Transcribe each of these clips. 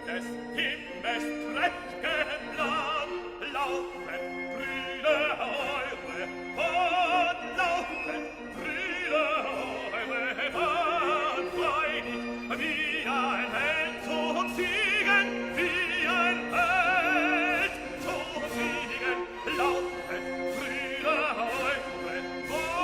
des Himmels prächtigen Plan. Laufet, Brüder, eure Bahn, laufet, Brüder, eure Bahn, freudig, wie ein Held zum Siegen, wie ein Held zum Siegen, laufet, Brüder, eure Bahn.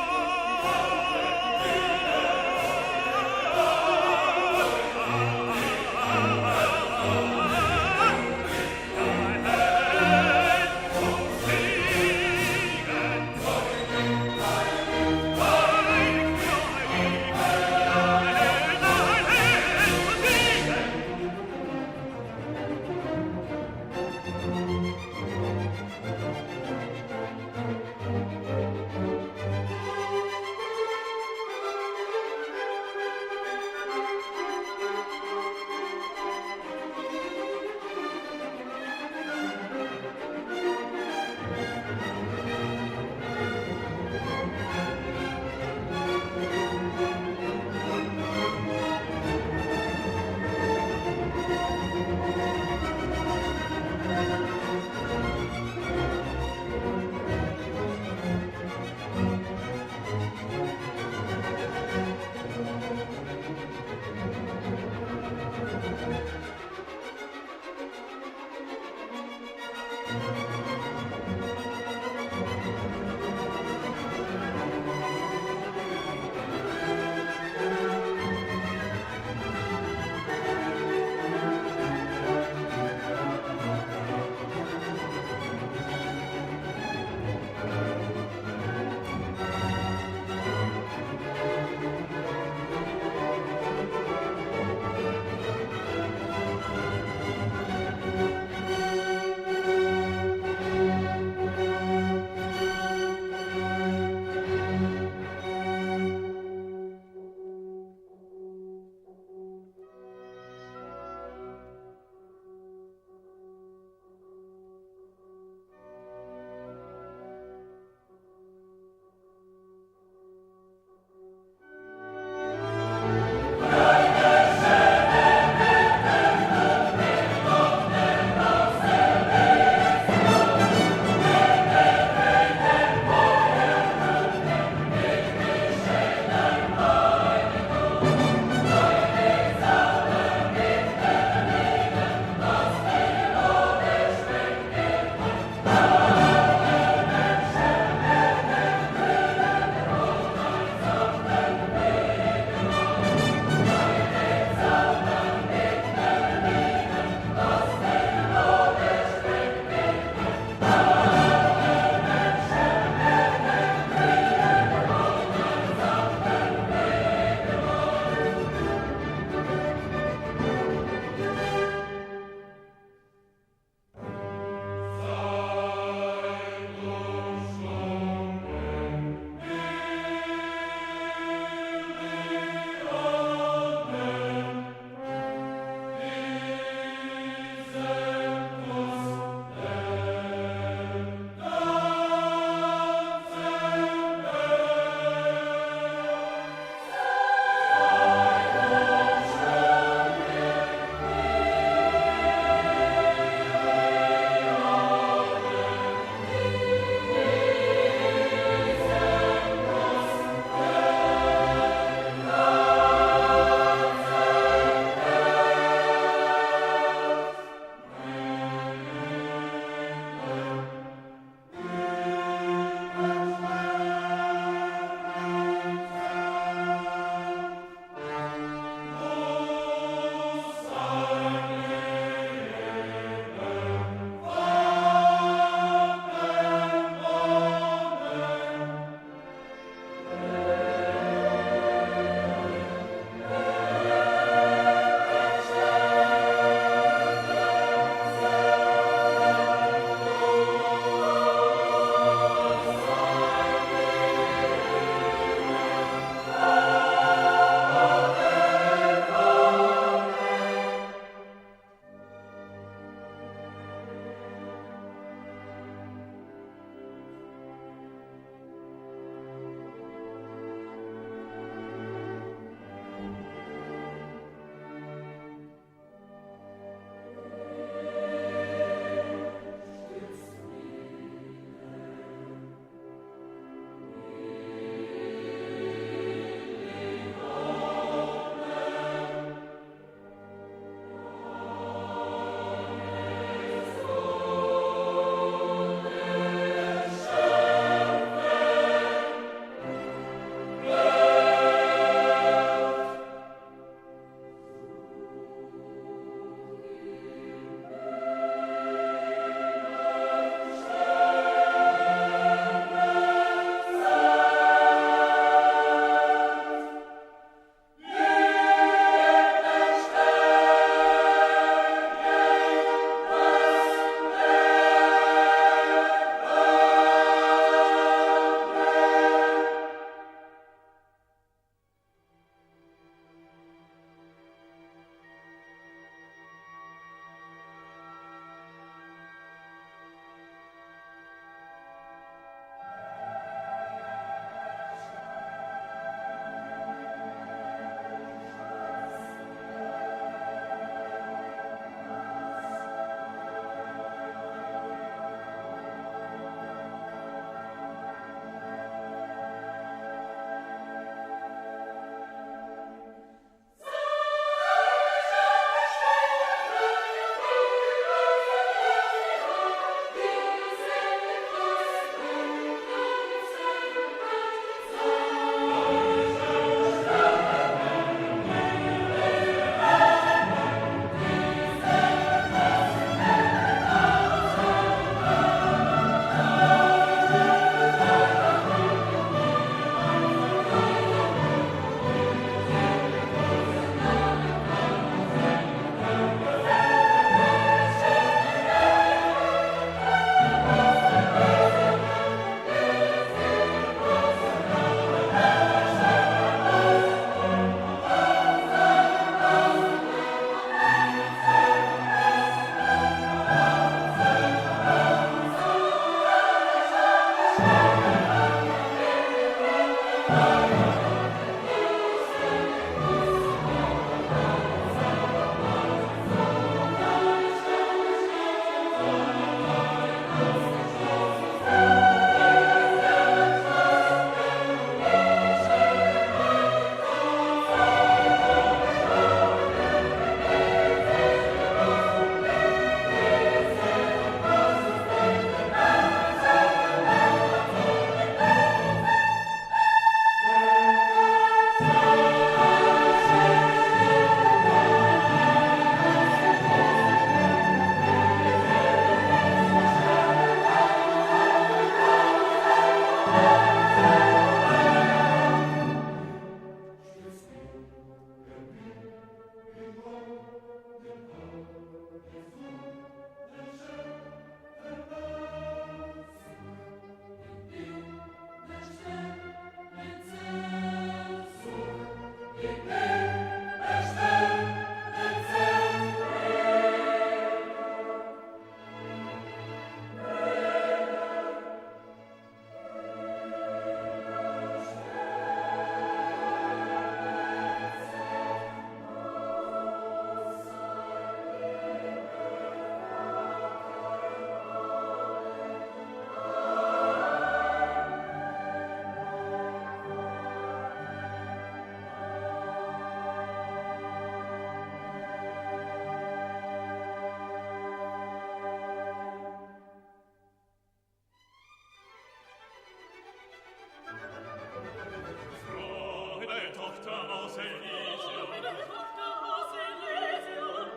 Tochter aus Elysium. Meine Tochter aus Elysium.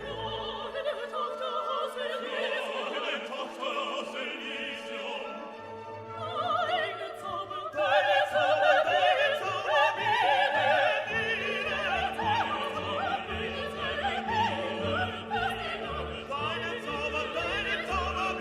Frohe Tochter aus Elysium. Frohe Tochter aus Elysium. Deine Zauber, deine Zauber, deine Zauber, Deine Zauber, deine Zauber,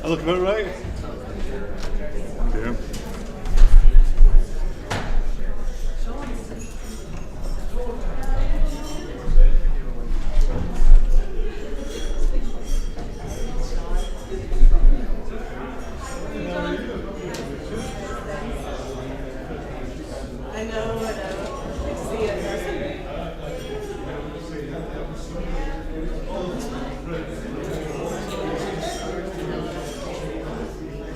I look about right? Yeah. I know, good to see you in person.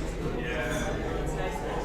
It's nice to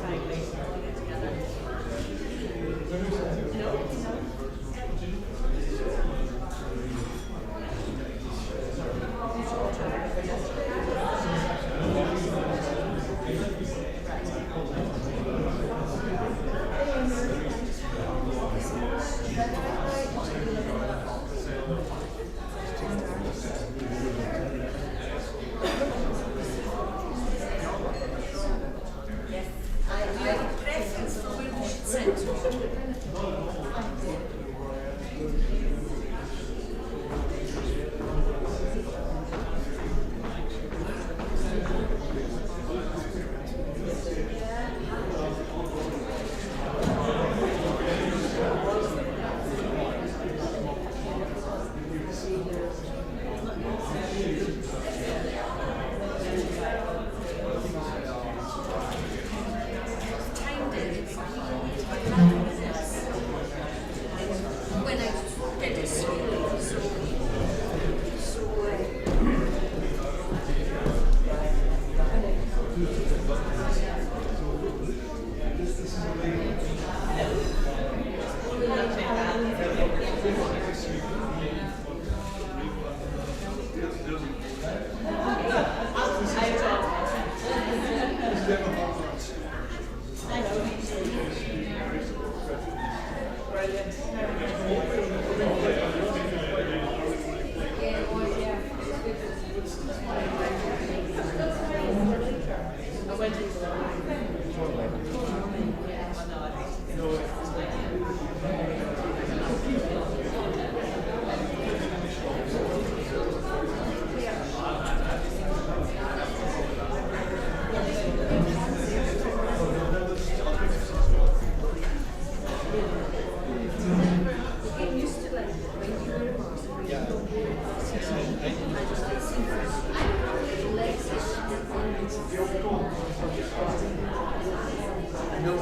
Okay,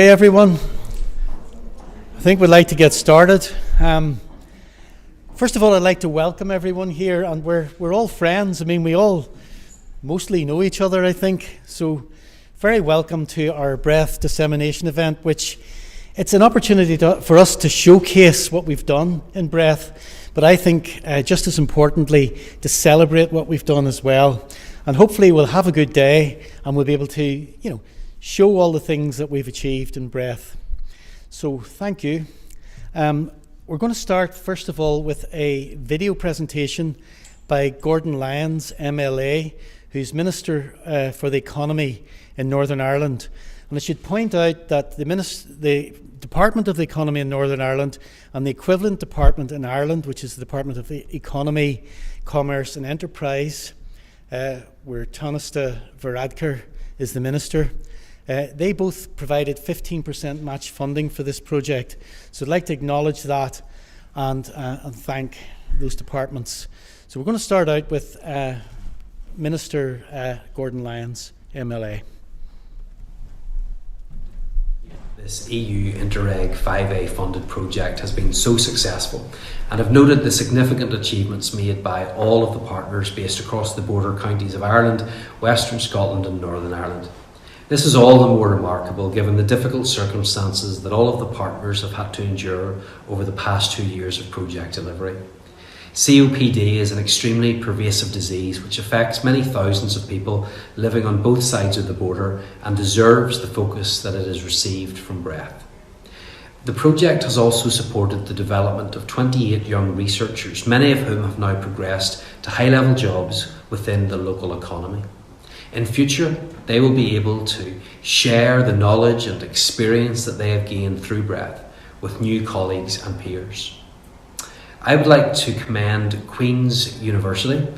everyone. I think we'd like to get started. First of all, I'd like to welcome everyone here, and we're all friends. I mean, we all mostly know each other, I think. So, very welcome to our Breath Dissemination event, which it's an opportunity for us to showcase what we've done in Breath, but I think just as importantly, to celebrate what we've done as well. And hopefully, we'll have a good day, and we'll be able to, show all the things that we've achieved in Breath. So thank you. We're going to start first of all with a video presentation by Gordon Lyons, MLA, who's Minister for the Economy in Northern Ireland. And I should point out that the Department of the Economy in Northern Ireland and the equivalent department in Ireland, which is the Department of the Economy, Commerce and Enterprise, where Tánaiste Varadkar is the Minister, they both provided 15% match funding for this project. So I'd like to acknowledge that and thank those departments. So we're going to start out with Minister Gordon Lyons, MLA. This EU Interreg 5A funded project has been so successful, and have noted the significant achievements made by all of the partners based across the border counties of Ireland, Western Scotland and Northern Ireland. This is all the more remarkable given the difficult circumstances that all of the partners have had to endure over the past 2 years of project delivery. COPD is an extremely pervasive disease which affects many thousands of people living on both sides of the border and deserves the focus that it has received from Breath. The project has also supported the development of 28 young researchers, many of whom have now progressed to high-level jobs within the local economy. In future, they will be able to share the knowledge and experience that they have gained through Breath with new colleagues and peers. I would like to commend Queen's University,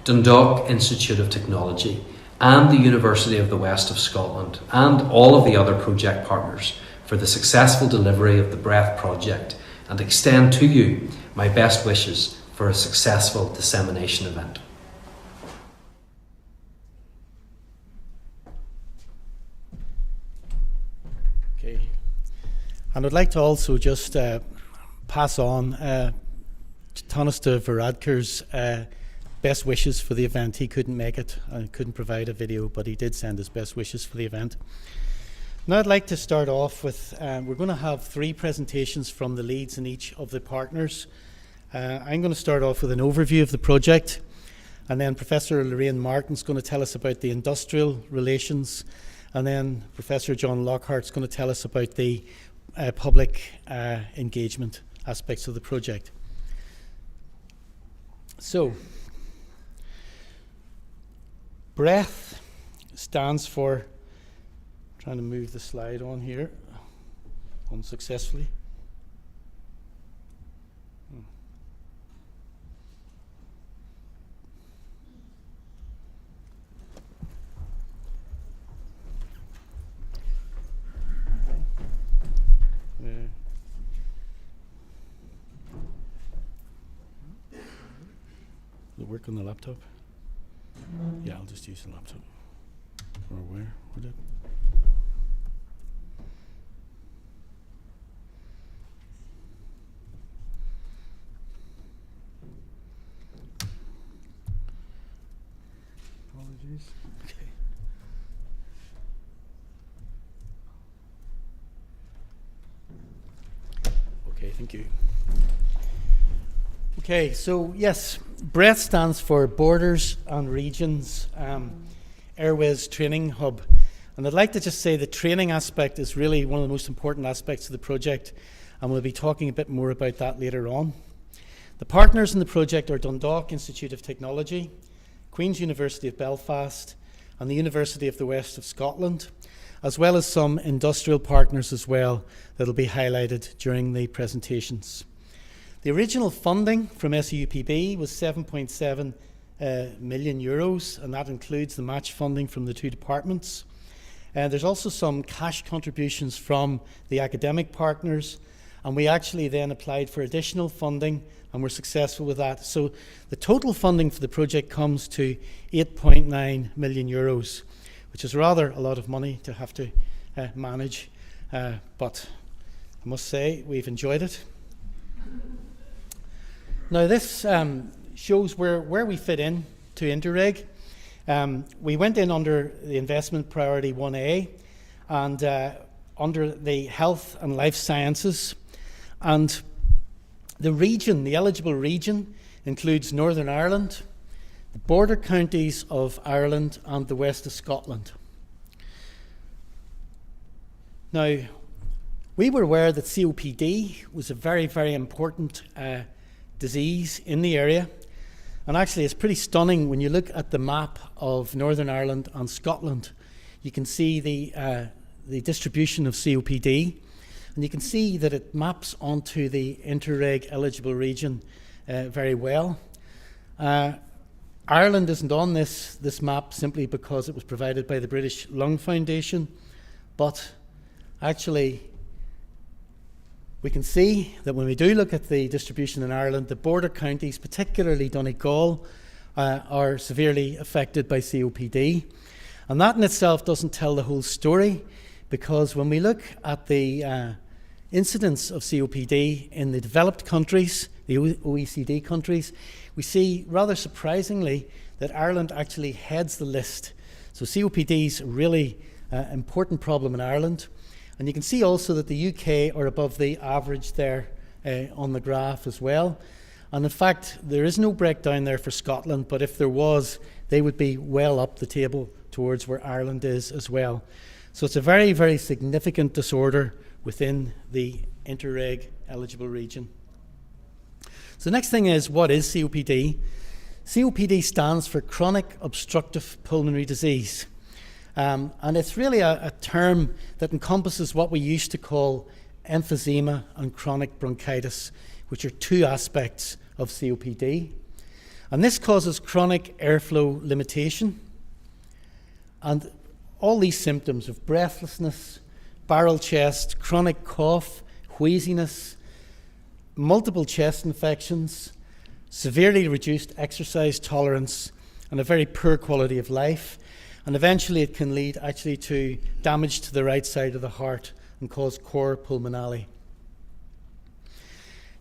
Dundalk Institute of Technology, and the University of the West of Scotland, and all of the other project partners for the successful delivery of the Breath project, and extend to you my best wishes for a successful dissemination event. Okay. And I'd like to also just pass on Tánaiste Varadkar's best wishes for the event. He couldn't make it and couldn't provide a video, but he did send his best wishes for the event. Now I'd like to start off with, we're going to have 3 presentations from the leads in each of the partners. I'm going to start off with an overview of the project, and then Professor Lorraine Martin's going to tell us about the industrial relations, and then Professor John Lockhart's going to tell us about the public engagement aspects of the project. So, Breath stands for, trying to move the slide on here unsuccessfully. Will it work on the laptop? Yeah, I'll just use the laptop. Or where would it? Apologies. Okay. Okay, thank you. Okay, so yes, BREATH stands for Borders and Regions Airways Training Hub. And I'd like to just say the training aspect is really one of the most important aspects of the project, and we'll be talking a bit more about that later on. The partners in the project are Dundalk Institute of Technology, Queen's University of Belfast, and the University of the West of Scotland, as well as some industrial partners as well that will be highlighted during the presentations. The original funding from SUPB was 7.7 million euros, and that includes the match funding from the 2 departments. There's also some cash contributions from the academic partners, and we actually then applied for additional funding and were successful with that. So the total funding for the project comes to 8.9 million euros, which is rather a lot of money to have to manage, but I must say we've enjoyed it. Now this shows where we fit in to Interreg. We went in under the investment priority 1A and under the health and life sciences, and the region, the eligible region, includes Northern Ireland, the border counties of Ireland and the west of Scotland. Now, we were aware that COPD was a very, very important disease in the area. And actually, it's pretty stunning when you look at the map of Northern Ireland and Scotland. You can see the distribution of COPD, and you can see that it maps onto the Interreg eligible region very well. Ireland isn't on this map simply because it was provided by the British Lung Foundation, but actually we can see that when we do look at the distribution in Ireland, the border counties, particularly Donegal, are severely affected by COPD. And that in itself doesn't tell the whole story, because when we look at the incidence of COPD in the developed countries, the OECD countries, we see rather surprisingly that Ireland actually heads the list. So COPD is a really important problem in Ireland. And you can see also that the UK are above the average there on the graph as well. And in fact, there is no breakdown there for Scotland, but if there was, they would be well up the table towards where Ireland is as well. So it's a very, very significant disorder within the Interreg eligible region. So the next thing is, what is COPD? COPD stands for chronic obstructive pulmonary disease. And it's really a term that encompasses what we used to call emphysema and chronic bronchitis, which are two aspects of COPD. And this causes chronic airflow limitation. And all these symptoms of breathlessness, barrel chest, chronic cough, wheeziness, multiple chest infections, severely reduced exercise tolerance, and a very poor quality of life. And eventually it can lead actually to damage to the right side of the heart and cause cor pulmonale.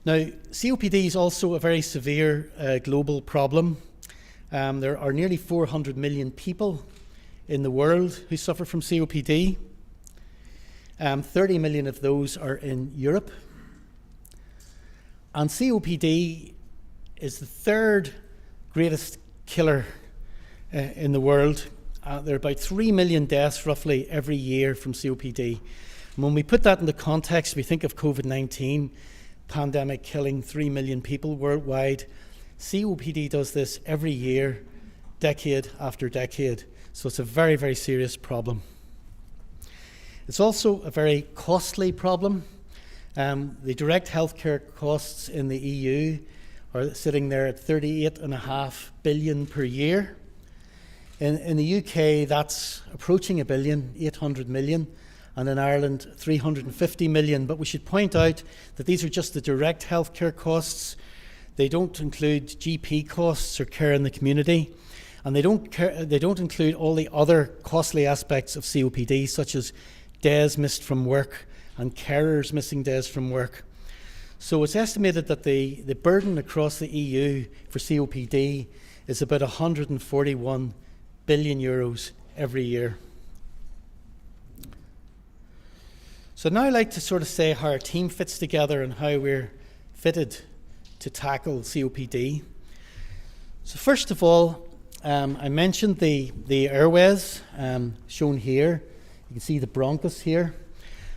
Now, COPD is also a very severe global problem. There are nearly 400 million people in the world who suffer from COPD. 30 million of those are in Europe. And COPD is the third greatest killer in the world. There are about 3 million deaths roughly every year from COPD. And when we put that into context, we think of COVID-19 pandemic killing 3 million people worldwide. COPD does this every year, decade after decade. So it's a very, very serious problem. It's also a very costly problem. The direct healthcare costs in the EU are sitting there at 38.5 billion per year. In the UK, that's approaching a billion, 800 million, and in Ireland, 350 million. But we should point out that these are just the direct healthcare costs. They don't include GP costs or care in the community, and they don't include all the other costly aspects of COPD, such as days missed from work and carers missing days from work. So it's estimated that the burden across the EU for COPD is about 141 billion euros every year. So now I'd like to sort of say how our team fits together and how we're fitted to tackle COPD. So first of all, I mentioned the airways shown here. You can see the bronchus here.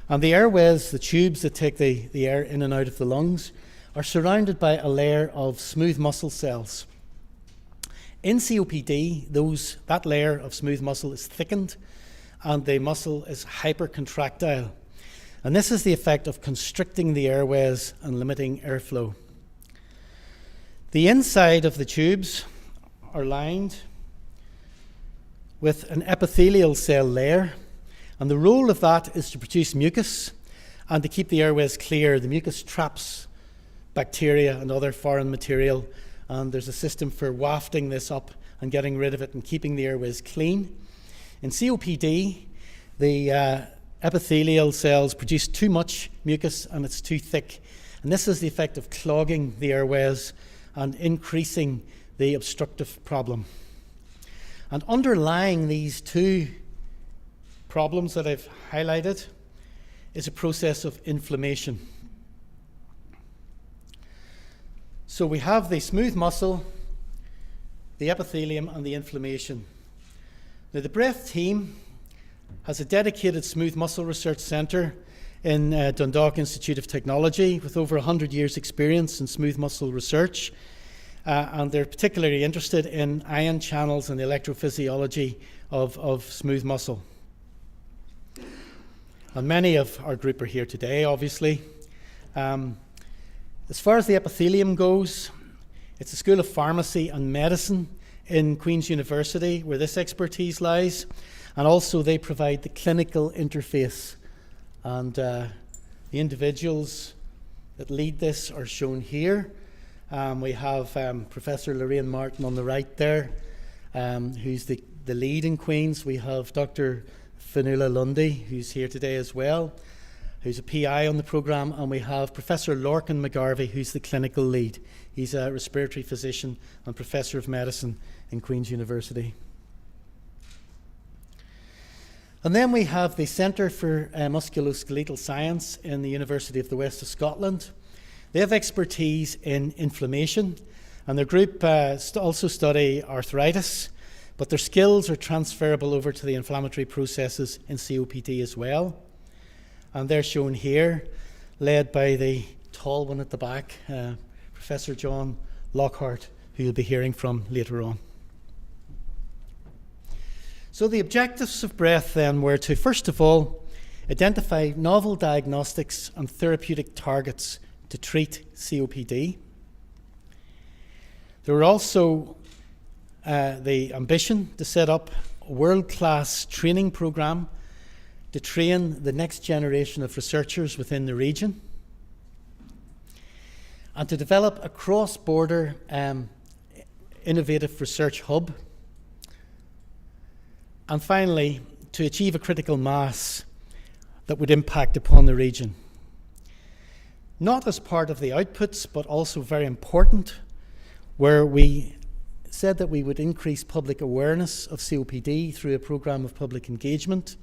And the airways, the tubes that take the air in and out of the lungs, are surrounded by a layer of smooth muscle cells. In COPD, that layer of smooth muscle is thickened and the muscle is hypercontractile. And this is the effect of constricting the airways and limiting airflow. The inside of the tubes are lined with an epithelial cell layer, And the role of that is to produce mucus and to keep the airways clear. The mucus traps bacteria and other foreign material, and there's a system for wafting this up and getting rid of it and keeping the airways clean. In COPD, the epithelial cells produce too much mucus and it's too thick. And this has the effect of clogging the airways and increasing the obstructive problem. And underlying these two problems that I've highlighted is a process of inflammation. So we have the smooth muscle, the epithelium, and the inflammation. Now, the Breath team has a dedicated smooth muscle research centre in Dundalk Institute of Technology with over 100 years' experience in smooth muscle research. And they're particularly interested in ion channels and the electrophysiology of smooth muscle. And many of our group are here today, obviously. As far as the epithelium goes, it's a School of Pharmacy and Medicine in Queen's University where this expertise lies. And also they provide the clinical interface. And the individuals that lead this are shown here. We have Professor Lorraine Martin on the right there, who's the lead in Queen's. We have Dr. Fionnuala Lundy, who's here today as well, who's a PI on the programme. And we have Professor Lorcan McGarvey, who's the clinical lead. He's a respiratory physician and Professor of Medicine in Queen's University. And then we have the Centre for Musculoskeletal Science in the University of the West of Scotland. They have expertise in inflammation, and their group also study arthritis, but their skills are transferable over to the inflammatory processes in COPD as well. And they're shown here, led by the tall one at the back, Professor John Lockhart, who you'll be hearing from later on. So the objectives of Breath then were to, first of all, identify novel diagnostics and therapeutic targets to treat COPD. There were also the ambition to set up a world-class training programme to train the next generation of researchers within the region, and to develop a cross-border innovative research hub. And finally, to achieve a critical mass that would impact upon the region. Not as part of the outputs, but also very important, where we said that we would increase public awareness of COPD through a programme of public engagement,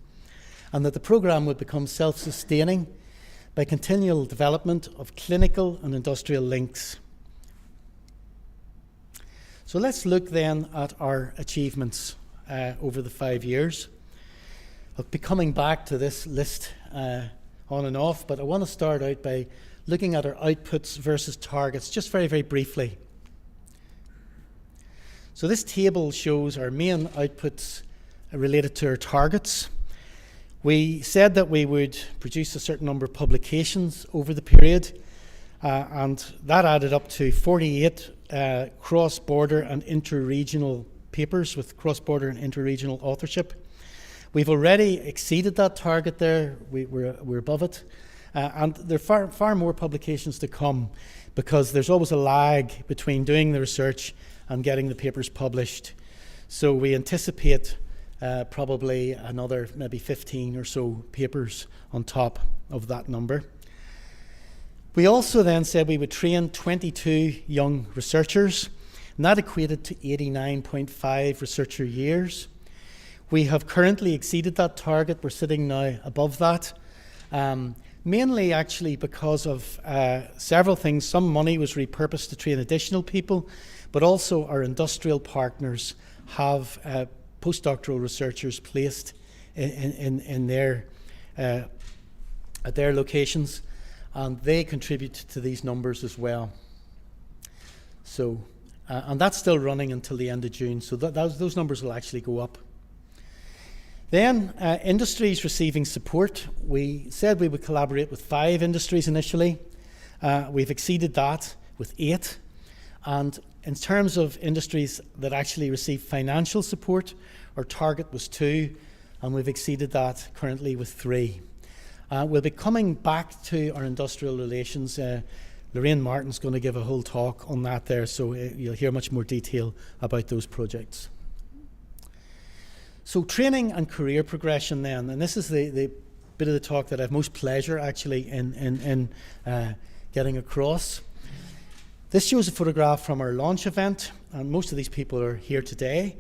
and that the programme would become self-sustaining by continual development of clinical and industrial links. So let's look then at our achievements over the 5 years. I'll be coming back to this list on and off, but I want to start out by looking at our outputs versus targets, just very, very briefly. So this table shows our main outputs related to our targets. We said that we would produce a certain number of publications over the period, and that added up to 48 cross-border and inter-regional papers with cross-border and inter-regional authorship. We've already exceeded that target there. We're above it. And there are far more publications to come, because there's always a lag between doing the research and getting the papers published. So we anticipate probably another maybe 15 or so papers on top of that number. We also then said we would train 22 young researchers, and that equated to 89.5 researcher years. We have currently exceeded that target. We're sitting now above that, mainly actually because of several things. Some money was repurposed to train additional people, but also our industrial partners have postdoctoral researchers placed in their at their locations, and they contribute to these numbers as well. So, and that's still running until the end of June, so those numbers will actually go up. Then industries receiving support. We said we would collaborate with 5 industries initially. We've exceeded that with 8. And in terms of industries that actually receive financial support, our target was 2, and we've exceeded that currently with 3. We'll be coming back to our industrial relations. Lorraine Martin's going to give a whole talk on that there, so you'll hear much more detail about those projects. So training and career progression then, and this is the bit of the talk that I have most pleasure actually in getting across. This shows a photograph from our launch event, and most of these people are here today.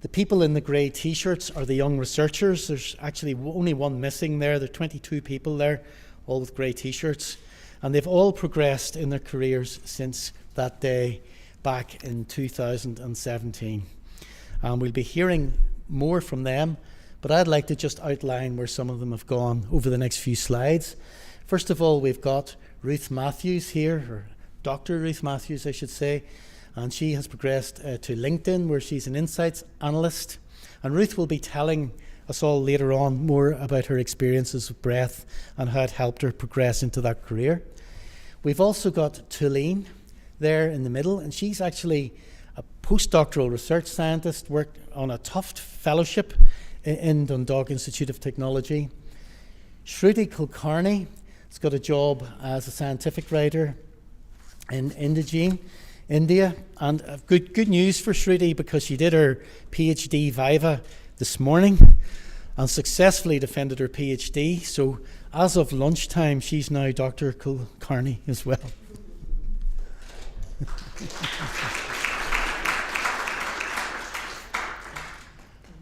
The people in the grey t-shirts are the young researchers. There's actually only one missing there. There are 22 people there, all with grey t-shirts. And they've all progressed in their careers since that day back in 2017. And we'll be hearing more from them, but I'd like to just outline where some of them have gone over the next few slides. First of all, we've got Ruth Matthews here, or Dr. Ruth Matthews, I should say. And she has progressed to LinkedIn, where she's an insights analyst. And Ruth will be telling us all later on more about her experiences with breath and how it helped her progress into that career. We've also got Tulene there in the middle, and she's actually a postdoctoral research scientist, worked on a Tufts fellowship in Dundalk Institute of Technology. Shruti Kulkarni has got a job as a scientific writer in Indegene, India, and good news for Shruti, because she did her PhD Viva this morning and successfully defended her PhD. So as of lunchtime, she's now Dr. Kulkarni as well.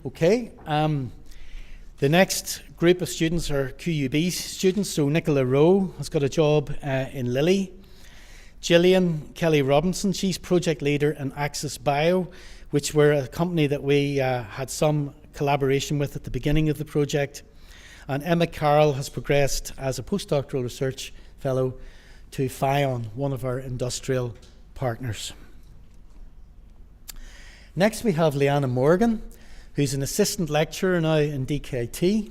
Okay, the next group of students are QUB students. So Nicola Rowe has got a job in Lilly. Gillian Kelly Robinson, she's project leader in Axis Bio, which were a company that we had some collaboration with at the beginning of the project. And Emma Carroll has progressed as a postdoctoral research fellow to FION, one of our industrial partners. Next we have Leanna Morgan, who's an assistant lecturer now in DKT.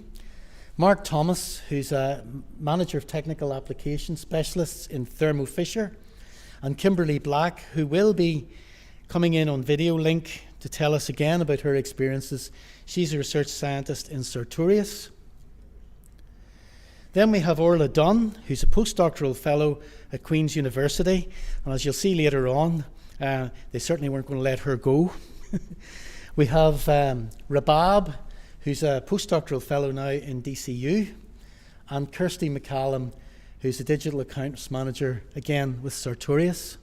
Mark Thomas, who's a manager of technical application specialists in Thermo Fisher. And Kimberly Black, who will be coming in on video link to tell us again about her experiences. She's a research scientist in Sartorius. Then we have Orla Dunn, who's a postdoctoral fellow at Queen's University. And as you'll see later on, they certainly weren't going to let her go. We have Rabab, who's a postdoctoral fellow now in DCU. And Kirsty McCallum, who's a digital accounts manager, again with Sartorius.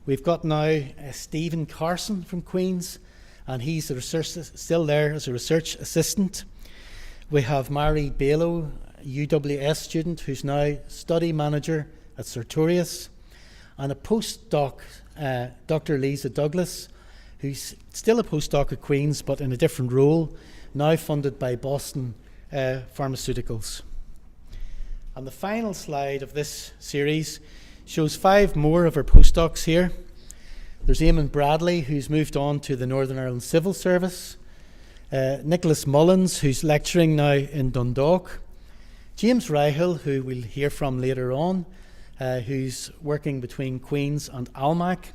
We've got now Stephen Carson from Queen's, and he's a still there as a research assistant. We have Mary Balo, a UWS student, who's now study manager at Sartorius, and a postdoc, Dr. Lisa Douglas, who's still a postdoc at Queen's, but in a different role, now funded by Boston Pharmaceuticals. And the final slide of this series shows 5 more of our postdocs here. There's Eamon Bradley, who's moved on to the Northern Ireland Civil Service. Nicholas Mullins, who's lecturing now in Dundalk. James Ryhill, who we'll hear from later on, who's working between Queen's and Almac.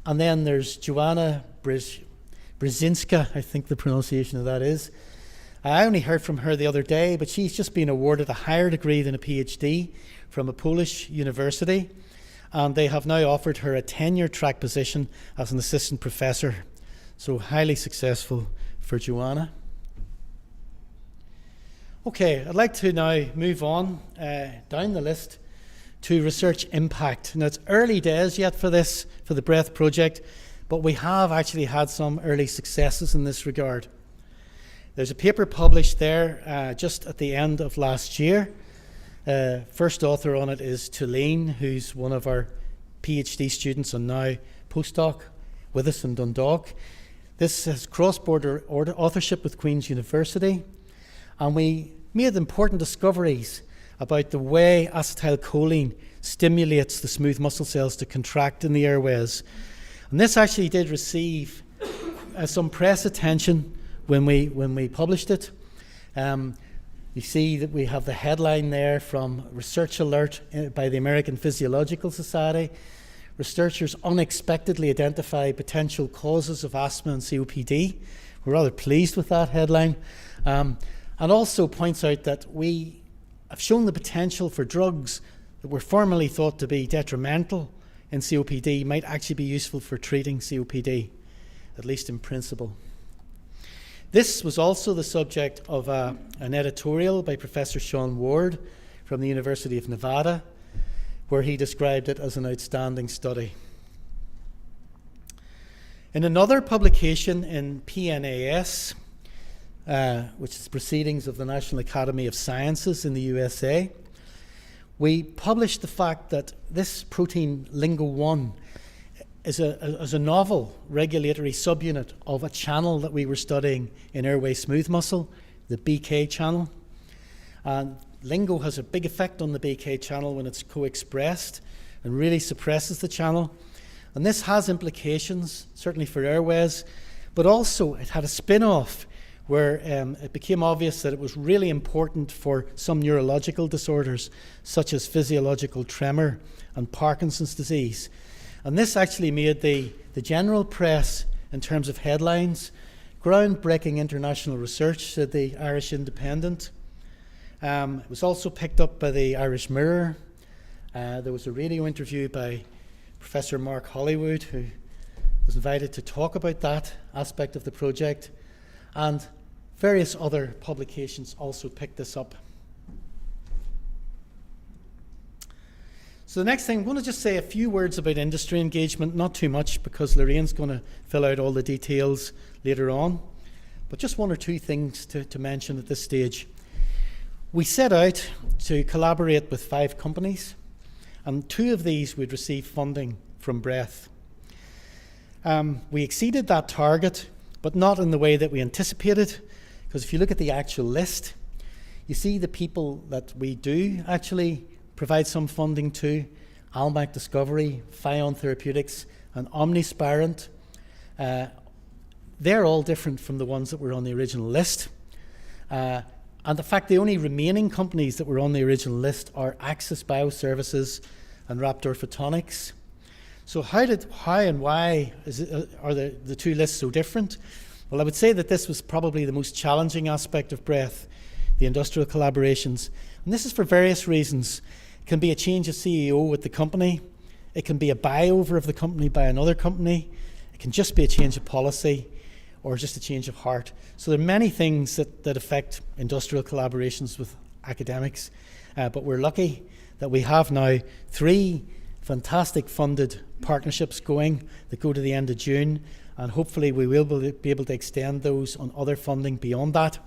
And then there's Joanna Brzezinska, I think the pronunciation of that is. I only heard from her the other day, but she's just been awarded a higher degree than a PhD from a Polish university, and they have now offered her a tenure track position as an assistant professor. So highly successful for Joanna. Okay, I'd like to now move on down the list to research impact. Now it's early days yet for the Breath project, but we have actually had some early successes in this regard. There's a paper published there just at the end of last year. First author on it is Tulane, who's one of our PhD students and now postdoc with us in Dundalk. This has cross-border authorship with Queen's University, and we made important discoveries about the way acetylcholine stimulates the smooth muscle cells to contract in the airways. And this actually did receive some press attention when we published it. You see that we have the headline there from Research Alert by the American Physiological Society. Researchers unexpectedly identify potential causes of asthma and COPD we're rather pleased with that headline, and also points out that we have shown the potential for drugs that were formerly thought to be detrimental in COPD might actually be useful for treating COPD, at least in principle. This was also the subject of an editorial by Professor Sean Ward from the University of Nevada, where he described it as an outstanding study. In another publication in PNAS, which is Proceedings of the National Academy of Sciences in the USA, we published the fact that this protein, Lingo-1, is a novel regulatory subunit of a channel that we were studying in airway smooth muscle, the BK channel. And Lingo has a big effect on the BK channel when it's co-expressed and really suppresses the channel. And this has implications, certainly for airways, but also it had a spin-off where it became obvious that it was really important for some neurological disorders, such as physiological tremor and Parkinson's disease. And this actually made the general press in terms of headlines. Groundbreaking international research, said the Irish Independent. It was also picked up by the Irish Mirror. There was a radio interview by Professor Mark Hollywood, who was invited to talk about that aspect of the project. And various other publications also picked this up. So the next thing, I want to just say a few words about industry engagement, not too much because Lorraine's going to fill out all the details later on, but just one or two things to mention at this stage. We set out to collaborate with 5 companies, and 2 of these would receive funding from Breath. We exceeded that target, but not in the way that we anticipated, because if you look at the actual list, you see the people that we do actually provide some funding to: Almac Discovery, Phion Therapeutics, and Omnispirant. They're all different from the ones that were on the original list. And in fact, the only remaining companies that were on the original list are Axis Bioservices and Raptor Photonics. So how and why are the 2 lists so different? Well, I would say that this was probably the most challenging aspect of Breath, the industrial collaborations. And this is for various reasons. It can be a change of CEO with the company. It can be a buyover of the company by another company. It can just be a change of policy or just a change of heart. So there are many things that affect industrial collaborations with academics. But we're lucky that we have now 3 fantastic funded partnerships going that go to the end of June. And hopefully we will be able to extend those on other funding beyond that.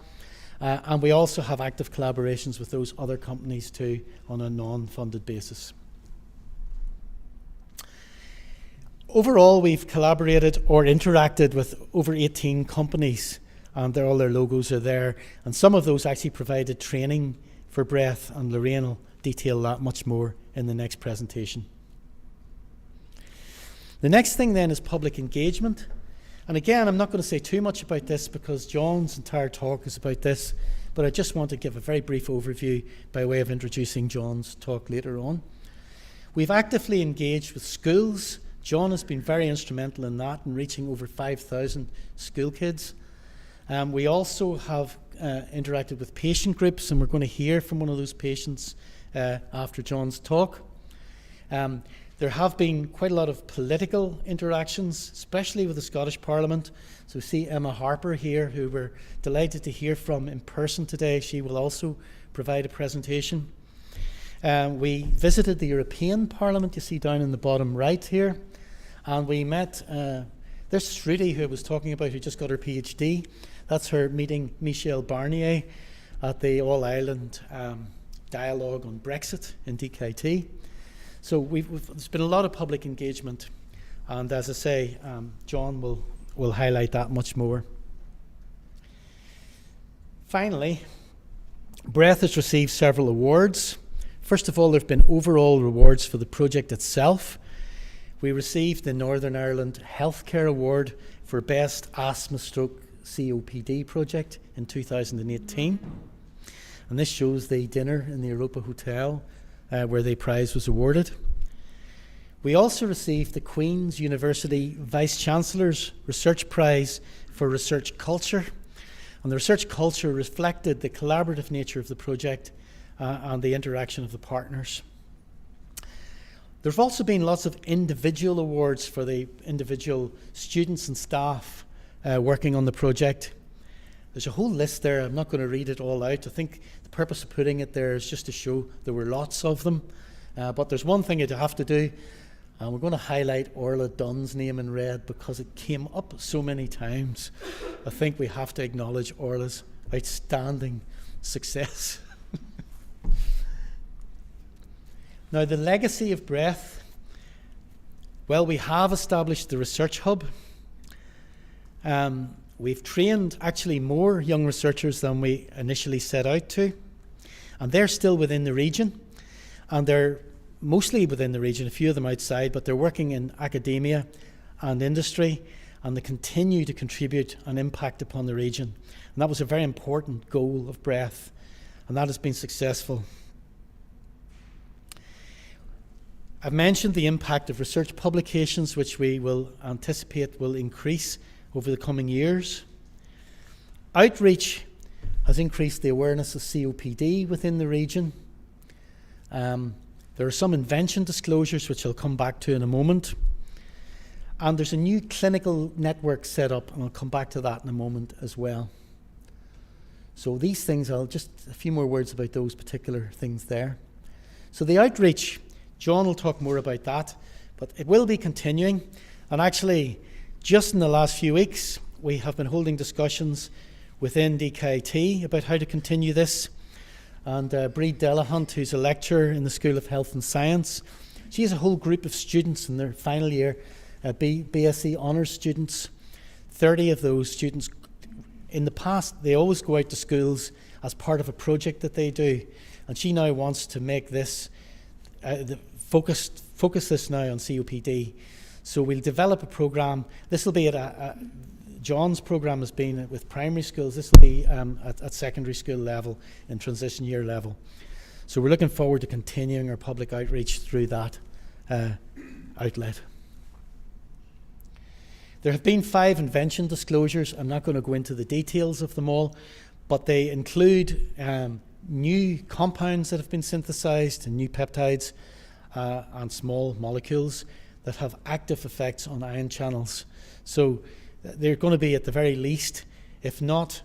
And we also have active collaborations with those other companies too on a non-funded basis. Overall, we've collaborated or interacted with over 18 companies, and all their logos are there. And some of those actually provided training for Breath, and Lorraine will detail that much more in the next presentation. The next thing then is public engagement. And again, I'm not going to say too much about this because John's entire talk is about this, but I just want to give a very brief overview by way of introducing John's talk later on. We've actively engaged with schools. John has been very instrumental in that, in reaching over 5,000 school kids. We also have interacted with patient groups, and we're going to hear from one of those patients after John's talk. There have been quite a lot of political interactions, especially with the Scottish Parliament. So we see Emma Harper here, who we're delighted to hear from in person today. She will also provide a presentation. We visited the European Parliament, you see down in the bottom right here. And we met, there's Shruti, who I was talking about, who just got her PhD. That's her meeting Michel Barnier at the All-Ireland Dialogue on Brexit in DKT. So there's been a lot of public engagement, and as I say, John will highlight that much more. Finally, Breath has received several awards. First of all, there have been overall rewards for the project itself. We received the Northern Ireland Healthcare Award for Best Asthma Stroke COPD project in 2018. And this shows the dinner in the Europa Hotel where the prize was awarded. We also received the Queen's University Vice-Chancellor's Research Prize for Research Culture. And the research culture reflected the collaborative nature of the project and the interaction of the partners. There have also been lots of individual awards for the individual students and staff working on the project. There's a whole list there. I'm not going to read it all out. I think the purpose of putting it there is just to show there were lots of them. But there's one thing you have to do, and we're going to highlight Orla Dunn's name in red because it came up so many times. I think we have to acknowledge Orla's outstanding success. Now, the legacy of Breath. Well, we have established the research hub. We've trained actually more young researchers than we initially set out to, and they're still within the region, and they're mostly within the region, a few of them outside, but they're working in academia and industry, and they continue to contribute and impact upon the region. And that was a very important goal of Breath, and that has been successful. I've mentioned the impact of research publications, which we will anticipate will increase over the coming years. Outreach has increased the awareness of COPD within the region. There are some invention disclosures, which I'll come back to in a moment. And there's a new clinical network set up, and I'll come back to that in a moment as well. So these things, a few more words about those particular things there. So the outreach, John will talk more about that, but it will be continuing. And actually, just in the last few weeks, we have been holding discussions within DKIT about how to continue this. And Brí Delahunt, who's a lecturer in the School of Health and Science, she has a whole group of students in their final year, BSc honours students. 30 of those students, in the past, they always go out to schools as part of a project that they do. And she now wants to make this, focus this now on COPD. So we'll develop a programme. This will be at John's programme has been with primary schools. This will be at secondary school level and transition year level. So we're looking forward to continuing our public outreach through that outlet. There have been 5 invention disclosures. I'm not going to go into the details of them all, but they include new compounds that have been synthesized and new peptides and small molecules that have active effects on ion channels. So they're going to be, at the very least, if not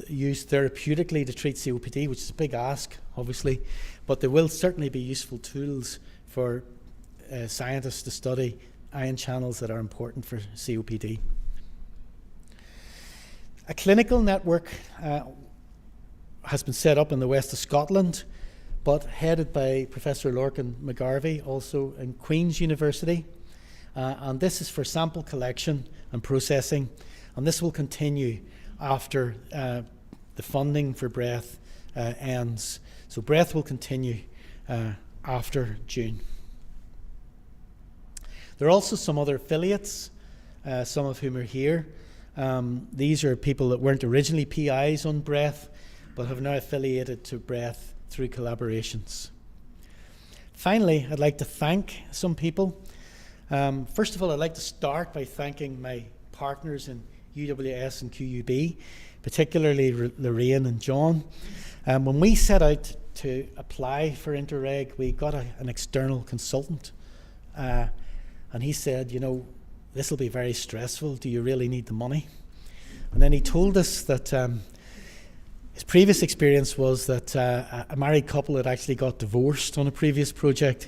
used therapeutically to treat COPD, which is a big ask, obviously, but they will certainly be useful tools for scientists to study ion channels that are important for COPD. A clinical network has been set up in the west of Scotland, but headed by Professor Lorcan McGarvey, also in Queen's University. And this is for sample collection and processing, and this will continue after the funding for Breath ends. So Breath will continue after June. There are also some other affiliates, some of whom are here. These are people that weren't originally PIs on Breath, but have now affiliated to Breath through collaborations. Finally, I'd like to thank some people. First of all, I'd like to start by thanking my partners in UWS and QUB, particularly Lorraine and John. When we set out to apply for Interreg, we got an external consultant, and he said, you know, this will be very stressful. Do you really need the money? And then he told us that his previous experience was that a married couple had actually got divorced on a previous project.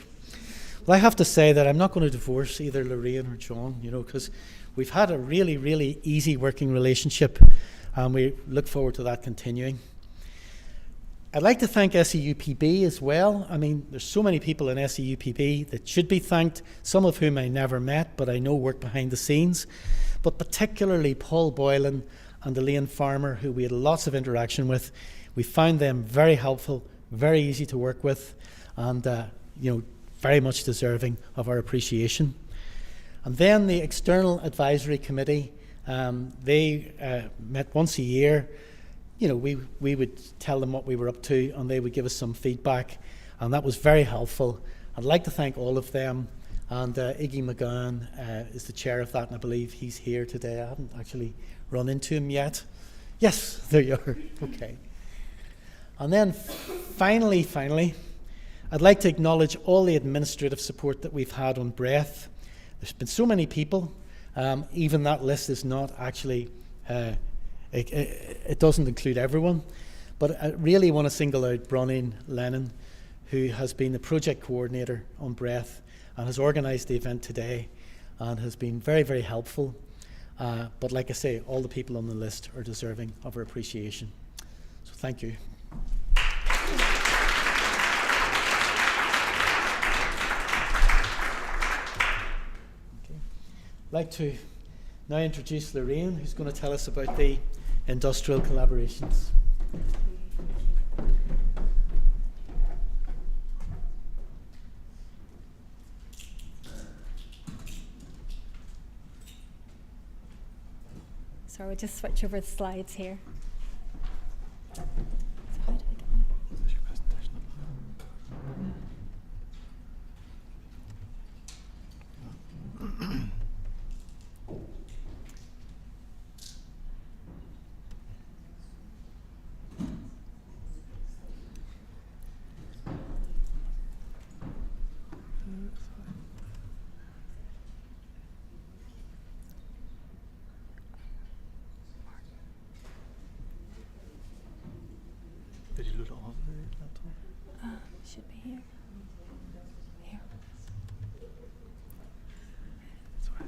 Well, I have to say that I'm not going to divorce either Lorraine or John, you know, because we've had a really, really easy working relationship, and we look forward to that continuing. I'd like to thank SEUPB as well. I mean, there's so many people in SEUPB that should be thanked, some of whom I never met, but I know work behind the scenes. But particularly Paul Boylan and Elaine Farmer, who we had lots of interaction with. We found them very helpful, very easy to work with, and you know, very much deserving of our appreciation. And then the External Advisory Committee, they met once a year. You know, we would tell them what we were up to, and they would give us some feedback, and that was very helpful. I'd like to thank all of them, And Iggy McGowan is the chair of that, and I believe he's here today. I haven't actually run into him yet. Yes, there you are. Okay. And then finally, I'd like to acknowledge all the administrative support that we've had on Breath. There's been so many people. Even that list is not actually, it doesn't include everyone. But I really want to single out Bronwyn Lennon, who has been the project coordinator on Breath and has organised the event today and has been very, very helpful. But like I say, all the people on the list are deserving of our appreciation. So thank you. I'd like to now introduce Lorraine, who's going to tell us about the industrial collaborations. So we'll just switch over the slides here. So how do I get Did you load it on the laptop? should be here. Here. Sorry.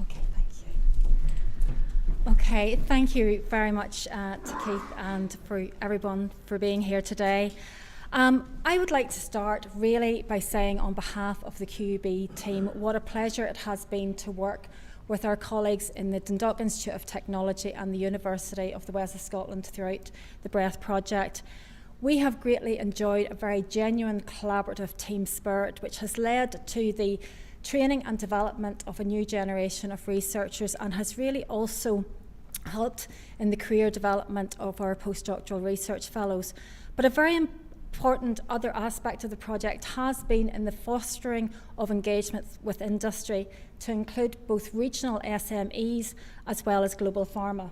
Okay, thank you. Okay, thank you very much to Keith and for everyone for being here today. I would like to start really by saying on behalf of the QUB team what a pleasure it has been to work with our colleagues in the Dundalk Institute of Technology and the University of the West of Scotland throughout the Breath project. We have greatly enjoyed a very genuine collaborative team spirit which has led to the training and development of a new generation of researchers and has really also helped in the career development of our postdoctoral research fellows. But a very important other aspect of the project has been in the fostering of engagement with industry to include both regional SMEs as well as global pharma.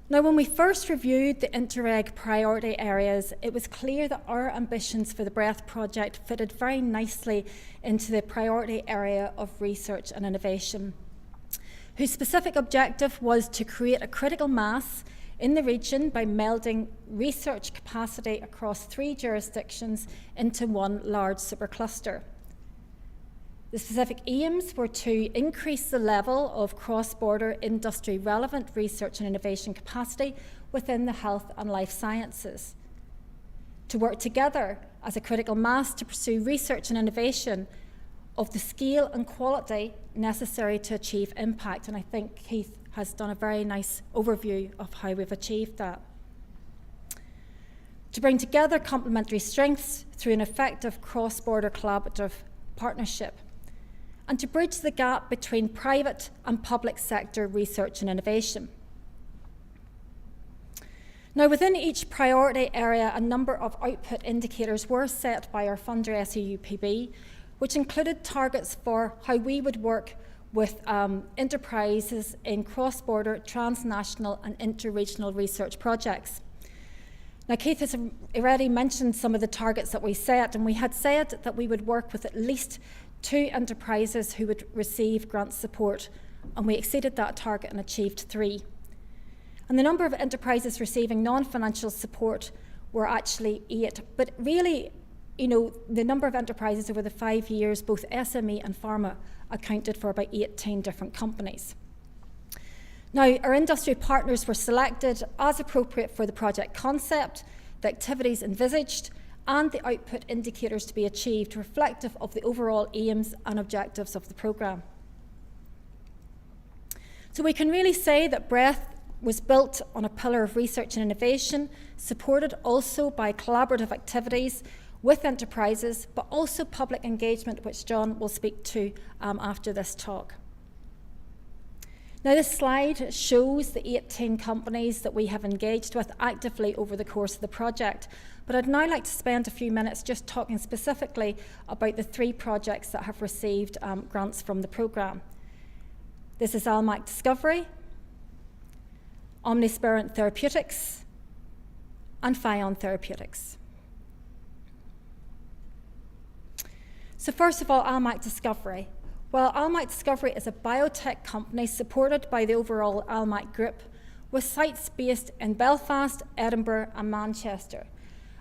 Now, when we first reviewed the Interreg priority areas, it was clear that our ambitions for the Breath project fitted very nicely into the priority area of research and innovation, whose specific objective was to create a critical mass in the region by melding research capacity across 3 jurisdictions into one large supercluster. The specific aims were to increase the level of cross-border industry-relevant research and innovation capacity within the health and life sciences, to work together as a critical mass to pursue research and innovation of the scale and quality necessary to achieve impact, and I think Keith has done a very nice overview of how we've achieved that. To bring together complementary strengths through an effective cross-border collaborative partnership, and to bridge the gap between private and public sector research and innovation. Now, within each priority area, a number of output indicators were set by our funder SEUPB, which included targets for how we would work with enterprises in cross-border, transnational and inter-regional research projects. Now, Keith has already mentioned some of the targets that we set, and we had said that we would work with at least 2 enterprises who would receive grant support, and we exceeded that target and achieved 3. And the number of enterprises receiving non-financial support were actually 8, but really, you know, the number of enterprises over the 5 years, both SME and pharma, accounted for about 18 different companies. Now, our industry partners were selected as appropriate for the project concept, the activities envisaged, and the output indicators to be achieved, reflective of the overall aims and objectives of the programme. So we can really say that Breath was built on a pillar of research and innovation, supported also by collaborative activities with enterprises, but also public engagement, which John will speak to after this talk. Now, this slide shows the 18 companies that we have engaged with actively over the course of the project, but I'd now like to spend a few minutes just talking specifically about the 3 projects that have received grants from the programme. This is Almac Discovery, Omnispirant Therapeutics, and Pfion Therapeutics. So first of all, Almac Discovery. Well, Almac Discovery is a biotech company supported by the overall Almac Group, with sites based in Belfast, Edinburgh, and Manchester.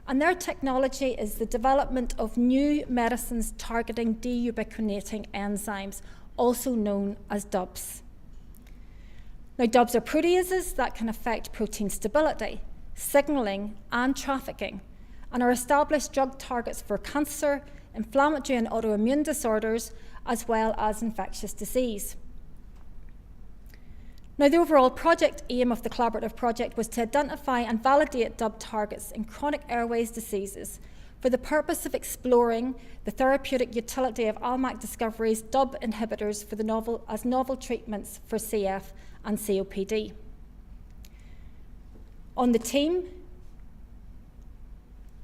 And their technology is the development of new medicines targeting deubiquitinating enzymes, also known as DUBs. Now, DUBs are proteases that can affect protein stability, signalling, and trafficking, and are established drug targets for cancer, inflammatory and autoimmune disorders, as well as infectious disease. Now, the overall project aim of the collaborative project was to identify and validate DUB targets in chronic airways diseases for the purpose of exploring the therapeutic utility of Almac Discovery's DUB inhibitors for the novel treatments for CF and COPD. On the team,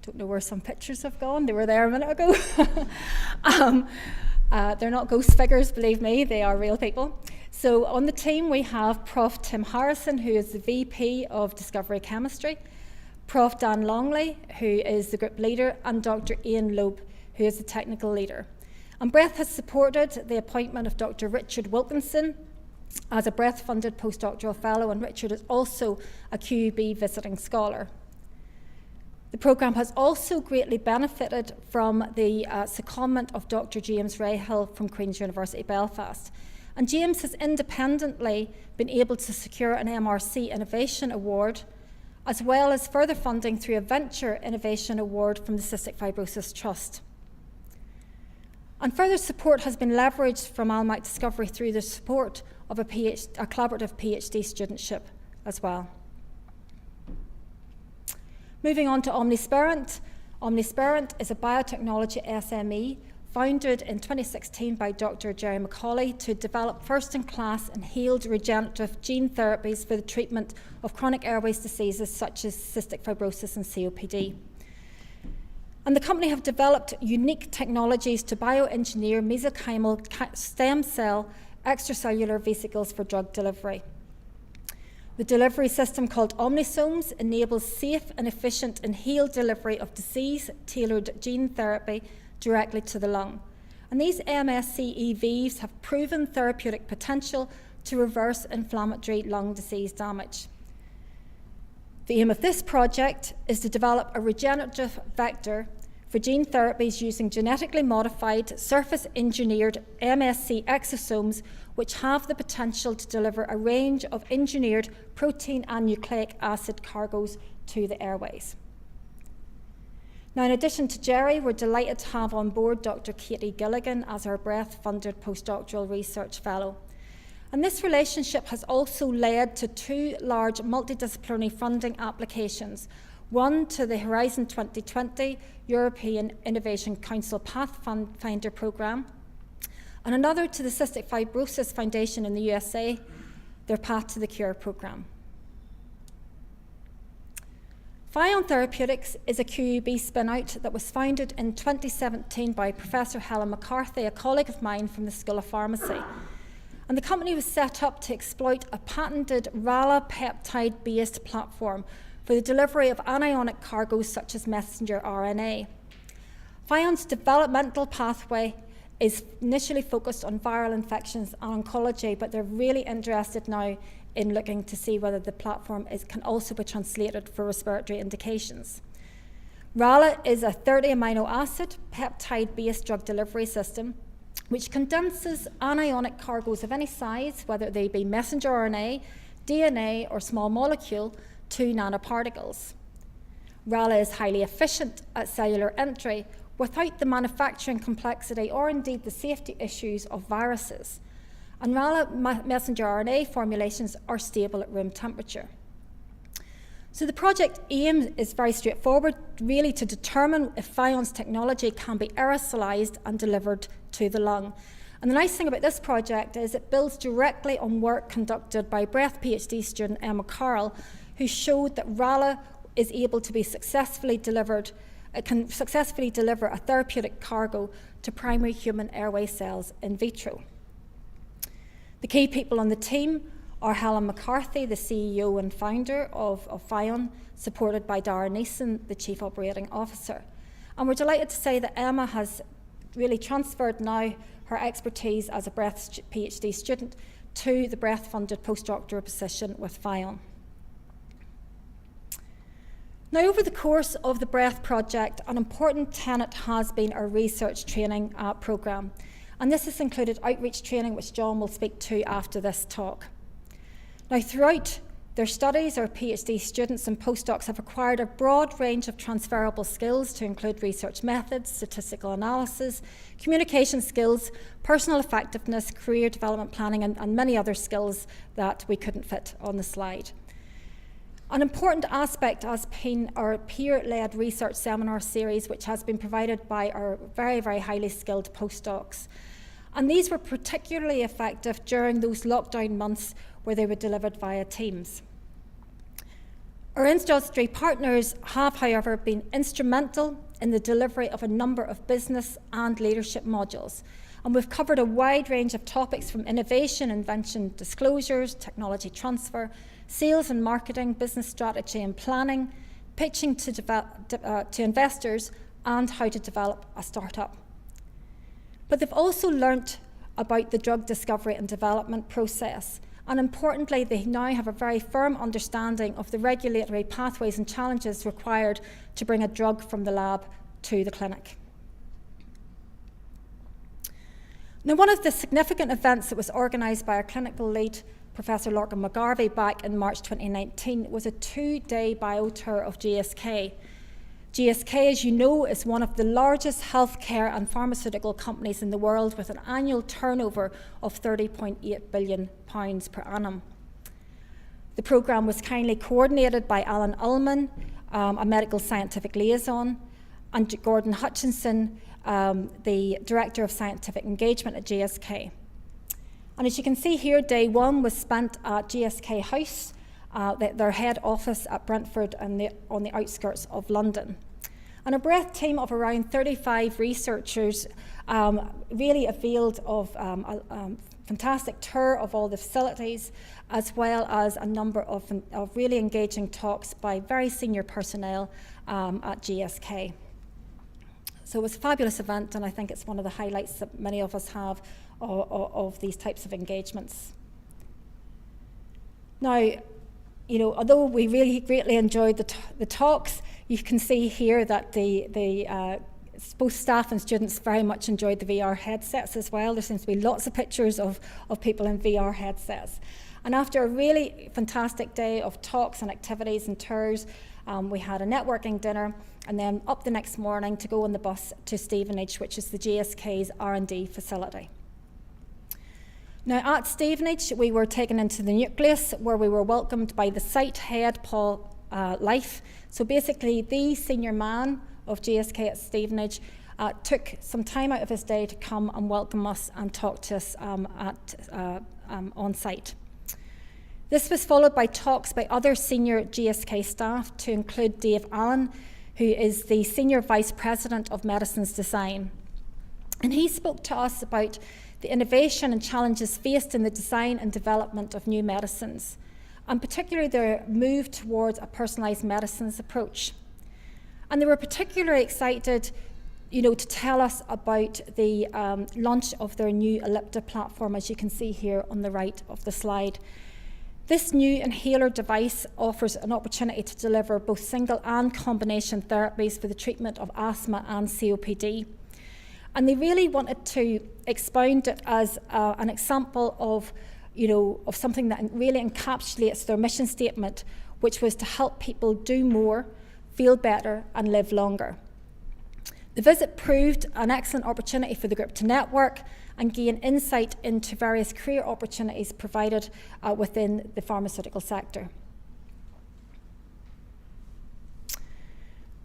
don't know where some pictures have gone, they were there a minute ago. They're not ghost figures, believe me, they are real people. So on the team we have Prof. Tim Harrison, who is the VP of Discovery Chemistry, Prof. Dan Longley, who is the group leader, and Dr. Ian Loeb, who is the technical leader. And Breath has supported the appointment of Dr. Richard Wilkinson as a Breath-funded postdoctoral fellow, and Richard is also a QUB visiting scholar. The programme has also greatly benefited from the secondment of Dr. James Rahill from Queen's University Belfast. And James has independently been able to secure an MRC Innovation Award, as well as further funding through a Venture Innovation Award from the Cystic Fibrosis Trust. And further support has been leveraged from Almac Discovery through the support of a collaborative PhD studentship as well. Moving on to Omnispirant. Omnispirant is a biotechnology SME founded in 2016 by Dr. Jerry McCauley to develop first-in-class inhaled regenerative gene therapies for the treatment of chronic airways diseases such as cystic fibrosis and COPD. And the company have developed unique technologies to bioengineer mesenchymal stem cell extracellular vesicles for drug delivery. The delivery system called Omnisomes enables safe and efficient inhaled delivery of disease-tailored gene therapy directly to the lung. And these MSC-EVs have proven therapeutic potential to reverse inflammatory lung disease damage. The aim of this project is to develop a regenerative vector for gene therapies using genetically modified, surface-engineered MSC exosomes which have the potential to deliver a range of engineered protein and nucleic acid cargoes to the airways. Now, in addition to Jerry, we're delighted to have on board Dr. Katie Gilligan as our Breath-funded postdoctoral research fellow. And this relationship has also led to 2 large multidisciplinary funding applications, one to the Horizon 2020 European Innovation Council Pathfinder Programme, and another to the Cystic Fibrosis Foundation in the USA, their Path to the Cure programme. Pfion Therapeutics is a QUB spin-out that was founded in 2017 by Professor Helen McCarthy, a colleague of mine from the School of Pharmacy. And the company was set up to exploit a patented RALA peptide-based platform for the delivery of anionic cargoes such as messenger RNA. Pfion's developmental pathway is initially focused on viral infections and oncology, but they're really interested now in looking to see whether the platform can also be translated for respiratory indications. RALA is a 30 amino acid peptide-based drug delivery system which condenses anionic cargoes of any size, whether they be messenger RNA, DNA, or small molecule, to nanoparticles. RALA is highly efficient at cellular entry without the manufacturing complexity or indeed the safety issues of viruses. And RALA messenger RNA formulations are stable at room temperature. So the project aim is very straightforward, really to determine if Pfion's technology can be aerosolized and delivered to the lung. And the nice thing about this project is it builds directly on work conducted by Breath PhD student Emma Carroll, who showed that RALA is able to be successfully delivered. It can successfully deliver a therapeutic cargo to primary human airway cells in vitro. The key people on the team are Helen McCarthy, the CEO and founder of Fion, supported by Dara Neeson, the Chief Operating Officer. And we're delighted to say that Emma has really transferred now her expertise as a Breath PhD student to the Breath-funded postdoctoral position with Fion. Now, over the course of the Breath project, an important tenet has been our research training programme. And this has included outreach training, which John will speak to after this talk. Now, throughout their studies, our PhD students and postdocs have acquired a broad range of transferable skills to include research methods, statistical analysis, communication skills, personal effectiveness, career development planning, and many other skills that we couldn't fit on the slide. An important aspect has been our peer-led research seminar series, which has been provided by our very, very highly skilled postdocs. And these were particularly effective during those lockdown months where they were delivered via Teams. Our industry partners have, however, been instrumental in the delivery of a number of business and leadership modules. And we've covered a wide range of topics from innovation, invention disclosures, technology transfer, sales and marketing, business strategy and planning, pitching to investors, and how to develop a startup. But they've also learnt about the drug discovery and development process. And importantly, they now have a very firm understanding of the regulatory pathways and challenges required to bring a drug from the lab to the clinic. Now, one of the significant events that was organised by our clinical lead, Professor Lorcan McGarvey, back in March 2019 was a 2-day bio-tour of GSK. GSK, as you know, is one of the largest healthcare and pharmaceutical companies in the world with an annual turnover of £30.8 billion per annum. The programme was kindly coordinated by Alan Ullman, a medical scientific liaison, and Gordon Hutchinson, the Director of Scientific Engagement at GSK. And as you can see here, day one was spent at GSK House, their head office at Brentford and on the outskirts of London. And a Breath team of around 35 researchers really availed of a fantastic tour of all the facilities, as well as a number of really engaging talks by very senior personnel at GSK. So it was a fabulous event, and I think it's one of the highlights that many of us have of these types of engagements. Now, you know, although we really greatly enjoyed the talks, you can see here that both staff and students very much enjoyed the VR headsets as well. There seems to be lots of pictures of people in VR headsets. And after a really fantastic day of talks and activities and tours, we had a networking dinner, and then up the next morning to go on the bus to Stevenage, which is the GSK's R&D facility. Now, at Stevenage, we were taken into the nucleus, where we were welcomed by the site head, Paul Life. So basically, the senior man of GSK at Stevenage took some time out of his day to come and welcome us and talk to us on site. This was followed by talks by other senior GSK staff, to include Dave Allen, who is the Senior Vice President of Medicines Design. And he spoke to us about the innovation and challenges faced in the design and development of new medicines, and particularly their move towards a personalised medicines approach. And they were particularly excited, you know, to tell us about the launch of their new Ellipta platform, as you can see here on the right of the slide. This new inhaler device offers an opportunity to deliver both single and combination therapies for the treatment of asthma and COPD. And they really wanted to expound it as an example of, you know, of something that really encapsulates their mission statement, which was to help people do more, feel better, and live longer. The visit proved an excellent opportunity for the group to network and gain insight into various career opportunities provided within the pharmaceutical sector.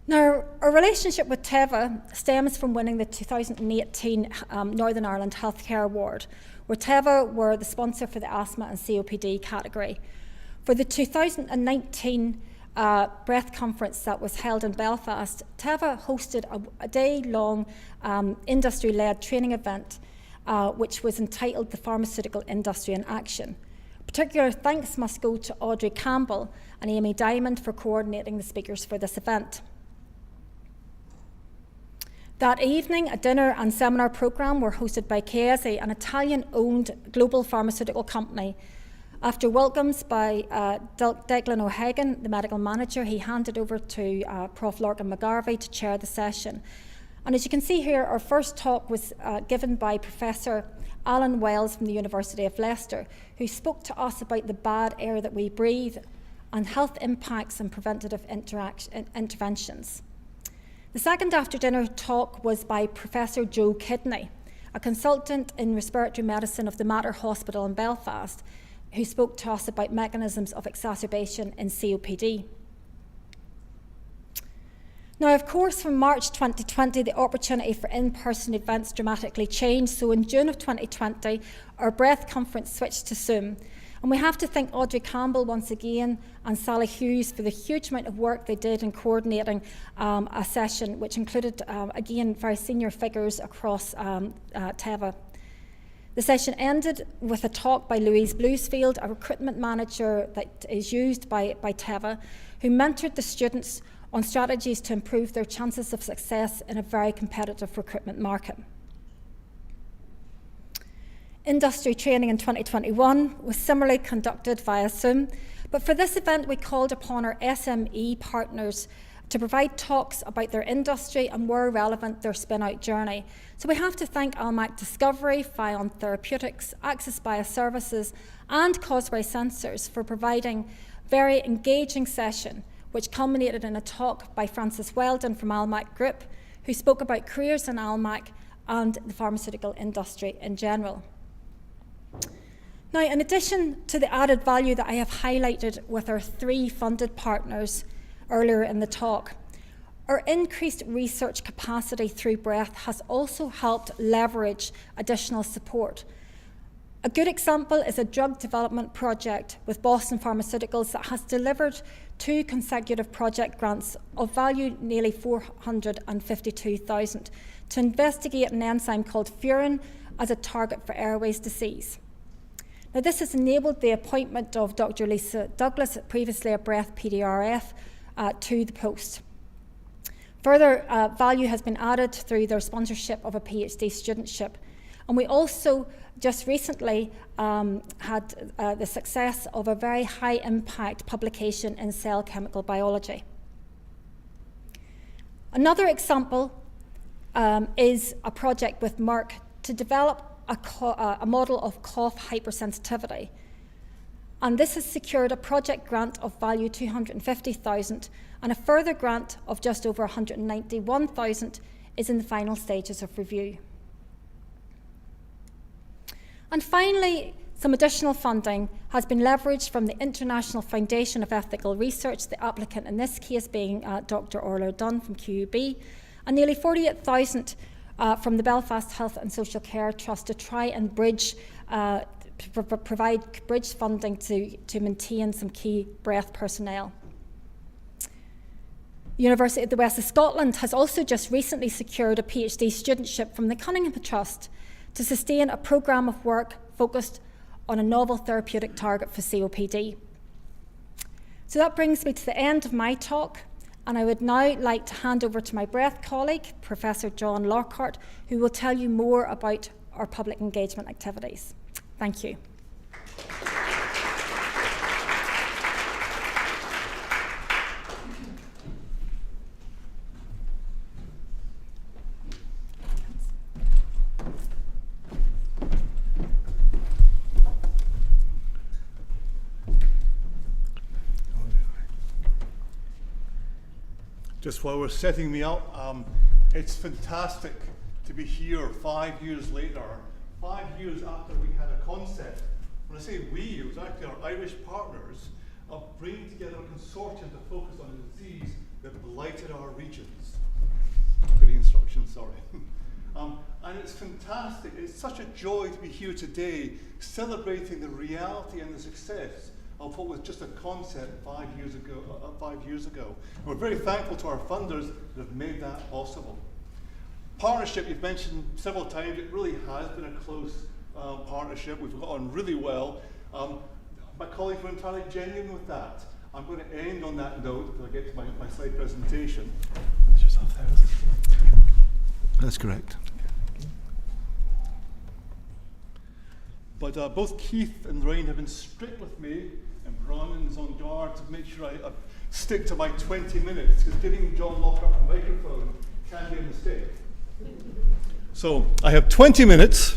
Now, our relationship with Teva stems from winning the 2018 Northern Ireland Healthcare Award, where Teva were the sponsor for the asthma and COPD category. For the 2019 Breath Conference that was held in Belfast, Teva hosted a day-long industry-led training event which was entitled The Pharmaceutical Industry in Action. Particular thanks must go to Audrey Campbell and Amy Diamond for coordinating the speakers for this event. That evening, a dinner and seminar programme were hosted by Chiesi, an Italian-owned global pharmaceutical company. After welcomes by Declan O'Hagan, the medical manager, he handed over to Prof. Lorcan McGarvey to chair the session. And as you can see here, our first talk was given by Professor Alan Wells from the University of Leicester, who spoke to us about the bad air that we breathe and health impacts and preventative interventions. The second after-dinner talk was by Professor Joe Kidney, a consultant in respiratory medicine of the Mater Hospital in Belfast, who spoke to us about mechanisms of exacerbation in COPD. Now, of course, from March 2020, the opportunity for in-person events dramatically changed. So in June of 2020, our Breath Conference switched to Zoom. And we have to thank Audrey Campbell once again and Sally Hughes for the huge amount of work they did in coordinating a session, which included, again, very senior figures across Teva. The session ended with a talk by Louise Bluesfield, a recruitment manager that is used by Teva, who mentored the students on strategies to improve their chances of success in a very competitive recruitment market. Industry training in 2021 was similarly conducted via Zoom, but for this event we called upon our SME partners to provide talks about their industry and, where relevant, their spin-out journey. So we have to thank Almac Discovery, Fion Therapeutics, Access Bioservices and Causeway Sensors for providing very engaging session, which culminated in a talk by Francis Weldon from Almac Group, who spoke about careers in Almac and the pharmaceutical industry in general. Now, in addition to the added value that I have highlighted with our 3 funded partners earlier in the talk, our increased research capacity through Breath has also helped leverage additional support. A good example is a drug development project with Boston Pharmaceuticals that has delivered 2 consecutive project grants of value nearly $452,000 to investigate an enzyme called furin as a target for airways disease. Now, this has enabled the appointment of Dr. Lisa Douglas, previously a Breath PDRF, to the post. Further value has been added through their sponsorship of a PhD studentship. And we also just recently had the success of a very high impact publication in Cell Chemical Biology. Another example is a project with Merck to develop a model of cough hypersensitivity. And this has secured a project grant of value $250,000, and a further grant of just over $191,000 is in the final stages of review. And finally, some additional funding has been leveraged from the International Foundation of Ethical Research, the applicant in this case being Dr. Orla Dunn from QUB, and nearly $48,000 from the Belfast Health and Social Care Trust to try and provide bridge funding to maintain some key Breath personnel. The University of the West of Scotland has also just recently secured a PhD studentship from the Cunningham Trust to sustain a programme of work focused on a novel therapeutic target for COPD. So that brings me to the end of my talk, and I would now like to hand over to my Breath colleague, Professor John Lockhart, who will tell you more about our public engagement activities. Thank you. Just while we're setting me up, it's fantastic to be here 5 years later, 5 years after we had a concept. When I say we, it was actually our Irish partners of bringing together a consortium to focus on a disease that blighted our regions. Good instructions, sorry. And it's fantastic. It's such a joy to be here today celebrating the reality and the success of what was just a concept 5 years ago. And we're very thankful to our funders that have made that possible. Partnership, you've mentioned several times, it really has been a close partnership. We've got on really well. My colleagues were entirely genuine with that. I'm going to end on that note until I get to my slide presentation. That's correct. But both Keith and Lorraine have been strict with me, and Bronwyn is on guard to make sure I stick to my 20 minutes, because giving John Lockhart a microphone can be a mistake. So I have 20 minutes.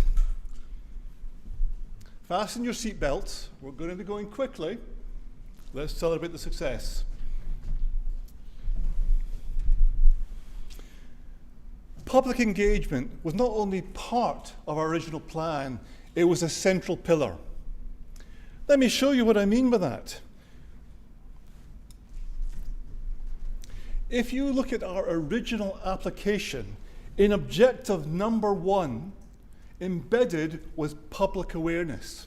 Fasten your seatbelts. We're going to be going quickly. Let's celebrate the success. Public engagement was not only part of our original plan, it was a central pillar. Let me show you what I mean by that. If you look at our original application, in objective number 1, embedded was public awareness.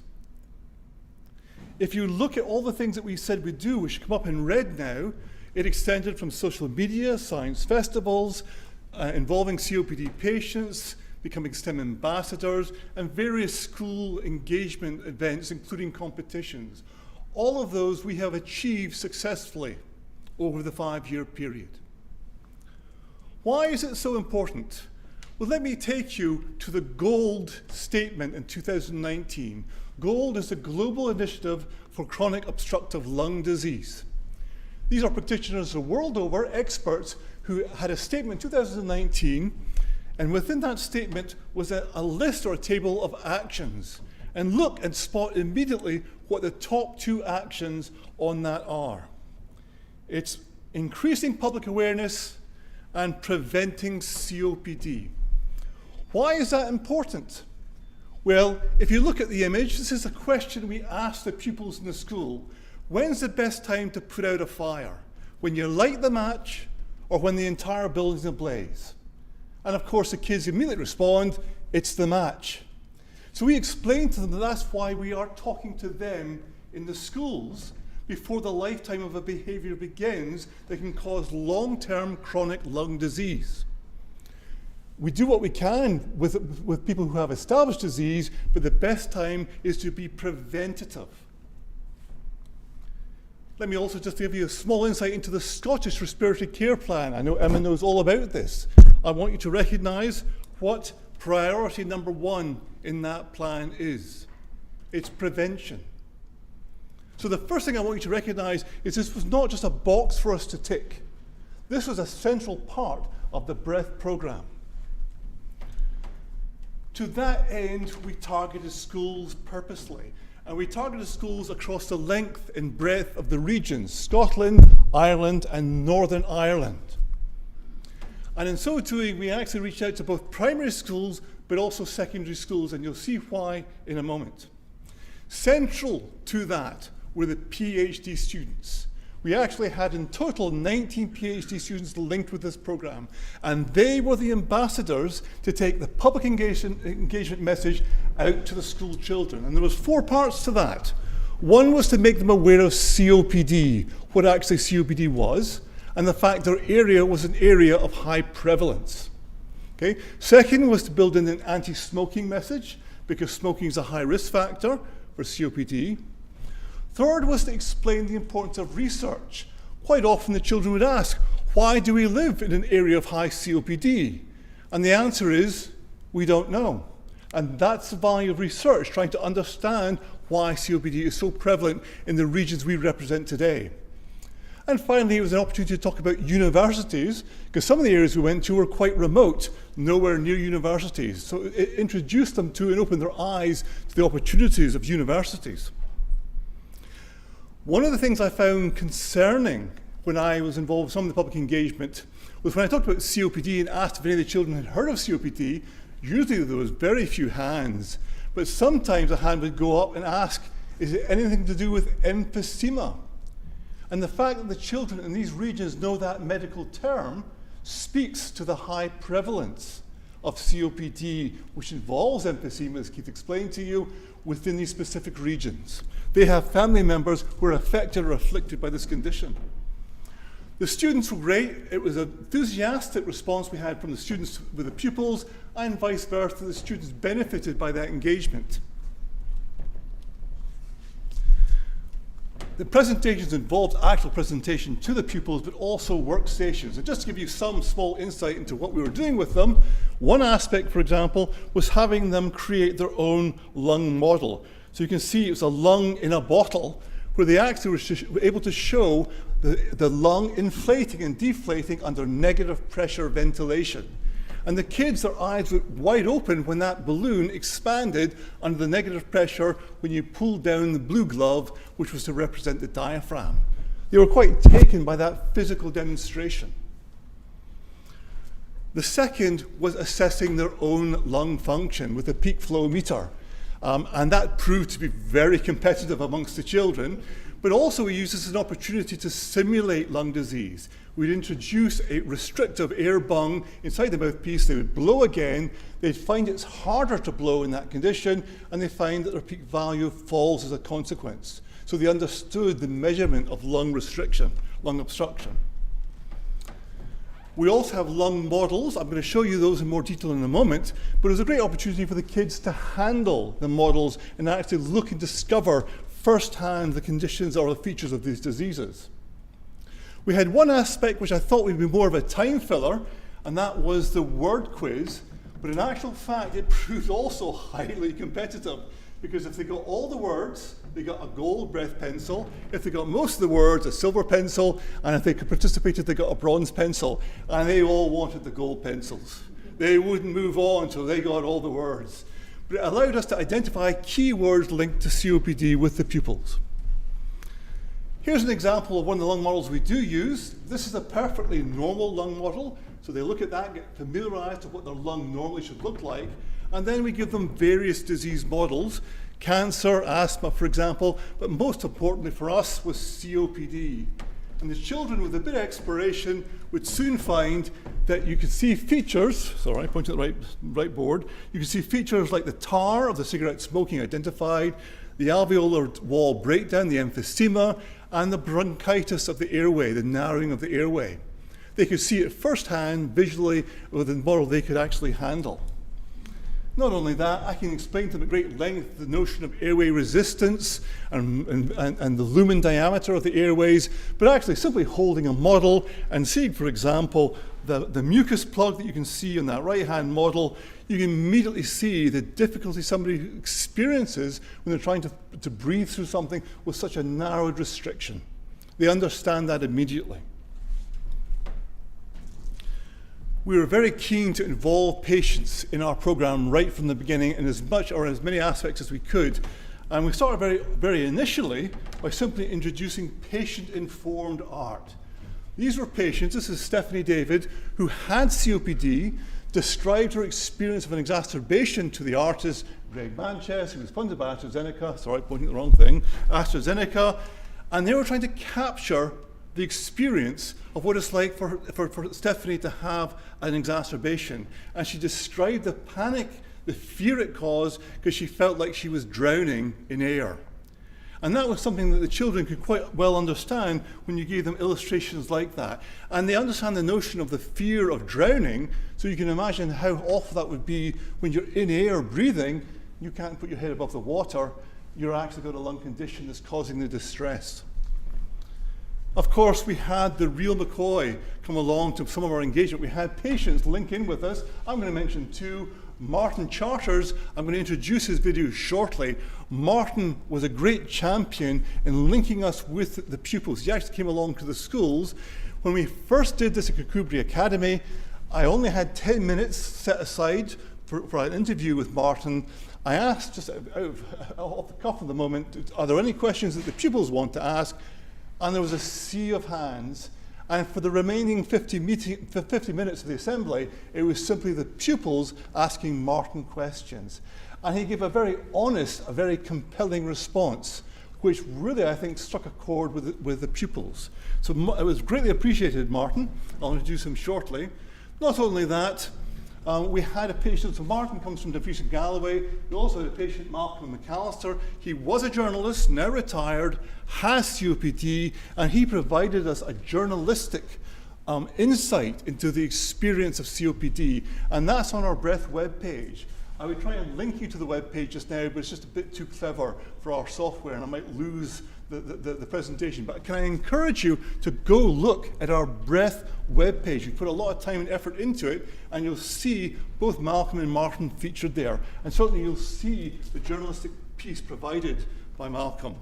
If you look at all the things that we said we'd do, which come up in red now, it extended from social media, science festivals, involving COPD patients, becoming STEM ambassadors, and various school engagement events, including competitions. All of those we have achieved successfully over the 5-year period. Why is it so important? Well, let me take you to the GOLD statement in 2019. GOLD is the Global Initiative for Chronic Obstructive Lung Disease. These are practitioners the world over, experts, who had a statement in 2019, and within that statement was a list or a table of actions. And look and spot immediately what the top 2 actions on that are. It's increasing public awareness and preventing COPD. Why is that important? Well, if you look at the image, this is a question we ask the pupils in the school. When's the best time to put out a fire? When you light the match or when the entire building's ablaze? And of course, the kids immediately respond, it's the match. So we explain to them that that's why we are talking to them in the schools before the lifetime of a behavior begins that can cause long-term chronic lung disease. We do what we can with people who have established disease, but the best time is to be preventative. Let me also just give you a small insight into the Scottish Respiratory Care Plan. I know Emma knows all about this. I want you to recognise what priority number 1 in that plan is. It's prevention. So the first thing I want you to recognise is this was not just a box for us to tick. This was a central part of the BREATH programme. To that end, we targeted schools purposely. And we targeted schools across the length and breadth of the regions, Scotland, Ireland, and Northern Ireland. And in so doing, we actually reached out to both primary schools, but also secondary schools, and you'll see why in a moment. Central to that were the PhD students. We actually had in total 19 PhD students linked with this program, and they were the ambassadors to take the public engagement message out to the school children. And there was 4 parts to that. One was to make them aware of COPD, what actually COPD was, and the fact their area was an area of high prevalence. Okay? Second was to build in an anti-smoking message, because smoking is a high risk factor for COPD. Third was to explain the importance of research. Quite often the children would ask, why do we live in an area of high COPD? And the answer is, we don't know. And that's the value of research, trying to understand why COPD is so prevalent in the regions we represent today. And finally, it was an opportunity to talk about universities, because some of the areas we went to were quite remote, nowhere near universities. So it introduced them to and opened their eyes to the opportunities of universities. One of the things I found concerning when I was involved with some of the public engagement was when I talked about COPD and asked if any of the children had heard of COPD, usually there was very few hands, but sometimes a hand would go up and ask, is it anything to do with emphysema? And the fact that the children in these regions know that medical term speaks to the high prevalence of COPD, which involves emphysema, as Keith explained to you, within these specific regions. They have family members who are affected or afflicted by this condition. The students were great. It was an enthusiastic response we had from the students with the pupils, and vice versa. The students benefited by that engagement. The presentations involved actual presentation to the pupils, but also workstations. And just to give you some small insight into what we were doing with them, one aspect, for example, was having them create their own lung model. So you can see it was a lung in a bottle, where they actually were able to show the lung inflating and deflating under negative pressure ventilation. And the kids, their eyes were wide open when that balloon expanded under the negative pressure when you pulled down the blue glove, which was to represent the diaphragm. They were quite taken by that physical demonstration. The second was assessing their own lung function with a peak flow meter. And that proved to be very competitive amongst the children. But also we used this as an opportunity to simulate lung disease. We'd introduce a restrictive air bung inside the mouthpiece. They would blow again. They'd find it's harder to blow in that condition, and they find that their peak value falls as a consequence. So they understood the measurement of lung restriction, lung obstruction. We also have lung models. I'm going to show you those in more detail in a moment, but it was a great opportunity for the kids to handle the models and actually look and discover firsthand the conditions or the features of these diseases. We had one aspect which I thought would be more of a time filler, and that was the word quiz, but in actual fact it proved also highly competitive, because if they got all the words, they got a gold breath pencil. If they got most of the words, a silver pencil, and if they participated, they got a bronze pencil, and they all wanted the gold pencils. They wouldn't move on until they got all the words. But it allowed us to identify key words linked to COPD with the pupils. Here's an example of one of the lung models we do use. This is a perfectly normal lung model. So they look at that, get familiarized with what their lung normally should look like, and then we give them various disease models, cancer, asthma, for example, but most importantly for us was COPD. And the children with a bit of exploration would soon find that you could see features, sorry, pointing at the right board, you could see features like the tar of the cigarette smoking identified, the alveolar wall breakdown, the emphysema, and the bronchitis of the airway, the narrowing of the airway. They could see it firsthand, visually, with a model they could actually handle. Not only that, I can explain to them at great length the notion of airway resistance and the lumen diameter of the airways, but actually simply holding a model and seeing, for example, the mucus plug that you can see on that right-hand model, you can immediately see the difficulty somebody experiences when they're trying to breathe through something with such a narrowed restriction. They understand that immediately. We were very keen to involve patients in our program right from the beginning in as much or as many aspects as we could. And we started very initially by simply introducing patient-informed art. These were patients, this is Stephanie David, who had COPD, described her experience of an exacerbation to the artist, Greg Manchester, who was funded by AstraZeneca, sorry, pointing at the wrong thing, AstraZeneca, and they were trying to capture the experience of what it's like for Stephanie to have an exacerbation. And she described the panic, the fear it caused, because she felt like she was drowning in air. And that was something that the children could quite well understand when you gave them illustrations like that. And they understand the notion of the fear of drowning, so you can imagine how awful that would be when you're in air breathing, you can't put your head above the water, you're actually got a lung condition that's causing the distress. Of course, we had the real McCoy come along to some of our engagement. We had patients link in with us. I'm going to mention two. Martin Charters, I'm going to introduce his video shortly. Martin was a great champion in linking us with the pupils. He actually came along to the schools. When we first did this at Kakubri Academy, I only had 10 minutes set aside for an interview with Martin. I asked, just off the cuff of the moment, are there any questions that the pupils want to ask? And there was a sea of hands. And for the remaining 50 minutes of the assembly, it was simply the pupils asking Martin questions. And he gave a very honest, a very compelling response. which really, I think, struck a chord with the pupils. So it was greatly appreciated, Martin. I'll introduce him shortly. Not only that, we had a patient, so Martin comes from Dumfries and Galloway. We also had a patient, Malcolm McAllister. He was a journalist, now retired, has COPD, and he provided us a journalistic insight into the experience of COPD, and that's on our Breath webpage. I would try and link you to the webpage just now, but it's just a bit too clever for our software, and I might lose the presentation. But can I encourage you to go look at our Breath webpage? We put a lot of time and effort into it, and you'll see both Malcolm and Martin featured there. And certainly you'll see the journalistic piece provided by Malcolm.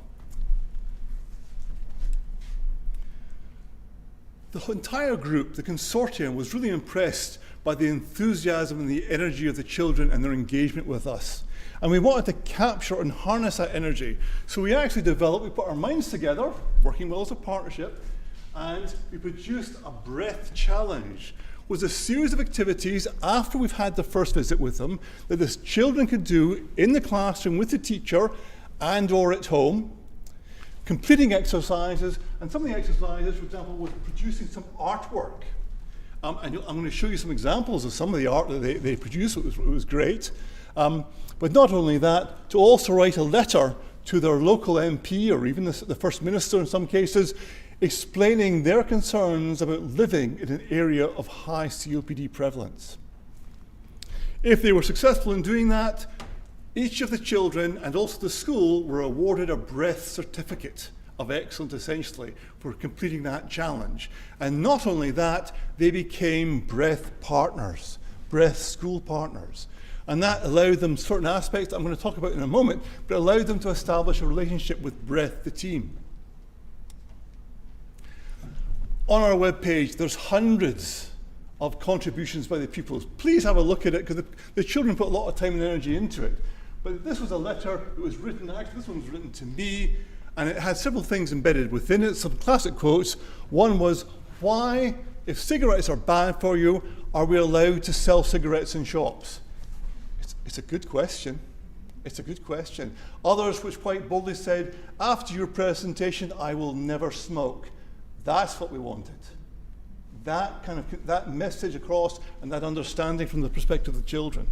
The entire group, the consortium, was really impressed by the enthusiasm and the energy of the children and their engagement with us. And we wanted to capture and harness that energy. So we actually developed, we put our minds together, working well as a partnership, and we produced a Breath Challenge. It was a series of activities after we've had the first visit with them that the children could do in the classroom with the teacher and or at home, completing exercises, and some of the exercises, for example, was producing some artwork. And I'm going to show you some examples of some of the art that they produced. It was great. But not only that, to also write a letter to their local MP or even the First Minister in some cases, explaining their concerns about living in an area of high COPD prevalence. If they were successful in doing that, each of the children and also the school were awarded a Breath certificate of excellence, essentially, for completing that challenge. And not only that, they became Breath partners, Breath school partners. And that allowed them certain aspects I'm going to talk about in a moment, but allowed them to establish a relationship with Breath, the team. On our webpage, there's hundreds of contributions by the pupils. Please have a look at it, because the children put a lot of time and energy into it. But this was a letter that was written, actually this one was written to me, and it had several things embedded within it, some classic quotes. One was, why, if cigarettes are bad for you, are we allowed to sell cigarettes in shops? It's a good question. It's a good question. Others which quite boldly said, after your presentation, I will never smoke. That's what we wanted. That message across and that understanding from the perspective of the children.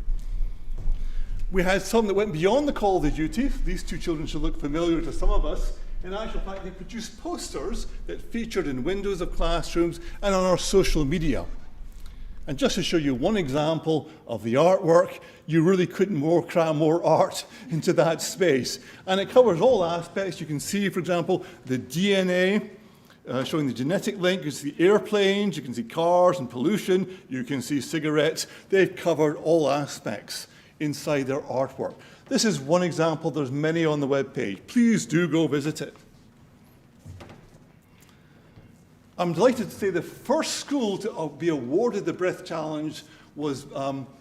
We had some that went beyond the call to duty. These two children should look familiar to some of us. In actual fact, they produced posters that featured in windows of classrooms and on our social media. And just to show you one example of the artwork, you really couldn't cram more art into that space. And it covers all aspects. You can see, for example, the DNA, showing the genetic link. You can see airplanes, you can see cars and pollution, you can see cigarettes. They've covered all aspects inside their artwork. This is one example. There's many on the webpage. Please do go visit it. I'm delighted to say the first school to be awarded the Breath Challenge was Belmont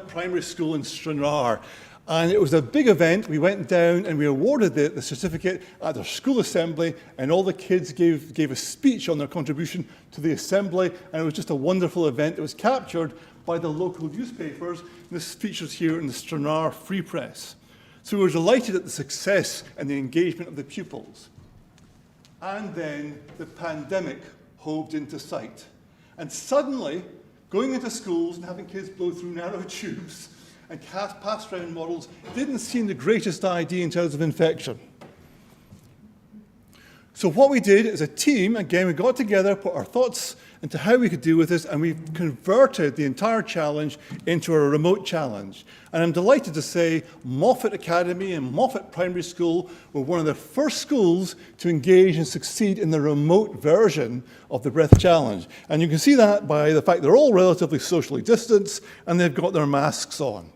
Primary School in Stranraer. And it was a big event. We went down and we awarded the certificate at their school assembly, and all the kids gave a speech on their contribution to the assembly, and it was just a wonderful event. It was captured by the local newspapers, and this features here in the Stranraer Free Press. So we were delighted at the success and the engagement of the pupils. And then the pandemic hove into sight. And suddenly, going into schools and having kids blow through narrow tubes and pass around models didn't seem the greatest idea in terms of infection. So what we did as a team, again, we got together, put our thoughts into how we could deal with this, and we converted the entire challenge into a remote challenge. And I'm delighted to say Moffat Academy and Moffat Primary School were one of the first schools to engage and succeed in the remote version of the Breath Challenge. And you can see that by the fact they're all relatively socially distanced and they've got their masks on.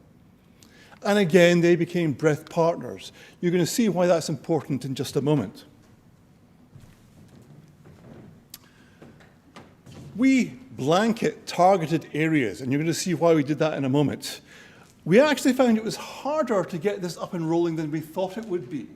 And again, they became Breath partners. You're going to see why that's important in just a moment. We blanket targeted areas, and you're going to see why we did that in a moment. We actually found it was harder to get this up and rolling than we thought it would be.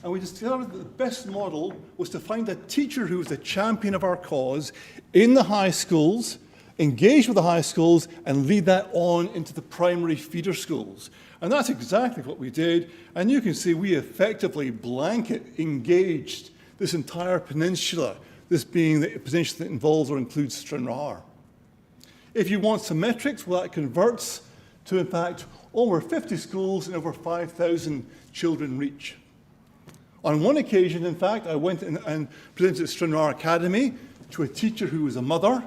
And we discovered that the best model was to find a teacher who was a champion of our cause in the high schools, engage with the high schools, and lead that on into the primary feeder schools. And that's exactly what we did. And you can see we effectively blanket engaged this entire peninsula, this being the peninsula that involves or includes Stranraer. If you want some metrics, well, that converts to, in fact, over 50 schools and over 5,000 children reach. On one occasion, in fact, I went and presented at Stranraer Academy to a teacher who was a mother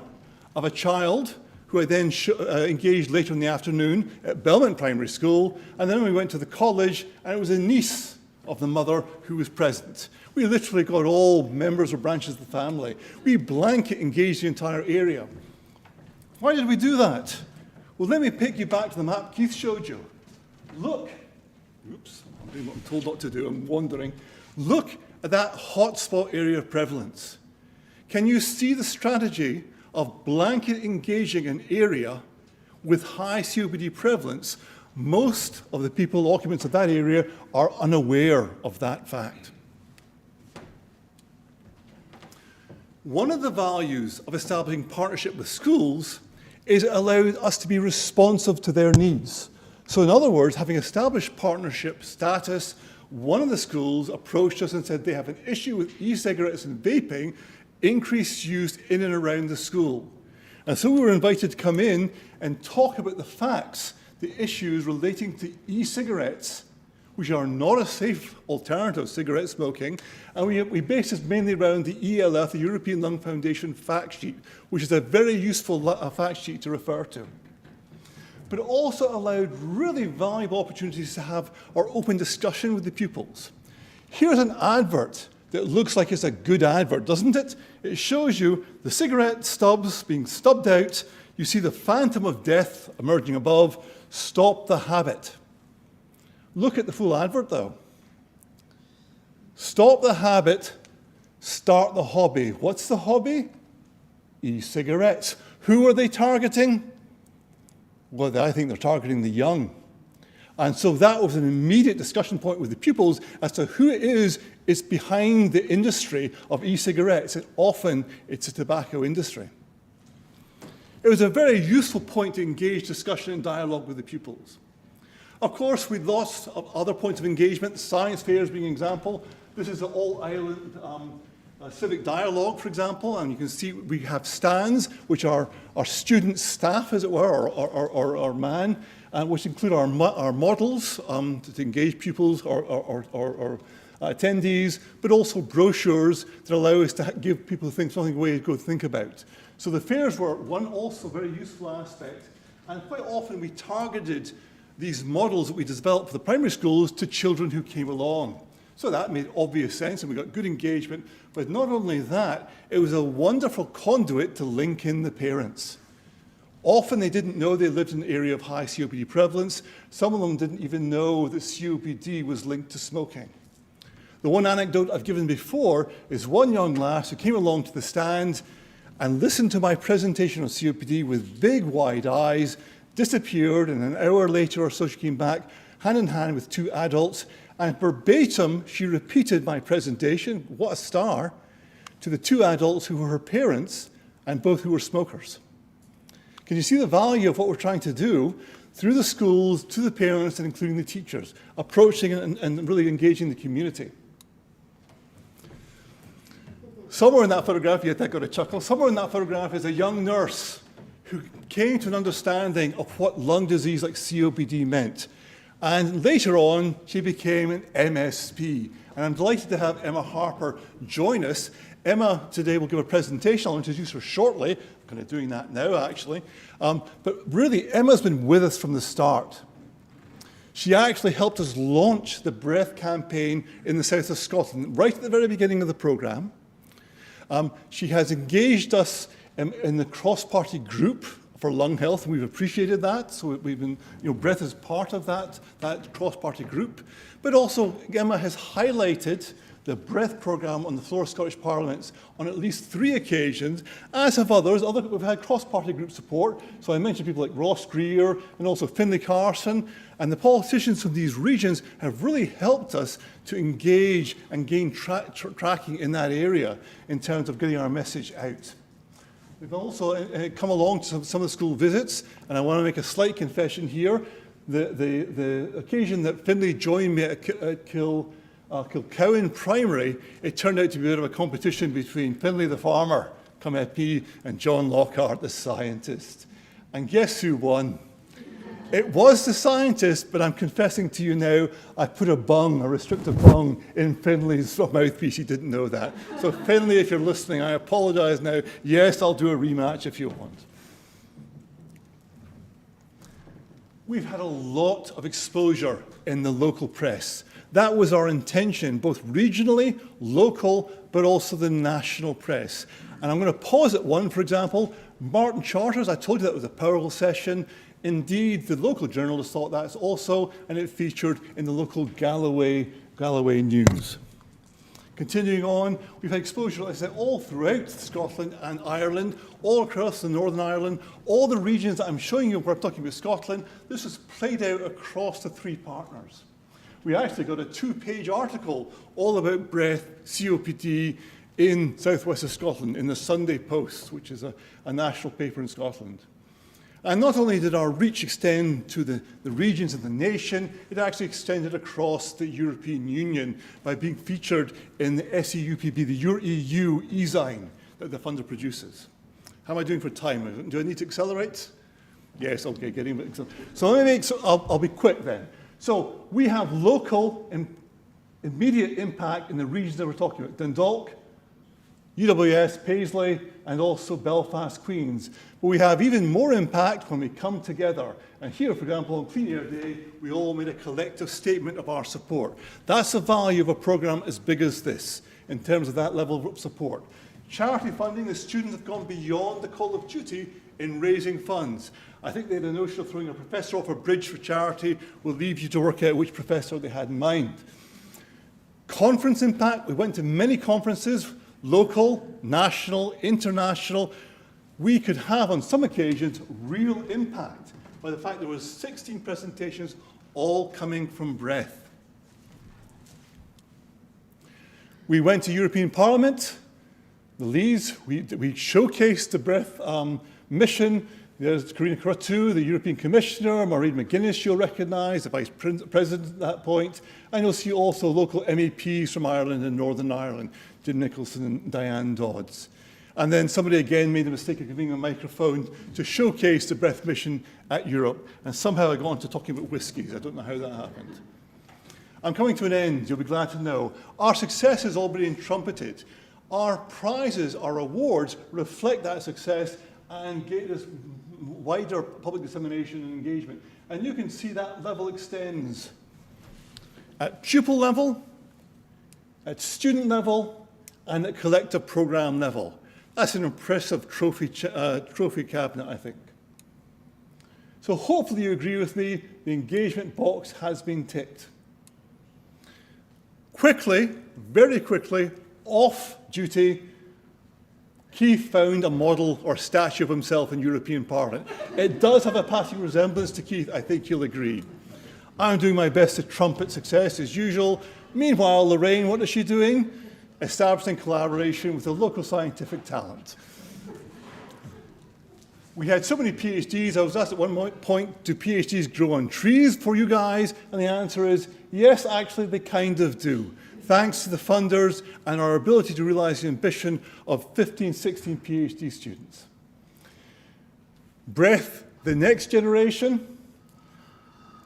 of a child who I then engaged later in the afternoon at Belmont Primary School. And then we went to the college, and it was a niece of the mother who was present. We literally got all members or branches of the family. We blanket engaged the entire area. Why did we do that? Well, let me pick you back to the map Keith showed you. Look, oops, I'm doing what I'm told not to do, I'm wandering. Look at that hotspot area of prevalence. Can you see the strategy of blanket engaging an area with high COPD prevalence? Most of the people, occupants of that area, are unaware of that fact. One of the values of establishing partnership with schools is it allows us to be responsive to their needs. So in other words, having established partnership status, one of the schools approached us and said they have an issue with e-cigarettes and vaping, increased use in and around the school. And so we were invited to come in and talk about the facts, the issues relating to e-cigarettes, which are not a safe alternative to cigarette smoking. And we based this mainly around the ELF, the European Lung Foundation fact sheet, which is a very useful fact sheet to refer to. But it also allowed really valuable opportunities to have our open discussion with the pupils. Here's an advert that looks like it's a good advert, doesn't it? It shows you the cigarette stubs being stubbed out. You see the phantom of death emerging above. Stop the habit. Look at the full advert, though. Stop the habit, start the hobby. What's the hobby? E-cigarettes. Who are they targeting? Well, I think they're targeting the young. And so that was an immediate discussion point with the pupils as to who it is behind the industry of e-cigarettes, and often it's a tobacco industry. It was a very useful point to engage discussion and dialogue with the pupils. Of course, we lost other points of engagement, science fairs being an example. This is an all-island civic dialogue, for example, and you can see we have stands, which are our student staff, as it were, or man, which include our models to engage pupils or attendees, but also brochures that allow us to give people something away to go think about. So the fairs were one also very useful aspect, and quite often we targeted these models that we developed for the primary schools to children who came along. So that made obvious sense, and we got good engagement. But not only that, it was a wonderful conduit to link in the parents. Often they didn't know they lived in an area of high COPD prevalence. Some of them didn't even know that COPD was linked to smoking. The one anecdote I've given before is one young lass who came along to the stand and listened to my presentation on COPD with big wide eyes, disappeared, and an hour later or so she came back hand in hand with two adults, and verbatim she repeated my presentation, what a star, to the two adults who were her parents and both who were smokers. Can you see the value of what we're trying to do through the schools, to the parents, and including the teachers, approaching and really engaging the community? Somewhere in that photograph, I got a chuckle, somewhere in that photograph is a young nurse who came to an understanding of what lung disease like COPD meant. And later on, she became an MSP. And I'm delighted to have Emma Harper join us. Emma today will give a presentation. I'll introduce her shortly. I'm kind of doing that now, actually. But really, Emma's been with us from the start. She actually helped us launch the Breath campaign in the south of Scotland, right at the very beginning of the programme. She has engaged us in the cross-party group for lung health, and we've appreciated that. So we've been, Breath is part of that cross-party group. But also, Emma has highlighted the Breath programme on the floor of Scottish Parliaments on at least 3 occasions, as have others. We've had cross-party group support. So I mentioned people like Ross Greer and also Finlay Carson. And the politicians from these regions have really helped us to engage and gain tracking in that area in terms of getting our message out. We've also come along to some of the school visits, and I want to make a slight confession here. The occasion that Finlay joined me at Kilcowan Primary, it turned out to be a bit of a competition between Finlay the farmer, come FP, and John Lockhart the scientist. And guess who won? It was the scientist, but I'm confessing to you now, I put a restrictive bung in Finlay's mouthpiece. He didn't know that. So Finlay, if you're listening, I apologize now. Yes, I'll do a rematch if you want. We've had a lot of exposure in the local press. That was our intention, both regionally, local, but also the national press. And I'm going to pause at one, for example. Martin Charters, I told you that was a powerful session. Indeed, the local journalists thought that also, and it featured in the local Galloway News. Continuing on, we've had exposure, like I said, all throughout Scotland and Ireland, all across the Northern Ireland, all the regions that I'm showing you where I'm talking about Scotland. This is played out across the three partners. We actually got a 2-page article all about breath, COPD, in southwest of Scotland, in the Sunday Post, which is a national paper in Scotland. And not only did our reach extend to the regions of the nation, it actually extended across the European Union by being featured in the SEUPB, the EU e-zine that the funder produces. How am I doing for time? Do I need to accelerate? Yes, okay, getting a bit. So let me make, I'll be quick then. So we have local immediate impact in the regions that we're talking about. Dundalk, UWS, Paisley, and also Belfast, Queens. But we have even more impact when we come together. And here, for example, on Clean Air Day, we all made a collective statement of our support. That's the value of a programme as big as this, in terms of that level of support. Charity funding, the students have gone beyond the call of duty in raising funds. I think they had a notion of throwing a professor off a bridge for charity. We'll leave you to work out which professor they had in mind. Conference impact, we went to many conferences, local, national, international. We could have, on some occasions, real impact by the fact there was 16 presentations, all coming from breath. We went to European Parliament, the Lees, we showcased the breath mission. There's Karina Croatu, the European Commissioner, Maureen McGuinness you'll recognise, the Vice President at that point, and you'll see also local MEPs from Ireland and Northern Ireland, Jim Nicholson and Diane Dodds. And then somebody again made the mistake of giving a microphone to showcase the breath mission at Europe, and somehow I got on to talking about whiskies. I don't know how that happened. I'm coming to an end, you'll be glad to know. Our success has all been trumpeted. Our prizes, our awards, reflect that success and get us wider public dissemination and engagement. And you can see that level extends at pupil level, at student level, and at collective program level. That's an impressive trophy cabinet, I think. So hopefully you agree with me, the engagement box has been ticked. Quickly, very quickly, off duty, Keith found a model or statue of himself in European Parliament. It does have a passing resemblance to Keith, I think you'll agree. I'm doing my best to trumpet success as usual. Meanwhile, Lorraine, what is she doing? Establishing collaboration with the local scientific talent. We had so many PhDs, I was asked at one point, do PhDs grow on trees for you guys? And the answer is, yes, actually they kind of do. Thanks to the funders and our ability to realize the ambition of 15, 16 PhD students. Breath, the next generation.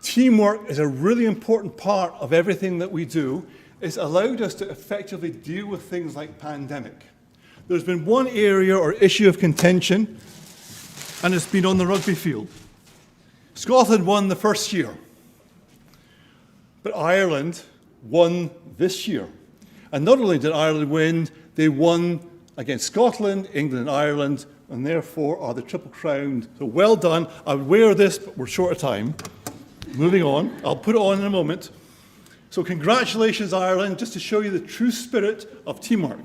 Teamwork is a really important part of everything that we do. It's allowed us to effectively deal with things like pandemic. There's been one area or issue of contention, and it's been on the rugby field. Scotland won the first year, but Ireland won this year. And not only did Ireland win, they won against Scotland, England and Ireland, and therefore are the triple crowned. So well done. I would wear this, but we're short of time. Moving on. I'll put it on in a moment. So congratulations, Ireland, just to show you the true spirit of teamwork.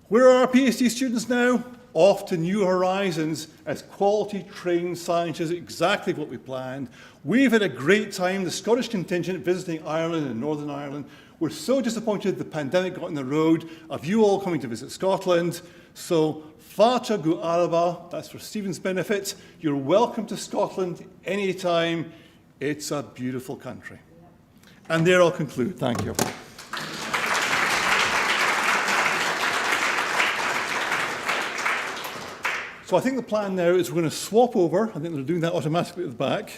Where are our PhD students now? Off to new horizons as quality trained scientists, exactly what we planned. We've had a great time, the Scottish contingent visiting Ireland and Northern Ireland. We're so disappointed the pandemic got in the road of you all coming to visit Scotland. So, Fáilte go Araba, that's for Stephen's benefit. You're welcome to Scotland anytime. It's a beautiful country. And there I'll conclude. Thank you. So I think the plan now is we're going to swap over. I think they're doing that automatically at the back.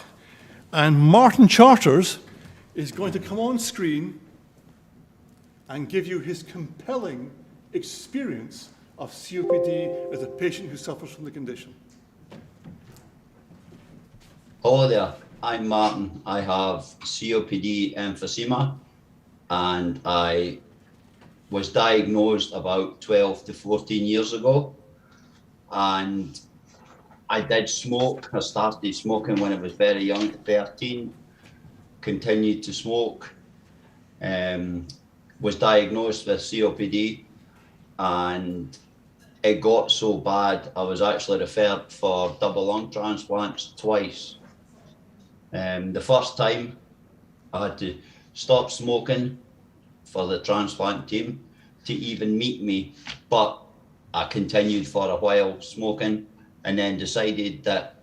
And Martin Charters is going to come on screen and give you his compelling experience of COPD as a patient who suffers from the condition. Hello there, I'm Martin. I have COPD emphysema and I was diagnosed about 12 to 14 years ago. And I did smoke. I started smoking when I was very young, 13, continued to smoke, was diagnosed with COPD, and it got so bad I was actually referred for double lung transplants twice. The first time I had to stop smoking for the transplant team to even meet me, but I continued for a while smoking and then decided that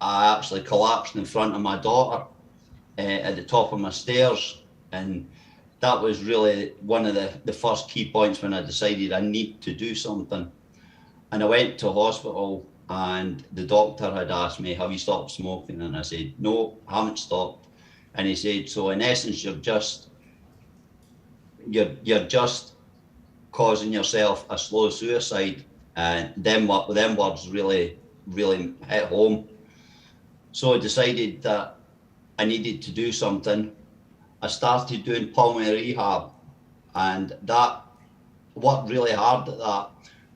I actually collapsed in front of my daughter at the top of my stairs, and that was really one of the first key points when I decided I need to do something. And I went to hospital and the doctor had asked me, have you stopped smoking? And I said, no, I haven't stopped. And he said, so in essence, you're just causing yourself a slow suicide. And them words really hit home. So I decided that I needed to do something. I started doing pulmonary rehab, and that worked really hard at that.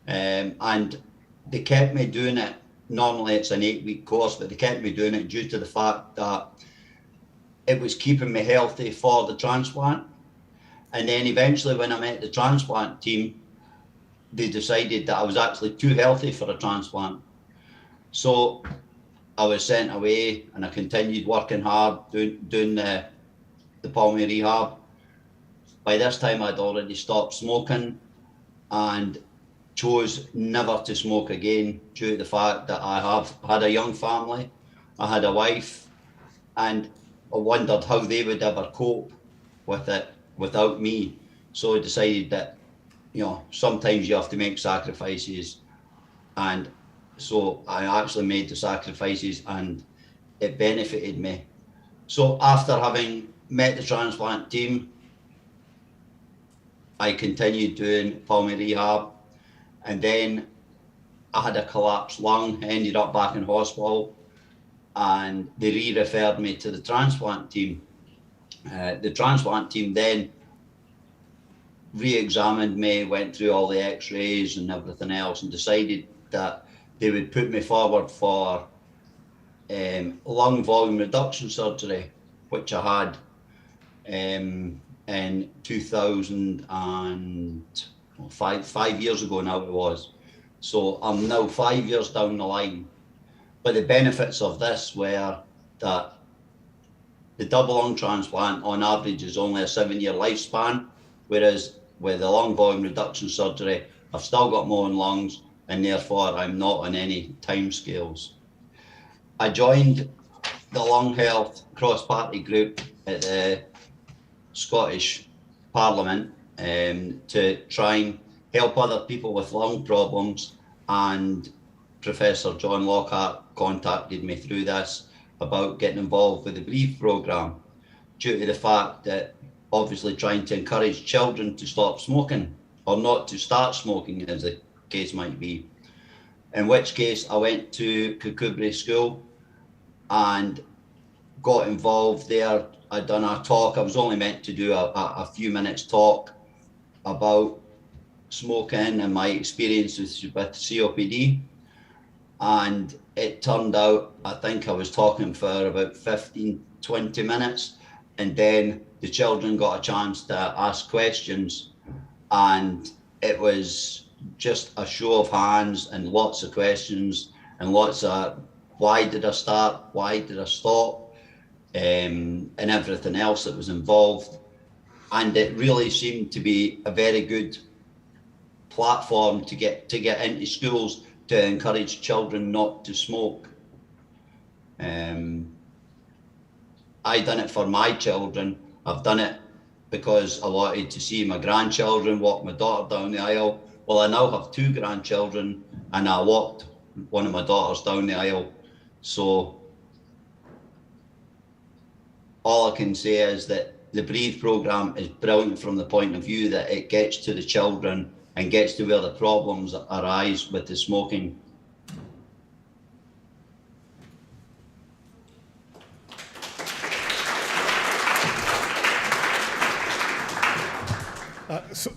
And they kept me doing it. Normally it's an 8-week course, but they kept me doing it due to the fact that it was keeping me healthy for the transplant. And then eventually when I met the transplant team, they decided that I was actually too healthy for a transplant. So I was sent away and I continued working hard, doing the pulmonary rehab. By this time I'd already stopped smoking and chose never to smoke again due to the fact that I have had a young family, I had a wife, and I wondered how they would ever cope with it without me. So I decided that, you know, sometimes you have to make sacrifices, and so I actually made the sacrifices and it benefited me. So after having met the transplant team, I continued doing pulmonary rehab, and then I had a collapsed lung, ended up back in hospital, and they re-referred me to the transplant team. The transplant team then re-examined me, went through all the x-rays and everything else, and decided that they would put me forward for lung volume reduction surgery, which I had in 5 years ago now it was. So I'm now 5 years down the line. But the benefits of this were that the double lung transplant on average is only a 7-year lifespan, whereas with the lung volume reduction surgery, I've still got my own lungs, and therefore I'm not on any timescales. I joined the Lung Health cross-party group at the Scottish Parliament to try and help other people with lung problems, and Professor John Lockhart contacted me through this about getting involved with the BREATHE programme due to the fact that obviously trying to encourage children to stop smoking or not to start smoking, as the case might be. In which case I went to Kirkcudbright School and got involved there. I'd done a talk. I was only meant to do a few minutes talk about smoking and my experiences with COPD. And it turned out, I think I was talking for about 15, 20 minutes. And then the children got a chance to ask questions. And it was just a show of hands and lots of questions and lots of why did I start, why did I stop, and everything else that was involved. and it really seemed to be a very good platform to get into schools to encourage children not to smoke. I done it for my children. I've done it because I wanted to see my grandchildren walk my daughter down the aisle. Well, I now have 2 grandchildren, and I walked one of my daughters down the aisle. So all I can say is that the Breathe programme is brilliant from the point of view that it gets to the children and gets to where the problems arise with the smoking.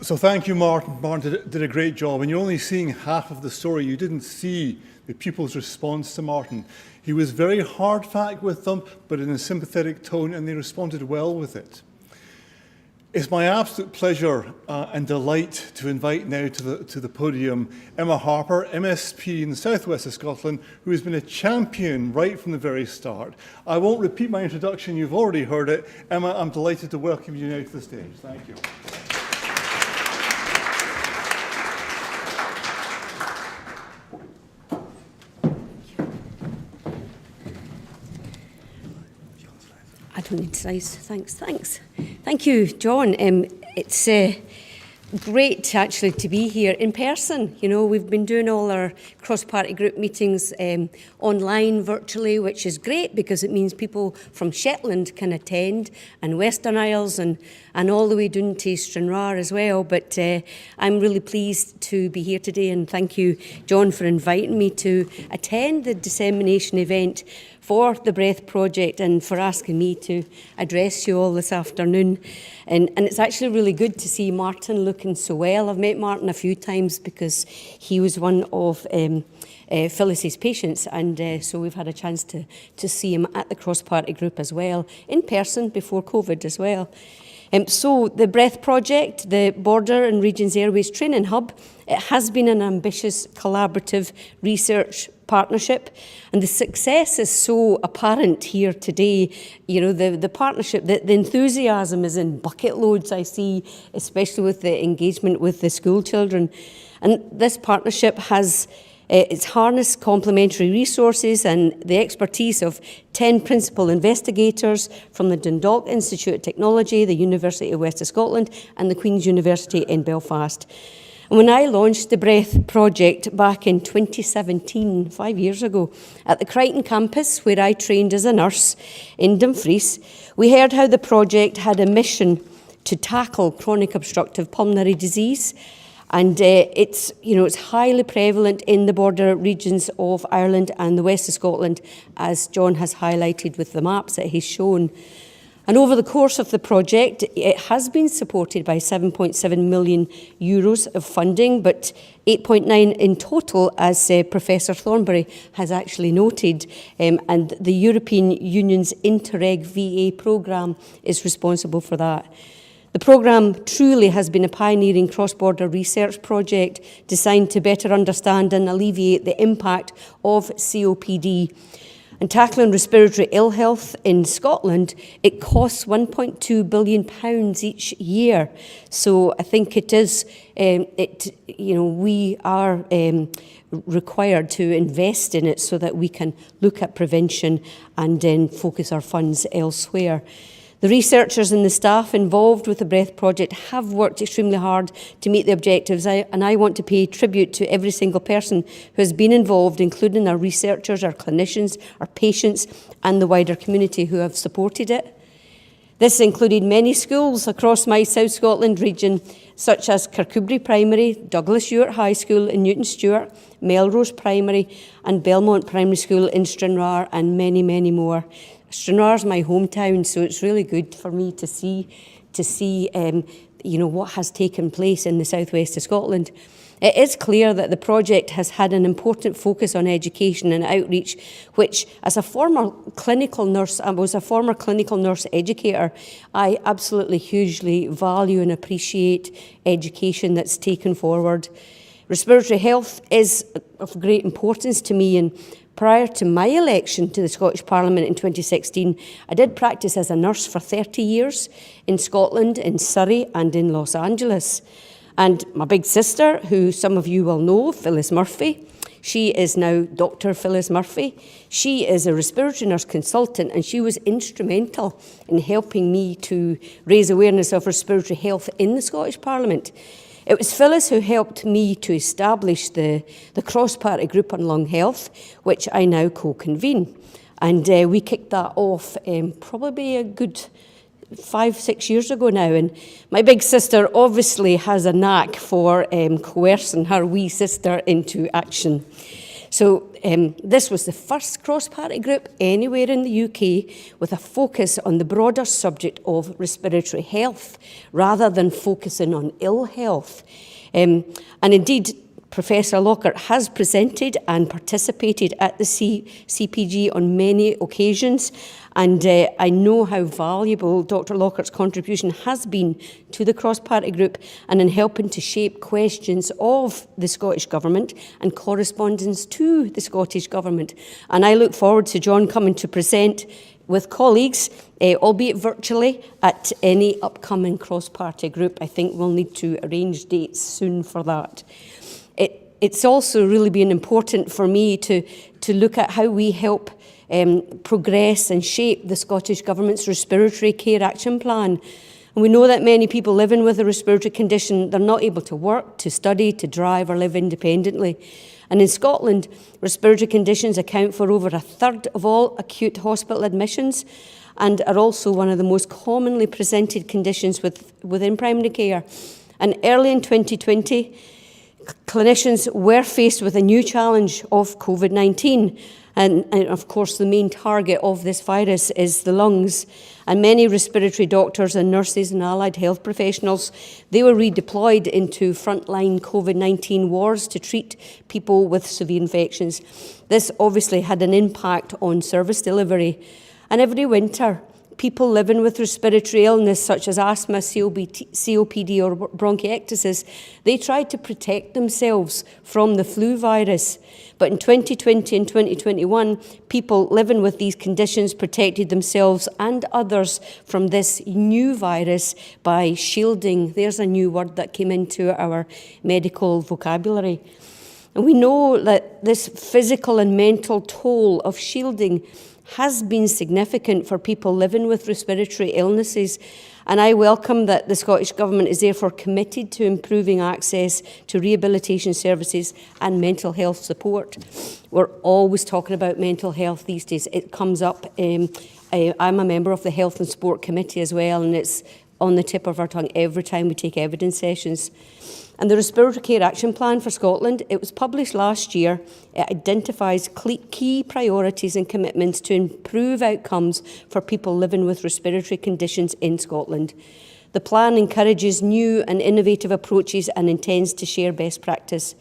So thank you, Martin. Martin did a great job, and you're only seeing half of the story. You didn't see the pupils' response to Martin. He was very hard fact with them, but in a sympathetic tone, and they responded well with it. It's my absolute pleasure and delight to invite now to the podium Emma Harper, MSP in the southwest of Scotland, who has been a champion right from the very start. I won't repeat my introduction, you've already heard it. Emma, I'm delighted to welcome you now to the stage. Thank you. I don't need slides. Thanks. Thank you, John. It's great actually to be here in person. You know, we've been doing all our cross-party group meetings online, virtually, which is great because it means people from Shetland can attend, and Western Isles and all the way down to Stranraer as well. But I'm really pleased to be here today, and thank you, John, for inviting me to attend the Dissemination event for the Breath Project and for asking me to address you all this afternoon. And it's actually really good to see Martin looking so well. I've met Martin a few times because he was one of Phyllis's patients, and so we've had a chance to see him at the cross-party group as well, in person before COVID as well. So the Breath Project, the Border and Regions Airways Training Hub, it has been an ambitious collaborative research partnership, and the success is so apparent here today. You know, the partnership, the enthusiasm is in bucket loads, I see, especially with the engagement with the school children. And this partnership has it's harnessed complementary resources and the expertise of 10 principal investigators from the Dundalk Institute of Technology, the University of West of Scotland, and the Queen's University in Belfast. And when I launched the Breath Project back in 2017, 5 years ago, at the Crichton campus, where I trained as a nurse in Dumfries, we heard how the project had a mission to tackle chronic obstructive pulmonary disease. And it's highly prevalent in the border regions of Ireland and the west of Scotland, as John has highlighted with the maps that he's shown. And over the course of the project, it has been supported by €7.7 million of funding, but 8.9 in total, as Professor Thornbury has actually noted. And the European Union's Interreg VA programme is responsible for that. The programme truly has been a pioneering cross-border research project designed to better understand and alleviate the impact of COPD. And tackling respiratory ill health in Scotland, it costs £1.2 billion each year. So I think it is, we are required to invest in it so that we can look at prevention and then focus our funds elsewhere. The researchers and the staff involved with the Breath Project have worked extremely hard to meet the objectives, and I want to pay tribute to every single person who has been involved, including our researchers, our clinicians, our patients, and the wider community who have supported it. This included many schools across my South Scotland region, such as Kirkcudbright Primary, Douglas Ewart High School in Newton Stewart, Melrose Primary, and Belmont Primary School in Stranraer, and many, many more. Stranraer is my hometown, so it's really good for me to see what has taken place in the southwest of Scotland. It is clear that the project has had an important focus on education and outreach, which, as a former clinical nurse, I was a former clinical nurse educator, I absolutely hugely value and appreciate education that's taken forward. Respiratory health is of great importance to me, and prior to my election to the Scottish Parliament in 2016, I did practice as a nurse for 30 years in Scotland, in Surrey and in Los Angeles. And my big sister, who some of you will know, Phyllis Murphy, she is now Dr. Phyllis Murphy. She is a respiratory nurse consultant, and she was instrumental in helping me to raise awareness of respiratory health in the Scottish Parliament. It was Phyllis who helped me to establish the cross-party group on lung health, which I now co-convene. And we kicked that off probably a good 5-6 years ago now. And my big sister obviously has a knack for coercing her wee sister into action. So this was the first cross-party group anywhere in the UK with a focus on the broader subject of respiratory health rather than focusing on ill health. And indeed, Professor Lockhart has presented and participated at the CPG on many occasions, and I know how valuable Dr. Lockhart's contribution has been to the cross-party group and in helping to shape questions of the Scottish Government and correspondence to the Scottish Government. And I look forward to John coming to present with colleagues, albeit virtually, at any upcoming cross-party group. I think we'll need to arrange dates soon for that. It's also really been important for me to look at how we help progress and shape the Scottish Government's Respiratory Care Action Plan. And we know that many people living with a respiratory condition, they're not able to work, to study, to drive or live independently. And in Scotland, respiratory conditions account for over a third of all acute hospital admissions and are also one of the most commonly presented conditions within primary care. And early in 2020, clinicians were faced with a new challenge of COVID-19. And of course, the main target of this virus is the lungs. And many respiratory doctors and nurses and allied health professionals, they were redeployed into frontline COVID-19 wards to treat people with severe infections. This obviously had an impact on service delivery. And every winter, people living with respiratory illness such as asthma, COPD or bronchiectasis, they tried to protect themselves from the flu virus. But in 2020 and 2021, people living with these conditions protected themselves and others from this new virus by shielding. There's a new word that came into our medical vocabulary. And we know that this physical and mental toll of shielding has been significant for people living with respiratory illnesses, and I welcome that the Scottish Government is therefore committed to improving access to rehabilitation services and mental health support. We're always talking about mental health these days. It comes up. I'm a member of the Health and Sport Committee as well, and it's on the tip of our tongue every time we take evidence sessions. And the Respiratory Care Action Plan for Scotland, it was published last year. It identifies key priorities and commitments to improve outcomes for people living with respiratory conditions in Scotland. The plan encourages new and innovative approaches and intends to share best practice.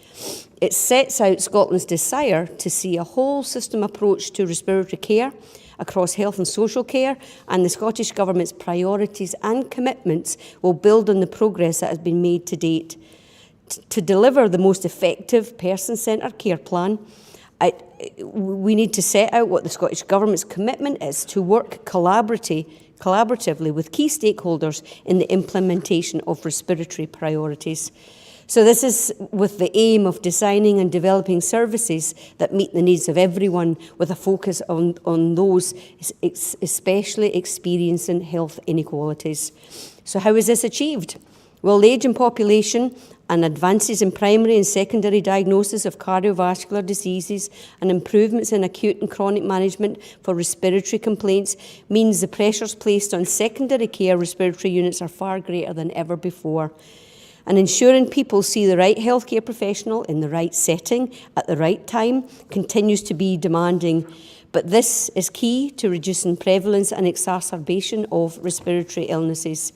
It sets out Scotland's desire to see a whole system approach to respiratory care across health and social care, and the Scottish Government's priorities and commitments will build on the progress that has been made to date. To deliver the most effective person-centred care plan, we need to set out what the Scottish Government's commitment is to work collaboratively with key stakeholders in the implementation of respiratory priorities. So this is with the aim of designing and developing services that meet the needs of everyone, with a focus on those especially experiencing health inequalities. So how is this achieved? Well, the ageing population and advances in primary and secondary diagnosis of cardiovascular diseases and improvements in acute and chronic management for respiratory complaints means the pressures placed on secondary care respiratory units are far greater than ever before. And ensuring people see the right healthcare professional in the right setting at the right time continues to be demanding. But this is key to reducing prevalence and exacerbation of respiratory illnesses.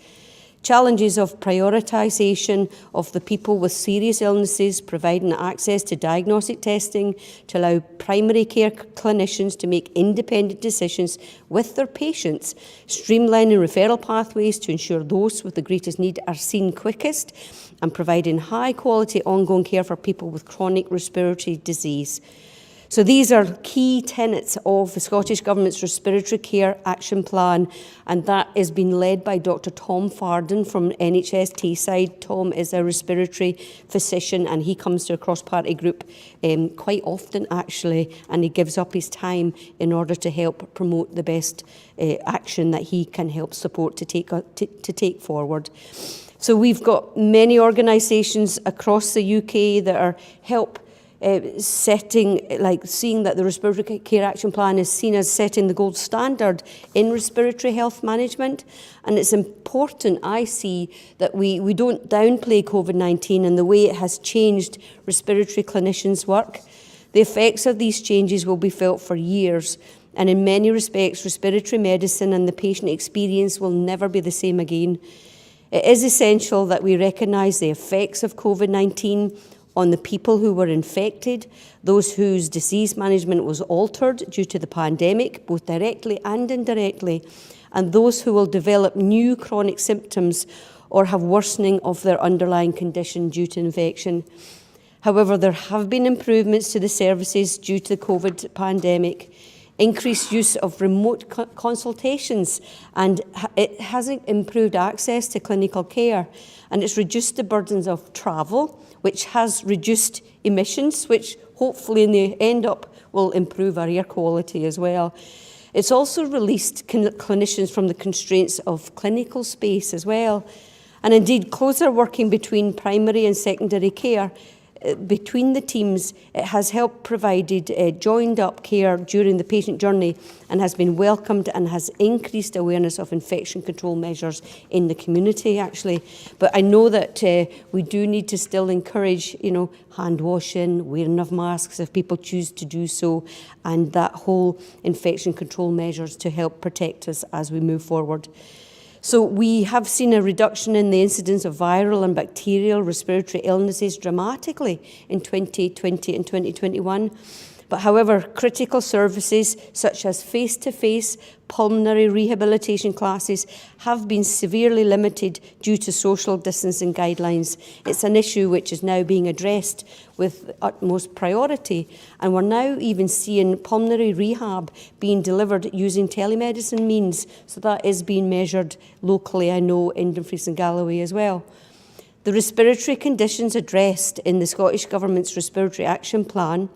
Challenges of prioritisation of the people with serious illnesses, providing access to diagnostic testing to allow primary care clinicians to make independent decisions with their patients, streamlining referral pathways to ensure those with the greatest need are seen quickest, and providing high quality ongoing care for people with chronic respiratory disease. So these are key tenets of the Scottish Government's Respiratory Care Action Plan, and that is being led by Dr Tom Farden from NHS Tayside. Tom is a respiratory physician and he comes to a cross-party group quite often actually, and he gives up his time in order to help promote the best action that he can help support to take forward. So we've got many organisations across the UK that are seeing that the Respiratory Care Action Plan is seen as setting the gold standard in respiratory health management. And it's important, I see, that we don't downplay COVID-19 and the way it has changed respiratory clinicians' work. The effects of these changes will be felt for years, and in many respects, respiratory medicine and the patient experience will never be the same again. It is essential that we recognise the effects of COVID-19 on the people who were infected, those whose disease management was altered due to the pandemic, both directly and indirectly, and those who will develop new chronic symptoms or have worsening of their underlying condition due to infection. However, there have been improvements to the services due to the COVID pandemic, increased use of remote consultations, and it has improved access to clinical care, and it's reduced the burdens of travel, which has reduced emissions, which hopefully in the end up will improve our air quality as well. It's also released clinicians from the constraints of clinical space as well, and indeed closer working between primary and secondary care. Between the teams, it has helped provided joined up care during the patient journey and has been welcomed and has increased awareness of infection control measures in the community actually. But I know that we do need to still encourage, hand washing, wearing of masks if people choose to do so, and that whole infection control measures to help protect us as we move forward. So we have seen a reduction in the incidence of viral and bacterial respiratory illnesses dramatically in 2020 and 2021. But however, critical services such as face-to-face pulmonary rehabilitation classes have been severely limited due to social distancing guidelines. It's an issue which is now being addressed with utmost priority, and we're now even seeing pulmonary rehab being delivered using telemedicine means, so that is being measured locally, I know, in Dumfries and Galloway as well. The respiratory conditions addressed in the Scottish Government's Respiratory Action Plan,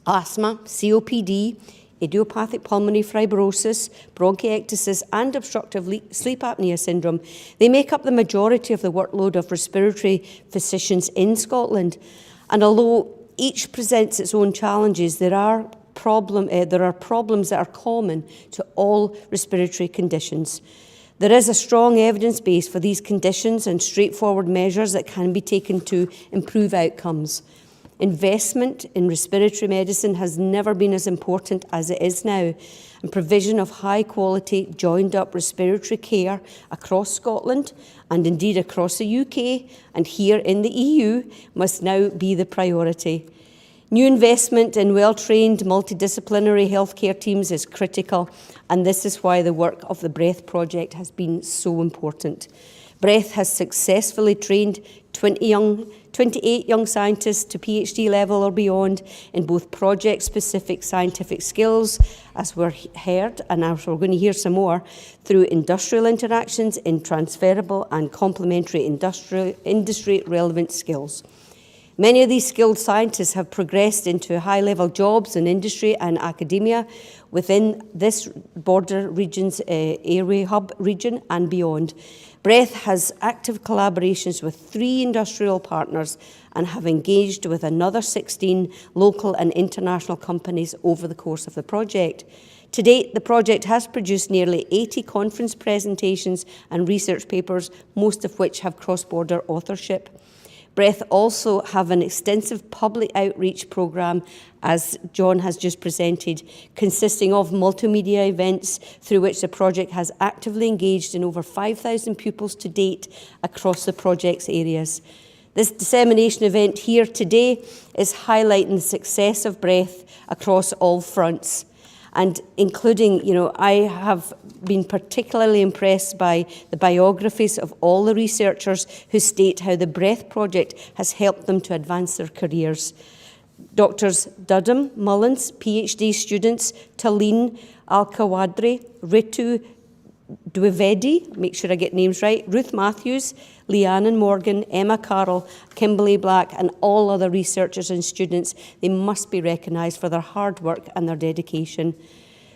asthma, COPD, idiopathic pulmonary fibrosis, bronchiectasis and obstructive sleep apnea syndrome, they make up the majority of the workload of respiratory physicians in Scotland. And although each presents its own challenges, there are problems that are common to all respiratory conditions. There is a strong evidence base for these conditions and straightforward measures that can be taken to improve outcomes. Investment in respiratory medicine has never been as important as it is now, and provision of high-quality, joined-up respiratory care across Scotland and indeed across the UK and here in the EU must now be the priority. New investment in well-trained multidisciplinary healthcare teams is critical, and this is why the work of the BREATH project has been so important. BREATH has successfully trained 28 young scientists to PhD level or beyond in both project-specific scientific skills, as we're heard, and as we're going to hear some more, through industrial interactions in transferable and complementary industry-relevant skills. Many of these skilled scientists have progressed into high-level jobs in industry and academia within this border region's area hub region and beyond. BREATH has active collaborations with 3 industrial partners and have engaged with another 16 local and international companies over the course of the project. To date, the project has produced nearly 80 conference presentations and research papers, most of which have cross-border authorship. BREATH also have an extensive public outreach programme, as John has just presented, consisting of multimedia events through which the project has actively engaged in over 5,000 pupils to date across the project's areas. This dissemination event here today is highlighting the success of BREATH across all fronts. And including, I have been particularly impressed by the biographies of all the researchers who state how the BREATH project has helped them to advance their careers. Doctors Dudham, Mullins, PhD students Talene Al-Kawadri, Ritu Dwivedi, make sure I get names right, Ruth Matthews, Leanne Morgan, Emma Carroll, Kimberly Black, and all other researchers and students. They must be recognised for their hard work and their dedication.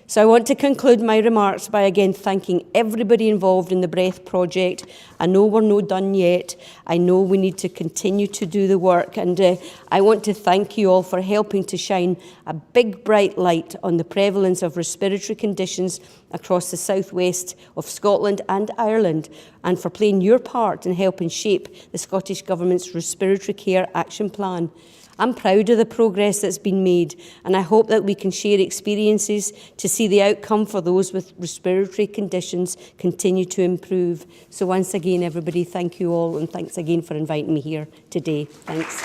So I want to conclude my remarks by again thanking everybody involved in the Breath project. I know we're not done yet. I know we need to continue to do the work, and I want to thank you all for helping to shine a big bright light on the prevalence of respiratory conditions across the southwest of Scotland and Ireland, and for playing your part in helping shape the Scottish Government's Respiratory Care Action Plan. I'm proud of the progress that's been made, and I hope that we can share experiences to see the outcome for those with respiratory conditions continue to improve. So once again, everybody, thank you all, and thanks again for inviting me here today. Thanks.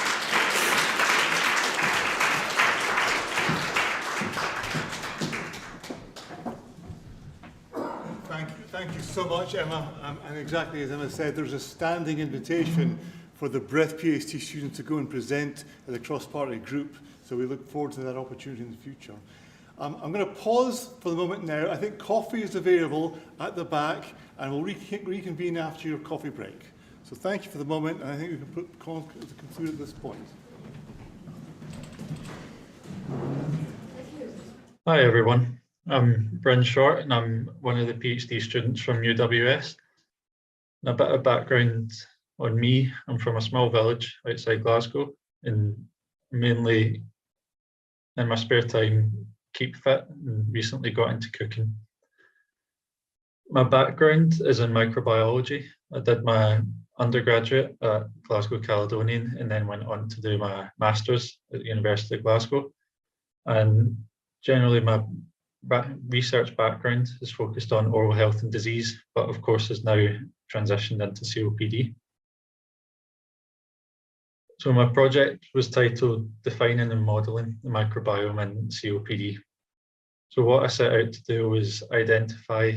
Thank you so much, Emma. And exactly as Emma said, there's a standing invitation for the Breath PhD students to go and present at the cross-party group. So we look forward to that opportunity in the future. I'm going to pause for the moment now. I think coffee is available at the back, and we'll reconvene after your coffee break. So thank you for the moment, and I think we can conclude at this point. Hi everyone, I'm Bryn Short and I'm one of the PhD students from UWS. And a bit of background on me, I'm from a small village outside Glasgow, and mainly in my spare time keep fit, and recently got into cooking. My background is in microbiology. I did my undergraduate at Glasgow Caledonian and then went on to do my master's at the University of Glasgow. And generally my research background is focused on oral health and disease, but of course has now transitioned into COPD. So my project was titled Defining and Modelling the Microbiome in COPD. So what I set out to do was identify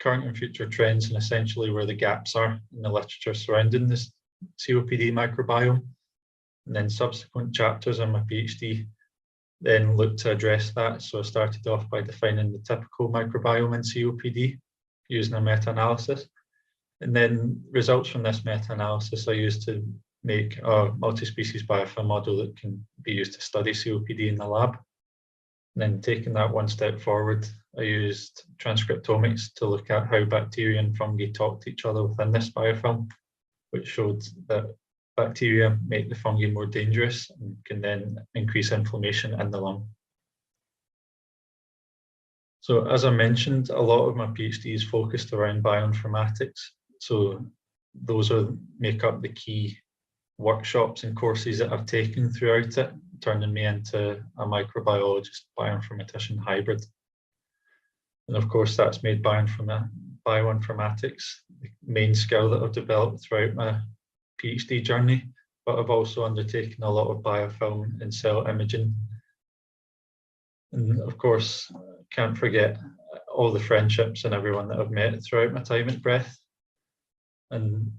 current and future trends and essentially where the gaps are in the literature surrounding this COPD microbiome. And then subsequent chapters in my PhD then looked to address that. So I started off by defining the typical microbiome in COPD using a meta-analysis. And then results from this meta-analysis I used to make a multi-species biofilm model that can be used to study COPD in the lab. And then taking that one step forward, I used transcriptomics to look at how bacteria and fungi talk to each other within this biofilm, which showed that bacteria make the fungi more dangerous and can then increase inflammation in the lung. So as I mentioned, a lot of my PhD is focused around bioinformatics. So those make up the key workshops and courses that I've taken throughout it, turning me into a microbiologist, bioinformatician hybrid. And of course, that's made bioinformatics the main skill that I've developed throughout my PhD journey, but I've also undertaken a lot of biofilm and cell imaging. And of course, can't forget all the friendships and everyone that I've met throughout my time at Breath. And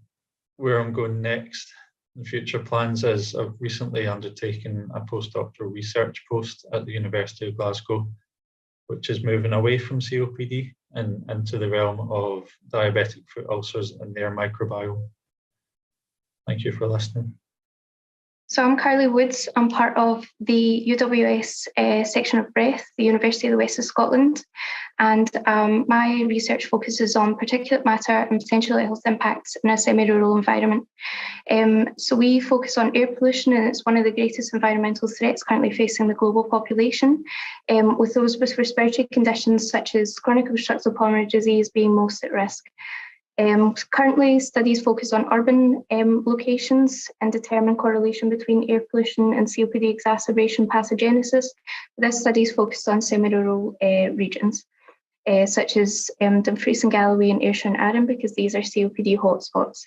where I'm going next in future plans is I've recently undertaken a postdoctoral research post at the University of Glasgow, which is moving away from COPD and into the realm of diabetic foot ulcers and their microbiome. Thank you for listening. So I'm Carly Woods. I'm part of the UWS section of Breath, the University of the West of Scotland. And my research focuses on particulate matter and potential health impacts in a semi-rural environment. So we focus on air pollution, and it's one of the greatest environmental threats currently facing the global population, with those with respiratory conditions such as chronic obstructive pulmonary disease being most at risk. Currently, studies focus on urban locations and determine correlation between air pollution and COPD exacerbation pathogenesis. This study is focused on semi-rural regions, such as Dumfries and Galloway and Ayrshire and Arran, because these are COPD hotspots.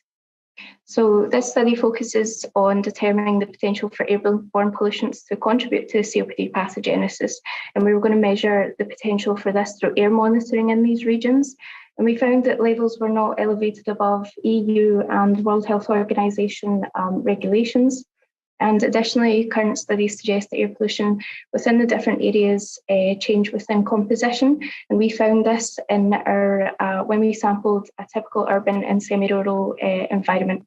So this study focuses on determining the potential for airborne pollutants to contribute to COPD pathogenesis. And we were going to measure the potential for this through air monitoring in these regions. And we found that levels were not elevated above EU and World Health Organization regulations. And additionally, current studies suggest that air pollution within the different areas change within composition. And we found this in our when we sampled a typical urban and semi-rural environment.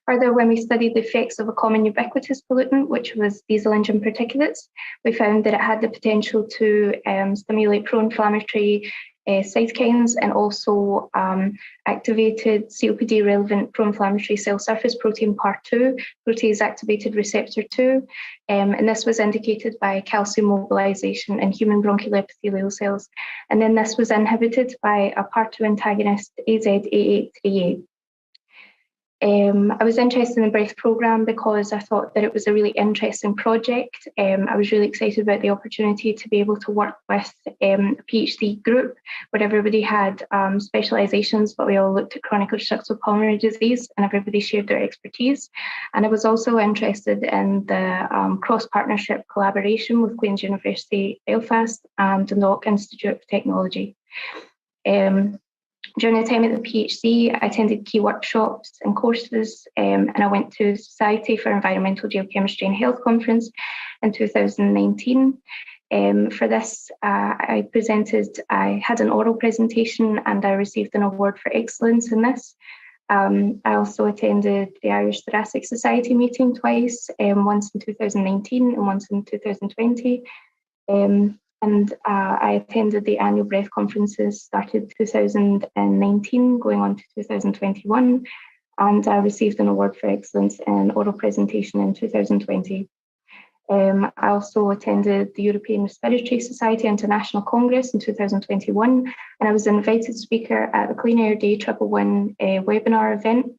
Further, when we studied the effects of a common ubiquitous pollutant, which was diesel engine particulates, we found that it had the potential to stimulate pro-inflammatory cytokines and also activated COPD-relevant pro-inflammatory cell surface protein PAR2, protease activated receptor 2, and this was indicated by calcium mobilization in human bronchial epithelial cells. And then this was inhibited by a PAR2 antagonist, AZ8838. I was interested in the breath programme because I thought that it was a really interesting project. I was really excited about the opportunity to be able to work with a PhD group where everybody had specialisations, but we all looked at chronic obstructive pulmonary disease and everybody shared their expertise. And I was also interested in the cross-partnership collaboration with Queen's University Belfast and the Knock Institute of Technology. During the time at the PhD, I attended key workshops and courses, and I went to Society for Environmental Geochemistry and Health Conference in 2019. For this, I had an oral presentation and I received an award for excellence in this. I also attended the Irish Thoracic Society meeting twice, once in 2019 and once in 2020. And I attended the annual breath conferences, started 2019, going on to 2021, and I received an award for excellence in oral presentation in 2020. I also attended the European Respiratory Society International Congress in 2021, and I was an invited speaker at the Clean Air Day 111 webinar event.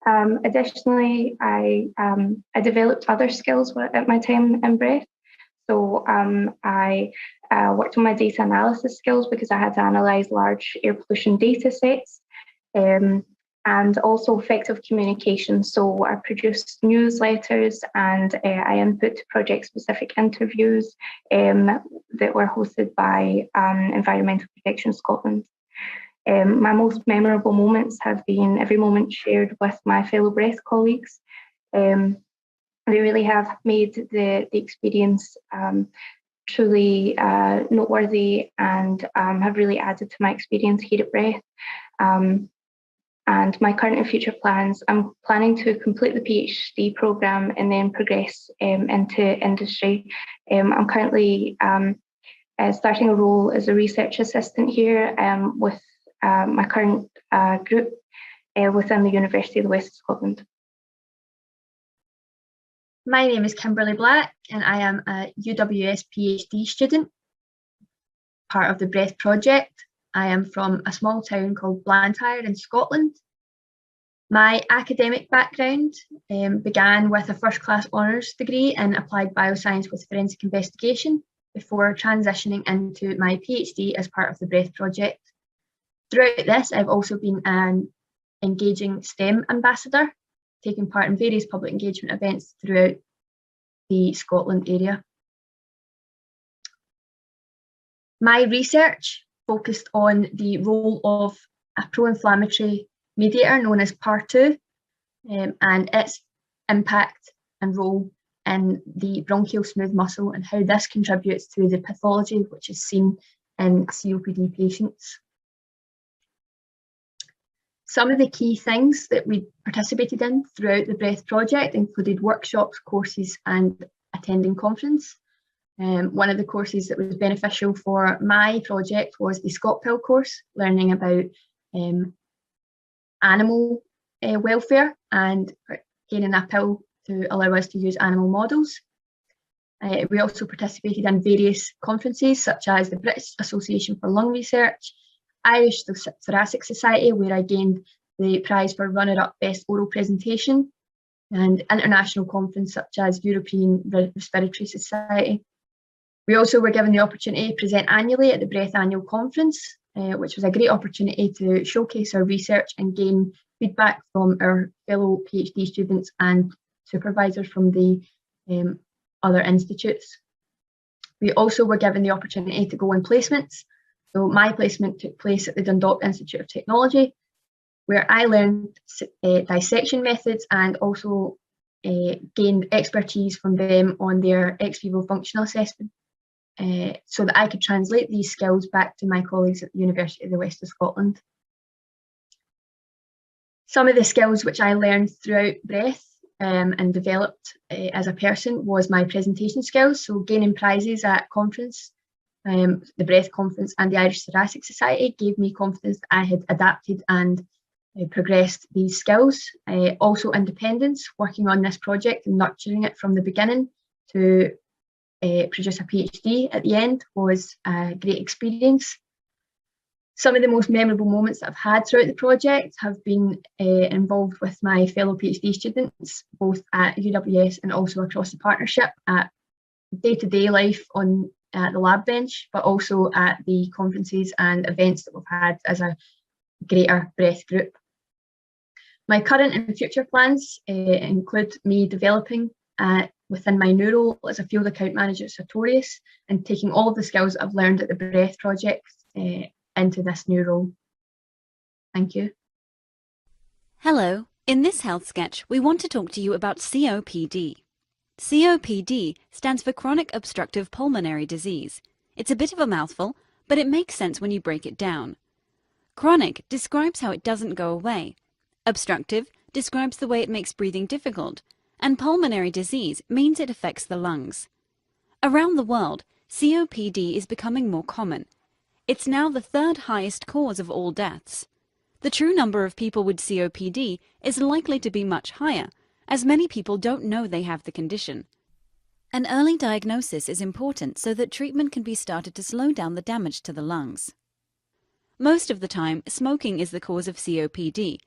Additionally, I developed other skills at my time in breath. So I worked on my data analysis skills because I had to analyse large air pollution data sets, and also effective communication. So I produced newsletters and I input project-specific interviews that were hosted by Environmental Protection Scotland. My most memorable moments have been every moment shared with my fellow breath colleagues. They really have made the experience truly noteworthy and have really added to my experience here at Breath. And my current and future plans, I'm planning to complete the PhD programme and then progress into industry. I'm currently starting a role as a research assistant here with my current group within the University of the West of Scotland. My name is Kimberly Black and I am a UWS PhD student, part of the Breath project. I am from a small town called Blantyre in Scotland. My academic background began with a first-class honours degree in applied bioscience with forensic investigation before transitioning into my PhD as part of the Breath project. Throughout this, I've also been an engaging STEM ambassador, taking part in various public engagement events throughout the Scotland area. My research focused on the role of a pro-inflammatory mediator known as PAR2 and its impact and role in the bronchial smooth muscle and how this contributes to the pathology which is seen in COPD patients. Some of the key things that we participated in throughout the Breath project included workshops, courses and attending conference. One of the courses that was beneficial for my project was the Scott Pill course, learning about animal welfare and gaining a pill to allow us to use animal models. We also participated in various conferences such as the British Association for Lung Research, Irish Thoracic Society, where I gained the prize for runner-up best oral presentation, and international conference such as European Respiratory Society. We also were given the opportunity to present annually at the Breath Annual Conference, which was a great opportunity to showcase our research and gain feedback from our fellow PhD students and supervisors from the other institutes. We also were given the opportunity to go on placements. So my placement took place at the Dundalk Institute of Technology, where I learned dissection methods and also gained expertise from them on their ex vivo functional assessment, so that I could translate these skills back to my colleagues at the University of the West of Scotland. Some of the skills which I learned throughout breath and developed as a person was my presentation skills. So gaining prizes at conference, the Breath Conference and the Irish Thoracic Society gave me confidence that I had adapted and progressed these skills. Also independence, working on this project and nurturing it from the beginning to produce a PhD at the end was a great experience. Some of the most memorable moments that I've had throughout the project have been involved with my fellow PhD students, both at UWS and also across the partnership, at day-to-day life on the lab bench, but also at the conferences and events that we've had as a greater breath group. My current and future plans include me developing within my new role as a field account manager at Sartorius and taking all of the skills I've learned at the Breath project into this new role. Thank you. Hello. In this health sketch, we want to talk to you about COPD. COPD stands for chronic obstructive pulmonary disease. It's a bit of a mouthful, but it makes sense when you break it down. Chronic describes how it doesn't go away. Obstructive describes the way it makes breathing difficult, and pulmonary disease means it affects the lungs. Around the world, COPD is becoming more common. It's now the third highest cause of all deaths. The true number of people with COPD is likely to be much higher, as many people don't know they have the condition. An early diagnosis is important so that treatment can be started to slow down the damage to the lungs. Most of the time, smoking is the cause of COPD,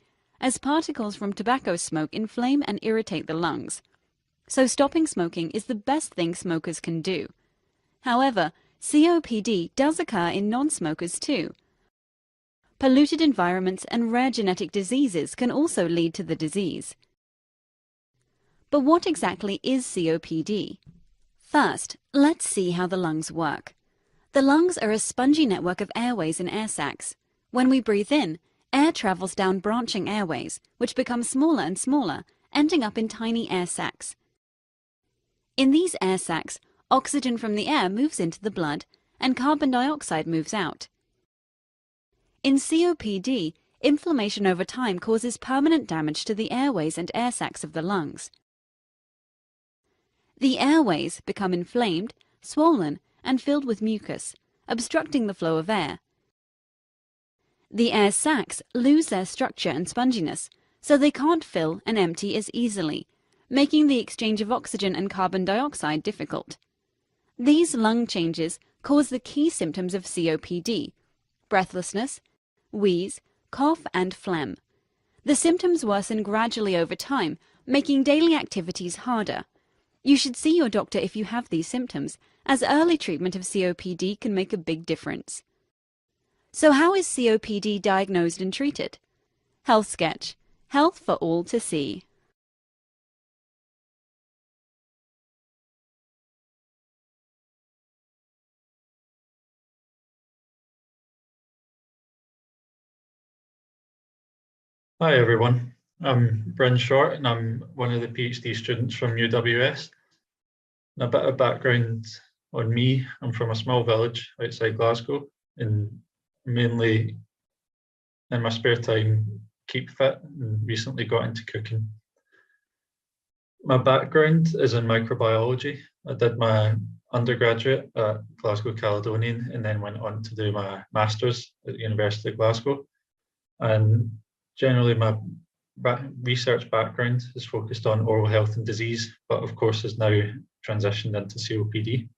as particles from tobacco smoke inflame and irritate the lungs. So stopping smoking is the best thing smokers can do. However, COPD does occur in non-smokers too. Polluted environments and rare genetic diseases can also lead to the disease. But what exactly is COPD? First, let's see how the lungs work. The lungs are a spongy network of airways and air sacs. When we breathe in, air travels down branching airways, which become smaller and smaller, ending up in tiny air sacs. In these air sacs, oxygen from the air moves into the blood, and carbon dioxide moves out. In COPD, inflammation over time causes permanent damage to the airways and air sacs of the lungs. The airways become inflamed, swollen, and filled with mucus, obstructing the flow of air. The air sacs lose their structure and sponginess, so they can't fill and empty as easily, making the exchange of oxygen and carbon dioxide difficult. These lung changes cause the key symptoms of COPD: breathlessness, wheeze, cough, and phlegm. The symptoms worsen gradually over time, making daily activities harder. You should see your doctor if you have these symptoms, as early treatment of COPD can make a big difference. So how is COPD diagnosed and treated? Health sketch. Health for all to see. Hi everyone, I'm Bryn Short and I'm one of the PhD students from UWS. And a bit of background on me: I'm from a small village outside Glasgow and mainly in my spare time keep fit and recently got into cooking. My background is in microbiology. I did my undergraduate at Glasgow Caledonian and then went on to do my master's at the University of Glasgow. And generally, my research background is focused on oral health and disease, but of course has now transitioned into COPD.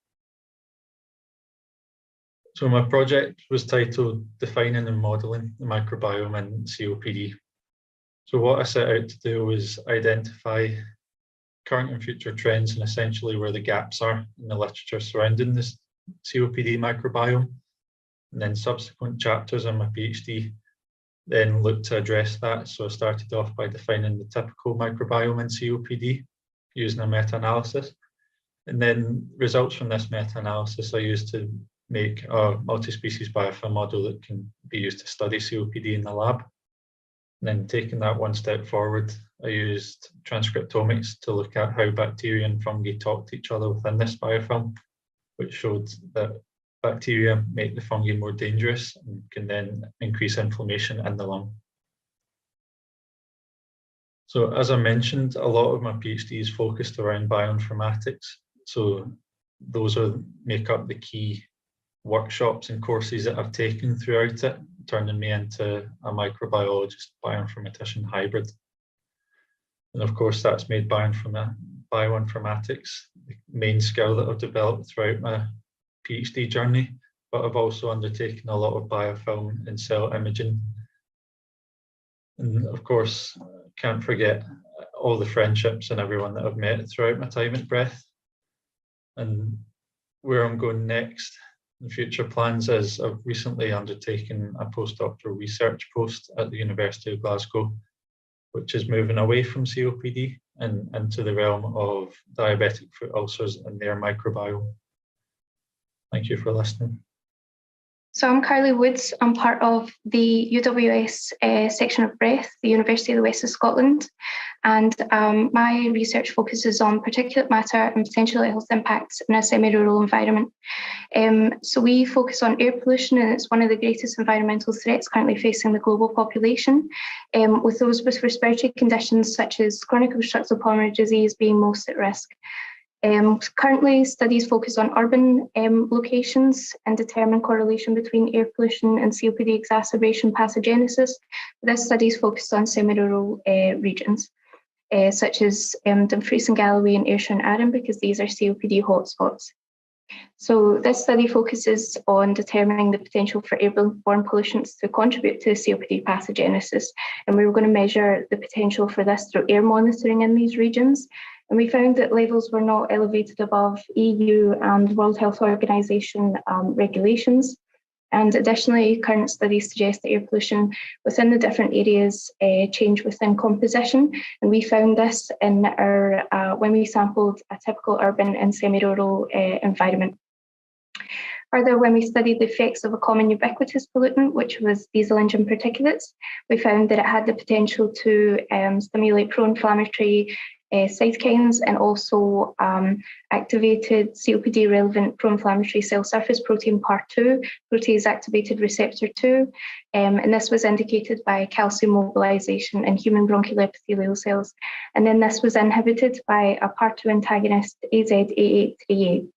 So my project was titled Defining and Modelling the Microbiome in COPD. So what I set out to do was identify current and future trends and essentially where the gaps are in the literature surrounding this COPD microbiome. And then subsequent chapters in my PhD then looked to address that. So I started off by defining the typical microbiome in COPD using a meta-analysis. And then results from this meta-analysis I used to make a multi-species biofilm model that can be used to study COPD in the lab. And then taking that one step forward, I used transcriptomics to look at how bacteria and fungi talk to each other within this biofilm, which showed that bacteria make the fungi more dangerous and can then increase inflammation in the lung. So as I mentioned, a lot of my PhD is focused around bioinformatics. So those make up the key workshops and courses that I've taken throughout it, turning me into a microbiologist, bioinformatician hybrid. And of course, that's made bioinformatics the main skill that I've developed throughout my PhD journey, but I've also undertaken a lot of biofilm and cell imaging. And of course, can't forget all the friendships and everyone that I've met throughout my time at Breath. And where I'm going next in future plans is I've recently undertaken a postdoctoral research post at the University of Glasgow, which is moving away from COPD and into the realm of diabetic foot ulcers and their microbiome. Thank you for listening. So I'm Carly Woods. I'm part of the UWS section of Breath, the University of the West of Scotland. And my research focuses on particulate matter and potential health impacts in a semi-rural environment. So we focus on air pollution, and it's one of the greatest environmental threats currently facing the global population, with those with respiratory conditions such as chronic obstructive pulmonary disease being most at risk. Currently, studies focus on urban locations and determine correlation between air pollution and COPD exacerbation pathogenesis. This study is focused on semi-rural regions, such as Dumfries and Galloway and Ayrshire and Arran, because these are COPD hotspots. So this study focuses on determining the potential for airborne pollutants to contribute to COPD pathogenesis. And we were going to measure the potential for this through air monitoring in these regions. And we found that levels were not elevated above EU and World Health Organization regulations. And additionally, current studies suggest that air pollution within the different areas change within composition. And we found this in our when we sampled a typical urban and semi-rural environment. Further, when we studied the effects of a common ubiquitous pollutant, which was diesel engine particulates, we found that it had the potential to stimulate pro-inflammatory cytokines and also activated COPD-relevant pro-inflammatory cell surface protein PAR2, protease activated receptor 2, and this was indicated by calcium mobilization in human bronchial epithelial cells. And then this was inhibited by a PAR2 antagonist, AZA838.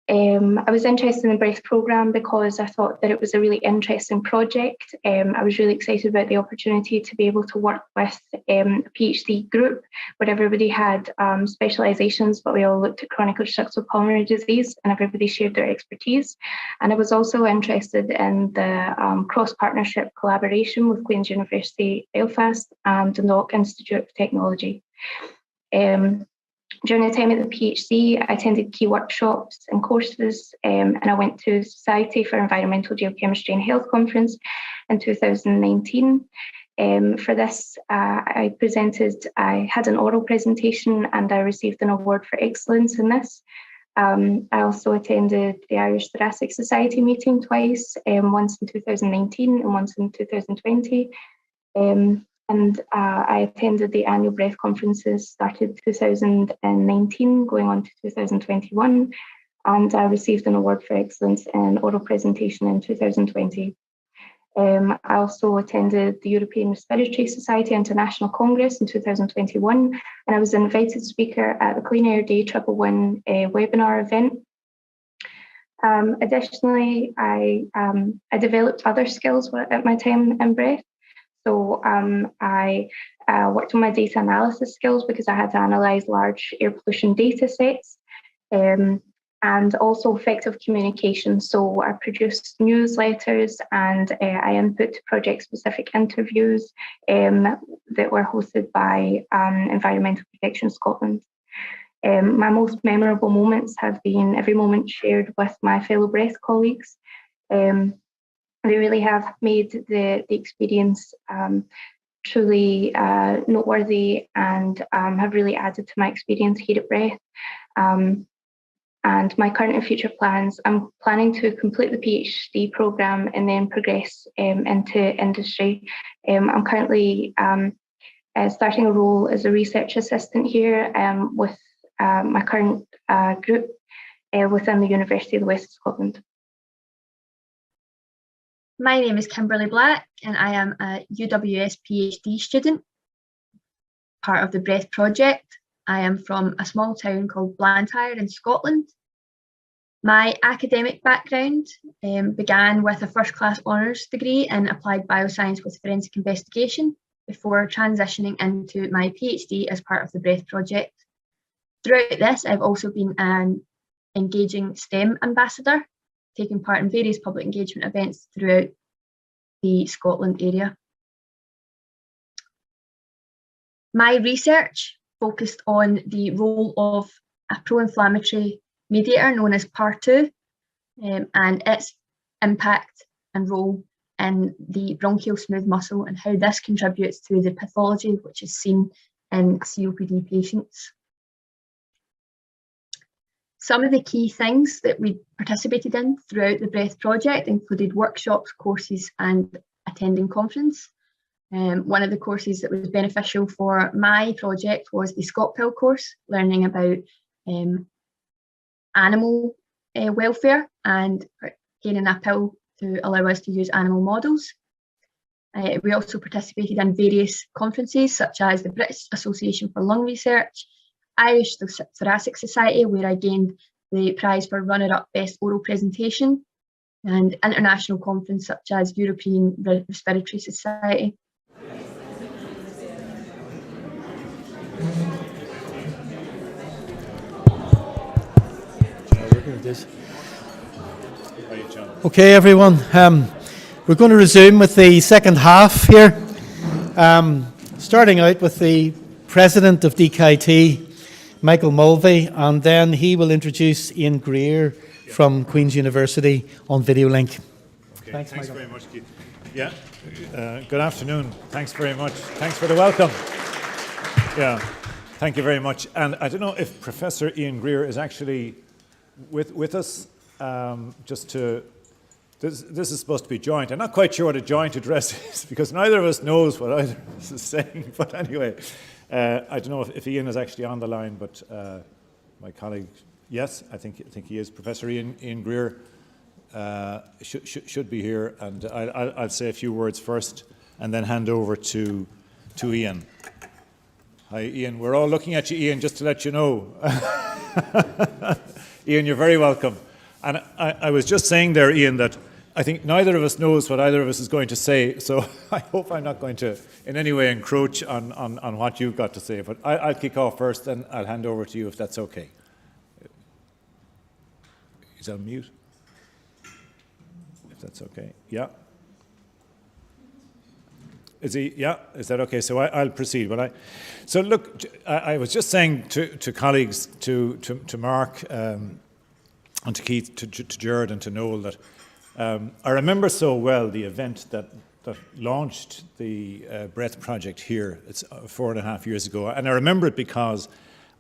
I was interested in the Breath programme because I thought that it was a really interesting project. I was really excited about the opportunity to be able to work with a PhD group where everybody had specialisations, but we all looked at chronic obstructive pulmonary disease and everybody shared their expertise. And I was also interested in the cross-partnership collaboration with Queen's University Belfast and the Knock Institute of Technology. During the time at the PhD, I attended key workshops and courses, and I went to Society for Environmental Geochemistry and Health Conference in 2019. For this, I had an oral presentation and I received an award for excellence in this. I also attended the Irish Thoracic Society meeting twice, once in 2019 and once in 2020. And I attended the annual Breath conferences, started 2019, going on to 2021, and I received an award for excellence in oral presentation in 2020. I also attended the European Respiratory Society International Congress in 2021, and I was an invited speaker at the Clean Air Day 111 webinar event. Additionally, I developed other skills at my time in Breath. So I worked on my data analysis skills because I had to analyse large air pollution data sets, and also effective communication. So I produced newsletters and I input project-specific interviews that were hosted by Environmental Protection Scotland. My most memorable moments have been every moment shared with my fellow Breath colleagues. They really have made the experience truly noteworthy and have really added to my experience here at Breath. And my current and future plans, I'm planning to complete the PhD programme and then progress into industry. I'm currently starting a role as a research assistant here with my current group within the University of the West of Scotland. My name is Kimberly Black and I am a UWS PhD student, part of the BREATH project. I am from a small town called Blantyre in Scotland. My academic background began with a first-class honours degree in applied bioscience with forensic investigation before transitioning into my PhD as part of the BREATH project. Throughout this, I've also been an engaging STEM ambassador, taking part in various public engagement events throughout the Scotland area. My research focused on the role of a pro-inflammatory mediator known as PAR2 and its impact and role in the bronchial smooth muscle and how this contributes to the pathology which is seen in COPD patients. Some of the key things that we participated in throughout the BREATH project included workshops, courses and attending conference. One of the courses that was beneficial for my project was the ScotPill course, learning about animal welfare and gaining a pill to allow us to use animal models. We also participated in various conferences such as the British Association for Lung Research, Irish Thoracic Society, where I gained the prize for runner-up best oral presentation, and international conference such as European Respiratory Society. Okay, everyone. We're going to resume with the second half here. Starting out with the President of DKIT, Michael Mulvey, and then he will introduce Ian Greer from Queen's University on video link. Okay, thanks very much, Keith. Yeah, good afternoon. Thanks very much. Thanks for the welcome. Yeah, thank you very much. And I don't know if Professor Ian Greer is actually with us, just to, this is supposed to be joint. I'm not quite sure what a joint address is because neither of us knows what either of us is saying. But anyway, I don't know if Ian is actually on the line, but my colleague, yes, I think he is. Professor Ian Greer should be here, and I'll say a few words first and then hand over to Ian. Hi, Ian. We're all looking at you, Ian, just to let you know. Ian, you're very welcome. And I was just saying there, Ian, that I think neither of us knows what either of us is going to say, so I hope I'm not going to in any way encroach on what you've got to say. But I'll kick off first, and I'll hand over to you if that's okay. He's on mute. If that's okay. Yeah. Is he? Yeah. Is that okay? So I'll proceed. So look, I was just saying to colleagues, to Mark, and to Keith, to Gerard, and to Noel that I remember so well the event that launched the BREATH project here. It's 4.5 years ago, and I remember it because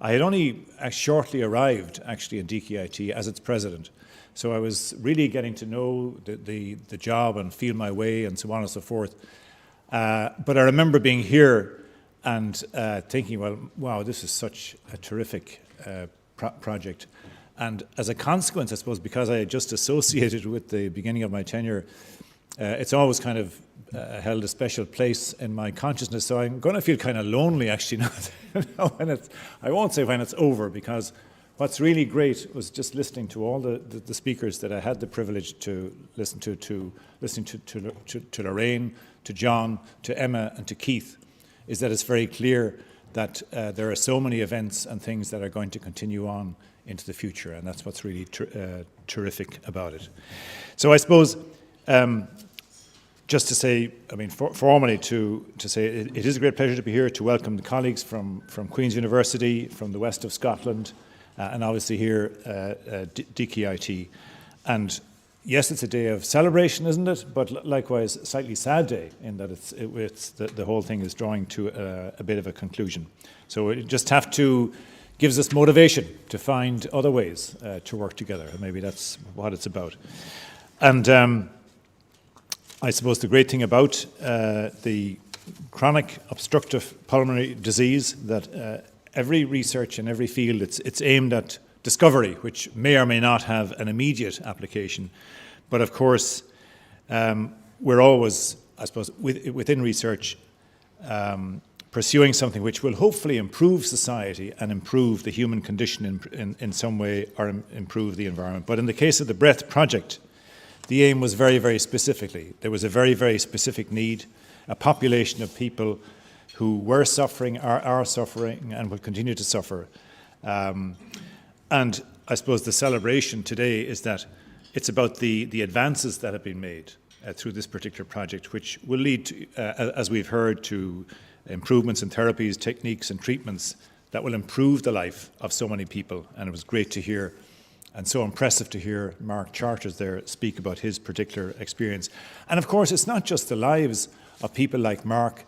I had only shortly arrived actually in DKIT as its president. So I was really getting to know the job and feel my way and so on and so forth. But I remember being here and thinking, well, wow, this is such a terrific project. And as a consequence, I suppose, because I had just associated with the beginning of my tenure, it's always kind of held a special place in my consciousness. So I'm going to feel kind of lonely, actually, now when it's, I won't say when it's over, because what's really great was just listening to all the speakers that I had the privilege to listen to Lorraine, to John, to Emma, and to Keith, is that it's very clear that there are so many events and things that are going to continue on into the future, and that's what's really terrific about it. So I suppose, just to say, I mean, formally to say it is a great pleasure to be here to welcome the colleagues from Queen's University, from the west of Scotland, and obviously here DKIT. And yes, it's a day of celebration, isn't it? But likewise, a slightly sad day in that the whole thing is drawing to a bit of a conclusion. So we just have to gives us motivation to find other ways to work together. And maybe that's what it's about. And I suppose the great thing about the chronic obstructive pulmonary disease that every research in every field, it's aimed at discovery, which may or may not have an immediate application. But of course, we're always, I suppose, within research, pursuing something which will hopefully improve society and improve the human condition in some way, or improve the environment. But in the case of the BREATH project, the aim was very, very specifically. There was a very, very specific need, a population of people who were suffering, are suffering, and will continue to suffer. And I suppose the celebration today is that it's about the advances that have been made through this particular project, which will lead to, as we've heard, to improvements in therapies, techniques and treatments that will improve the life of so many people. And it was great to hear, and so impressive to hear Mark Charters there speak about his particular experience. And of course, it's not just the lives of people like Mark,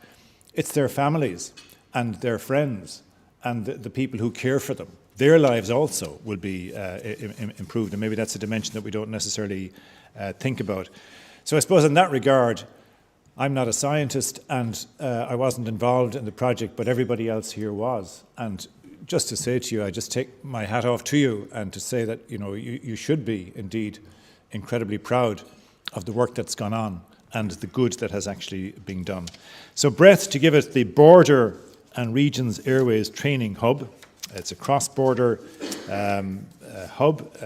it's their families and their friends and the people who care for them. Their lives also will be improved, and maybe that's a dimension that we don't necessarily think about. So I suppose in that regard, I'm not a scientist, and I wasn't involved in the project, but everybody else here was. And just to say to you, I just take my hat off to you, and to say that you should be indeed incredibly proud of the work that's gone on and the good that has actually been done. So BREATH, to give it the Border and Regions Airways Training Hub. It's a cross-border hub.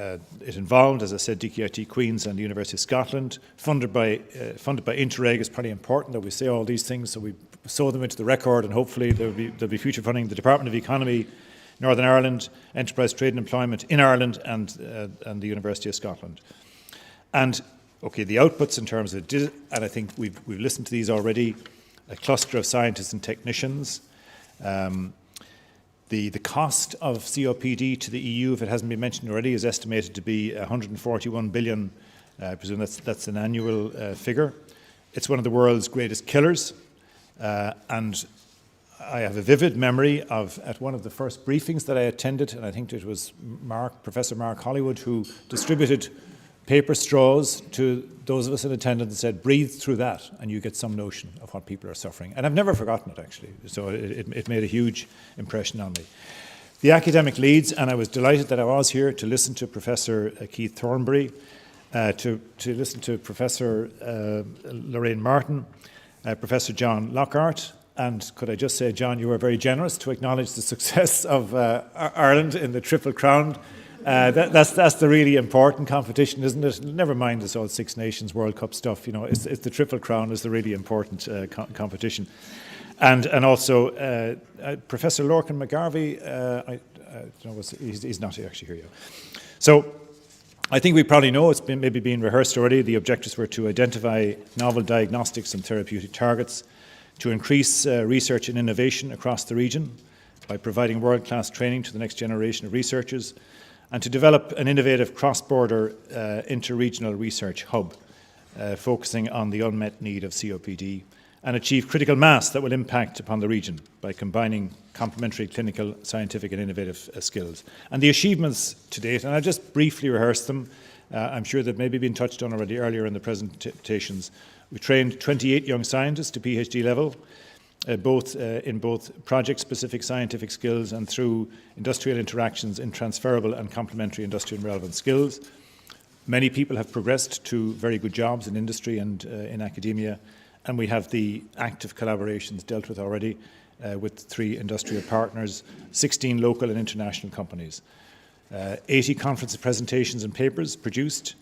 It involved, as I said, DKIT Queen's and the University of Scotland, funded by Interreg. It's pretty important that we say all these things, so we sow them into the record, and hopefully there'll be future funding. The Department of Economy, Northern Ireland, Enterprise, Trade and Employment in Ireland, and the University of Scotland. And okay, the outputs in terms of, and I think we've listened to these already, a cluster of scientists and technicians. The cost of COPD to the EU, if it hasn't been mentioned already, is estimated to be 141 billion. I presume that's an annual figure. It's one of the world's greatest killers. And I have a vivid memory of, at one of the first briefings that I attended, and I think it was Professor Mark Hollywood, who distributed paper straws to those of us in attendance and said, breathe through that and you get some notion of what people are suffering. And I've never forgotten it, actually. So it made a huge impression on me. The academic leads, and I was delighted that I was here to listen to Professor Keith Thornbury, to listen to Professor Lorraine Martin, Professor John Lockhart, and could I just say, John, you were very generous to acknowledge the success of Ireland in the Triple Crown. That's the really important competition, isn't it? Never mind this all Six Nations World Cup stuff. It's the Triple Crown is the really important competition. And also Professor Lorcan McGarvey, he's not actually here yet. So I think we probably know it's maybe been rehearsed already. The objectives were to identify novel diagnostics and therapeutic targets, to increase research and innovation across the region by providing world-class training to the next generation of researchers, and to develop an innovative cross-border inter-regional research hub focusing on the unmet need of COPD, and achieve critical mass that will impact upon the region by combining complementary clinical, scientific and innovative skills. And the achievements to date, and I'll just briefly rehearse them, I'm sure they've maybe been touched on already earlier in the presentations. We trained 28 young scientists to PhD level, in both project-specific scientific skills and through industrial interactions in transferable and complementary industrial and relevant skills. Many people have progressed to very good jobs in industry and in academia, and we have the active collaborations dealt with already with 3 industrial partners, 16 local and international companies. 80 conference presentations and papers produced,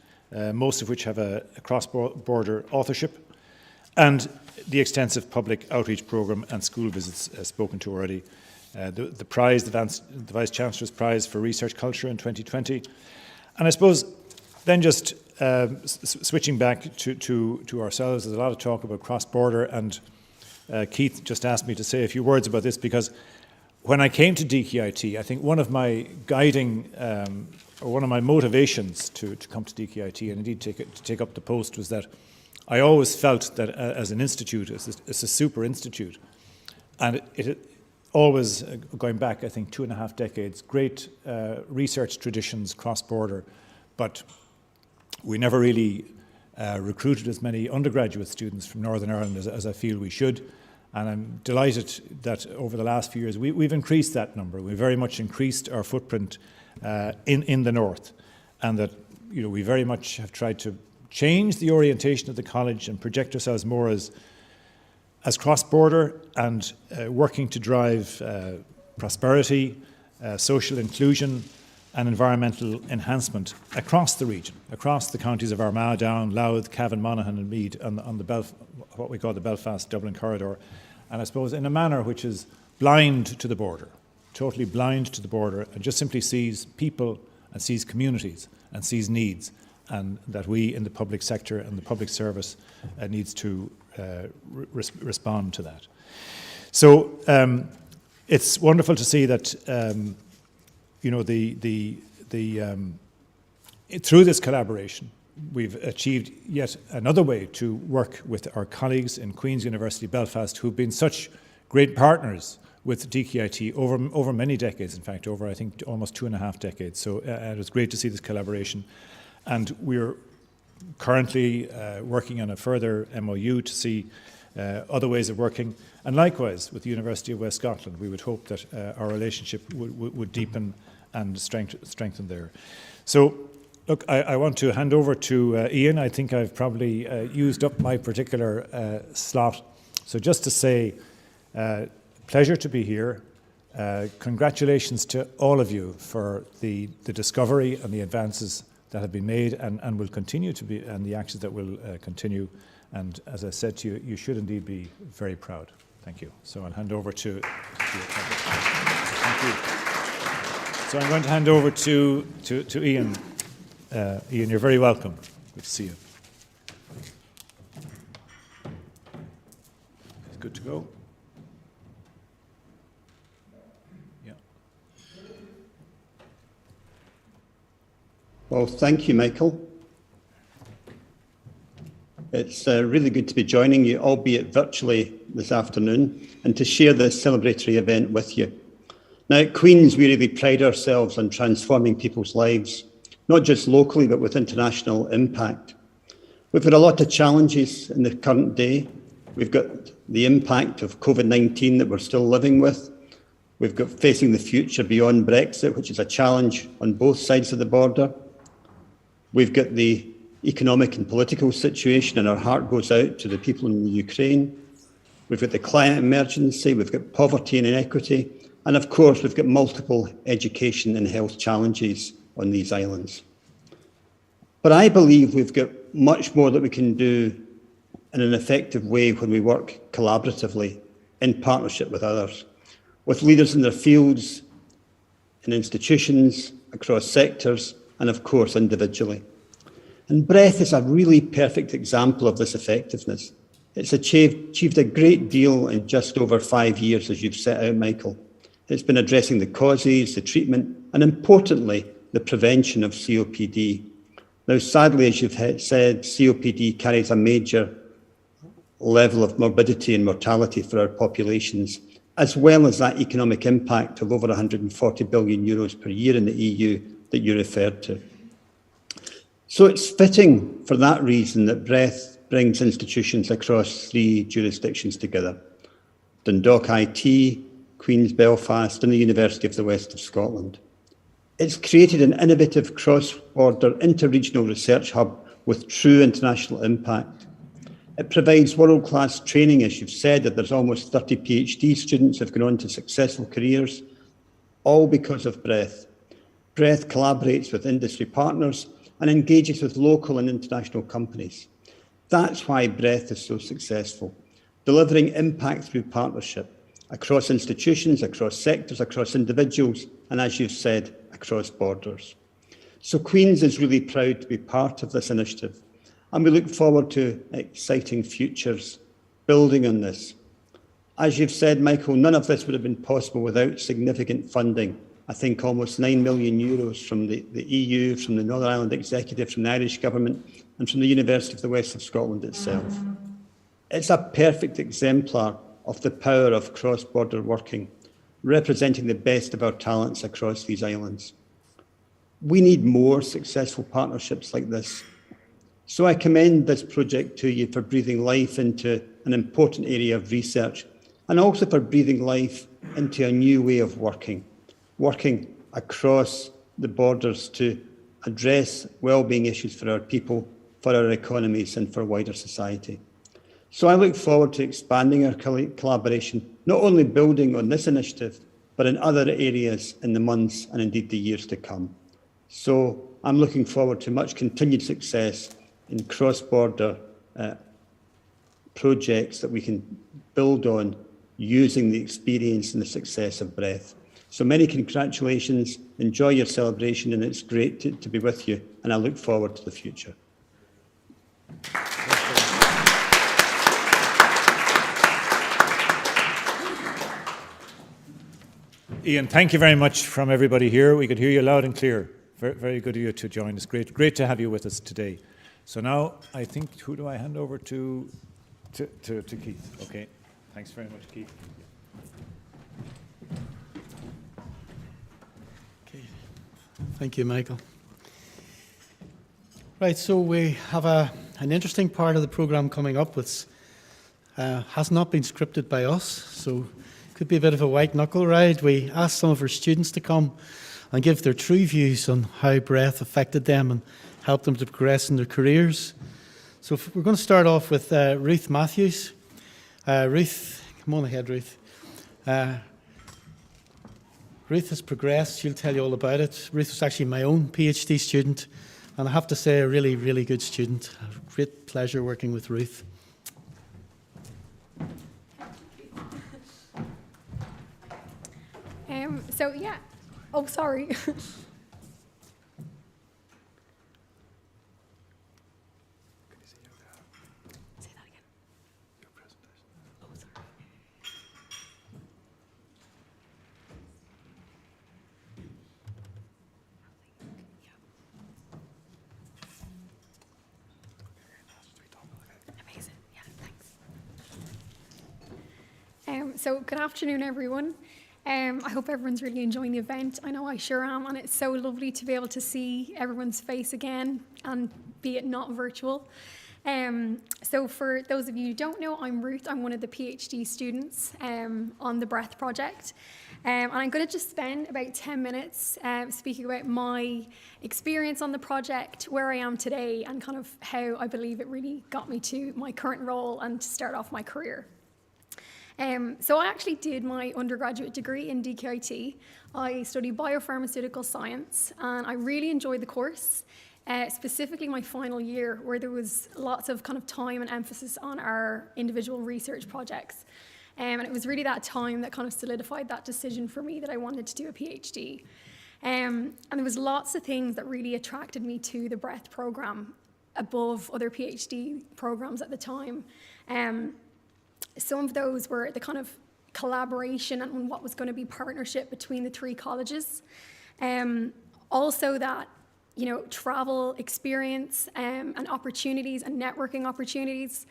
most of which have a cross-border authorship, and the extensive public outreach programme and school visits spoken to already. The prize, the Vice Chancellor's Prize for Research Culture in 2020. And I suppose then just switching back to ourselves, there's a lot of talk about cross-border, and Keith just asked me to say a few words about this, because when I came to DKIT, I think one of my guiding, or one of my motivations to come to DKIT and indeed to take up the post was that I always felt that as an institute, it's a super institute, and always going back, I think, 2.5 decades, great research traditions cross-border, but we never really recruited as many undergraduate students from Northern Ireland as I feel we should. And I'm delighted that over the last few years we've increased that number. We've very much increased our footprint in the north, and that we very much have tried to change the orientation of the college and project ourselves more as cross-border and working to drive prosperity, social inclusion and environmental enhancement across the region, across the counties of Armagh, Down, Louth, Cavan, Monaghan and Meath on what we call the Belfast-Dublin corridor, and I suppose in a manner which is blind to the border, totally blind to the border, and just simply sees people and sees communities and sees needs, and that we in the public sector and the public service needs to respond to that. So it's wonderful to see that through this collaboration we've achieved yet another way to work with our colleagues in Queen's University Belfast, who've been such great partners with DKIT over many decades, in fact, over I think almost 2.5 decades. So it was great to see this collaboration. And we're currently working on a further MOU to see other ways of working. And likewise, with the University of West Scotland, we would hope that our relationship would deepen and strengthen there. So, look, I want to hand over to Ian. I think I've probably used up my particular slot. So just to say, pleasure to be here. Congratulations to all of you for the discovery and the advances that have been made and will continue to be, and the actions that will continue. And as I said to you, you should indeed be very proud. Thank you. So I'll hand over to you. Thank you. So I'm going to hand over to Ian. Ian, you're very welcome. Good to see you. Good to go. Yeah. Well, thank you, Michael. It's really good to be joining you, albeit virtually this afternoon, and to share this celebratory event with you. Now, at Queen's, we really pride ourselves on transforming people's lives, not just locally, but with international impact. We've had a lot of challenges in the current day. We've got the impact of COVID-19 that we're still living with. We've got facing the future beyond Brexit, which is a challenge on both sides of the border. We've got the economic and political situation, and our heart goes out to the people in the Ukraine. We've got the climate emergency, we've got poverty and inequity, and of course we've got multiple education and health challenges on these islands. But I believe we've got much more that we can do in an effective way when we work collaboratively in partnership with others, with leaders in their fields, in institutions, across sectors, and of course individually. And Breath is a really perfect example of this effectiveness. It's achieved a great deal in just over 5 years, as you've set out, Michael. It's been addressing the causes, the treatment, and importantly, the prevention of COPD. Now, sadly, as you've said, COPD carries a major level of morbidity and mortality for our populations, as well as that economic impact of over 140 billion euros per year in the EU that you referred to. So it's fitting for that reason that Breath brings institutions across 3 jurisdictions together: Dundalk IT, Queen's Belfast and the University of the West of Scotland. It's created an innovative cross-border inter-regional research hub with true international impact. It provides world-class training, as you've said, that there's almost 30 PhD students who've gone on to successful careers, all because of Breath. Breath collaborates with industry partners and engages with local and international companies. That's why Breath is so successful, delivering impact through partnership across institutions, across sectors, across individuals, and as you've said, across borders. So Queen's is really proud to be part of this initiative, and we look forward to exciting futures building on this. As you've said, Michael, none of this would have been possible without significant funding. I think almost 9 million euros from the EU, from the Northern Ireland Executive, from the Irish Government, and from the University of the West of Scotland itself. It's a perfect exemplar of the power of cross-border working, representing the best of our talents across these islands. We need more successful partnerships like this. So I commend this project to you for breathing life into an important area of research, and also for breathing life into a new way of working across the borders to address well-being issues for our people, for our economies, and for wider society. So I look forward to expanding our collaboration, not only building on this initiative, but in other areas in the months and indeed the years to come. So I'm looking forward to much continued success in cross-border projects that we can build on using the experience and the success of Breath. So many congratulations, enjoy your celebration, and it's great to be with you, and I look forward to the future. Ian, thank you very much from everybody here. We could hear you loud and clear. Very, very good of you to join us. Great to have you with us today. So now, I think, who do I hand over to Keith? Okay, thanks very much, Keith. Okay. Thank you, Michael. Right, so we have an interesting part of the programme coming up, which has not been scripted by us, so could be a bit of a white knuckle ride. We asked some of our students to come and give their true views on how Breath affected them and helped them to progress in their careers. So we're going to start off with Ruth Matthews. Ruth, come on ahead, Ruth. Ruth has progressed. She'll tell you all about it. Ruth was actually my own PhD student, and I have to say, a really, really good student. A great pleasure working with Ruth. So yeah, oh sorry. Say that again. Your presentation. Oh, sorry. Amazing. Yeah, thanks. So good afternoon, everyone. I hope everyone's really enjoying the event. I know I sure am, and it's so lovely to be able to see everyone's face again, and be it not virtual. So for those of you who don't know, I'm Ruth. I'm one of the PhD students on the Breath project. And I'm going to just spend about 10 minutes speaking about my experience on the project, where I am today, and kind of how I believe it really got me to my current role and to start off my career. So I actually did my undergraduate degree in DKIT. I studied biopharmaceutical science, and I really enjoyed the course, specifically my final year, where there was lots of kind of time and emphasis on our individual research projects. And it was really that time that kind of solidified that decision for me that I wanted to do a PhD. And there was lots of things that really attracted me to the Breath program above other PhD programs at the time. Some of those were the kind of collaboration and what was going to be partnership between the three colleges. Also that, you know, travel experience and opportunities and networking opportunities.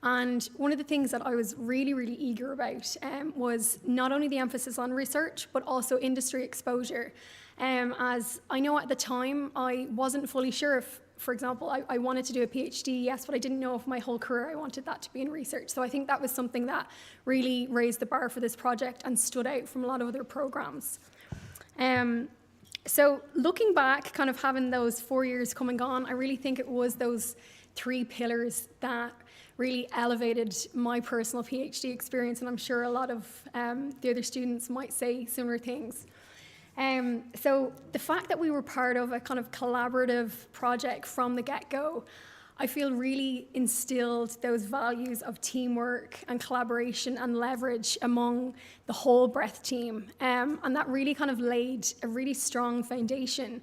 And one of the things that I was really, really eager about was not only the emphasis on research, but also industry exposure. As I know at the time, I wasn't fully sure if, for example, I wanted to do a PhD, yes, but I didn't know if my whole career I wanted that to be in research. So I think that was something that really raised the bar for this project and stood out from a lot of other programs. So looking back, kind of having those 4 years come and gone, I really think it was those three pillars that really elevated my personal PhD experience, and I'm sure a lot of the other students might say similar things. So the fact that we were part of a kind of collaborative project from the get-go, I feel really instilled those values of teamwork and collaboration and leverage among the whole Breath team. And that really kind of laid a really strong foundation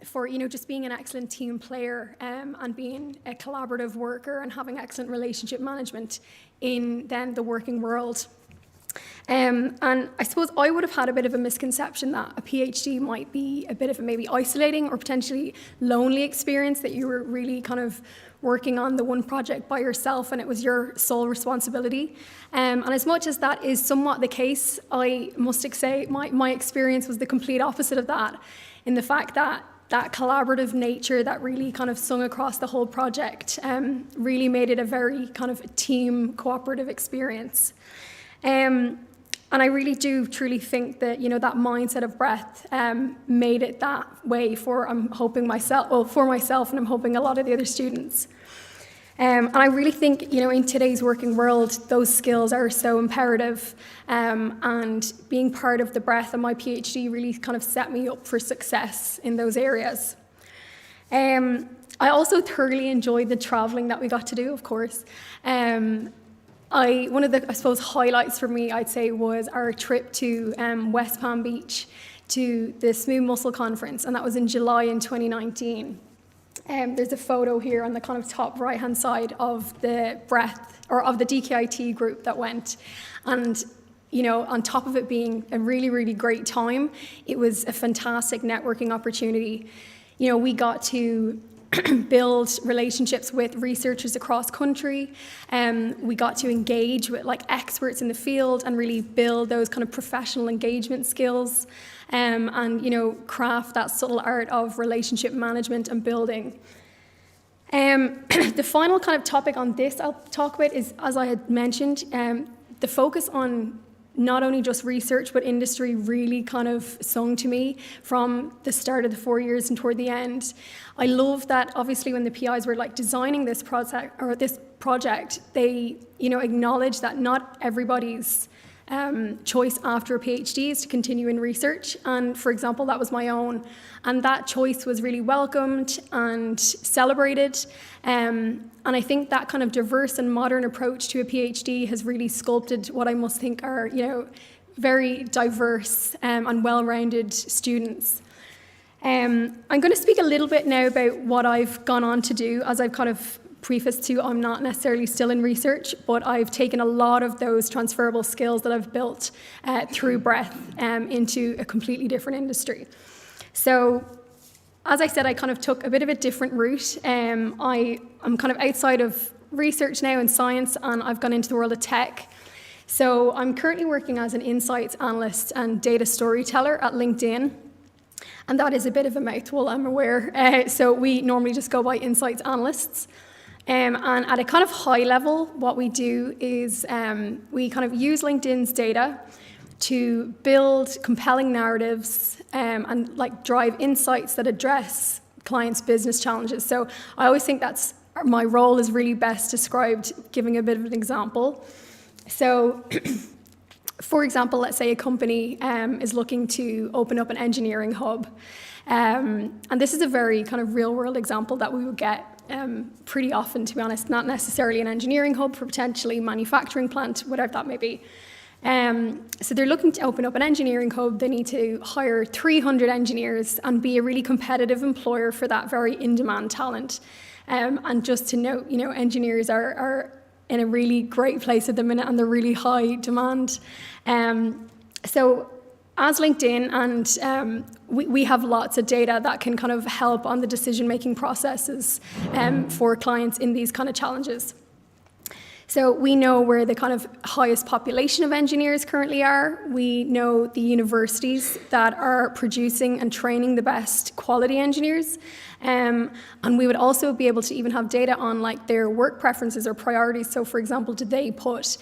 for, you know, just being an excellent team player and being a collaborative worker and having excellent relationship management in then the working world. And I suppose I would have had a bit of a misconception that a PhD might be a bit of a maybe isolating or potentially lonely experience, that you were really kind of working on the one project by yourself and it was your sole responsibility. And as much as that is somewhat the case, I must say my experience was the complete opposite of that, in the fact that that collaborative nature that really kind of sung across the whole project really made it a very kind of team cooperative experience. And I really do truly think that, you know, that mindset of breadth made it that way for myself, and I'm hoping a lot of the other students. And I really think, you know, in today's working world, those skills are so imperative. And being part of the breadth of my PhD really kind of set me up for success in those areas. I also thoroughly enjoyed the traveling that we got to do, of course. One of the, I suppose, highlights for me, I'd say, was our trip to West Palm Beach to the Smooth Muscle Conference, and that was in July in 2019. There's a photo here on the kind of top right-hand side of the breadth, or of the DKIT group that went. And, you know, on top of it being a really, really great time, it was a fantastic networking opportunity. You know, we got to build relationships with researchers across country. We got to engage with like experts in the field and really build those kind of professional engagement skills, and, you know, craft that subtle art of relationship management and building. The final kind of topic on this I'll talk about is, as I had mentioned, the focus on not only just research, but industry really kind of sung to me from the start of the 4 years and toward the end. I love that obviously when the PIs were like designing this project, they, you know, acknowledged that not everybody's choice after a PhD is to continue in research. And for example, that was my own. And that choice was really welcomed and celebrated. And I think that kind of diverse and modern approach to a PhD has really sculpted what I must think are, you know, very diverse and well-rounded students. I'm going to speak a little bit now about what I've gone on to do. As I've kind of prefaced to, I'm not necessarily still in research, but I've taken a lot of those transferable skills that I've built through breadth into a completely different industry. So, as I said, I kind of took a bit of a different route. I'm kind of outside of research now in science, and I've gone into the world of tech. So I'm currently working as an insights analyst and data storyteller at LinkedIn. And that is a bit of a mouthful, I'm aware. So we normally just go by insights analysts. And at a kind of high level, what we do is we kind of use LinkedIn's data to build compelling narratives and like drive insights that address clients' business challenges. So I always think that's my role is really best described giving a bit of an example. So for example, let's say a company is looking to open up an engineering hub. And this is a very kind of real world example that we would get pretty often, to be honest, not necessarily an engineering hub, for potentially manufacturing plant, whatever that may be. So they're looking to open up an engineering hub. They need to hire 300 engineers and be a really competitive employer for that very in-demand talent. And just to note, you know, engineers are in a really great place at the minute and they're really high demand. So as LinkedIn, and we have lots of data that can kind of help on the decision-making processes for clients in these kind of challenges. So we know where the kind of highest population of engineers currently are. We know the universities that are producing and training the best quality engineers. And we would also be able to even have data on like their work preferences or priorities. So for example, did they put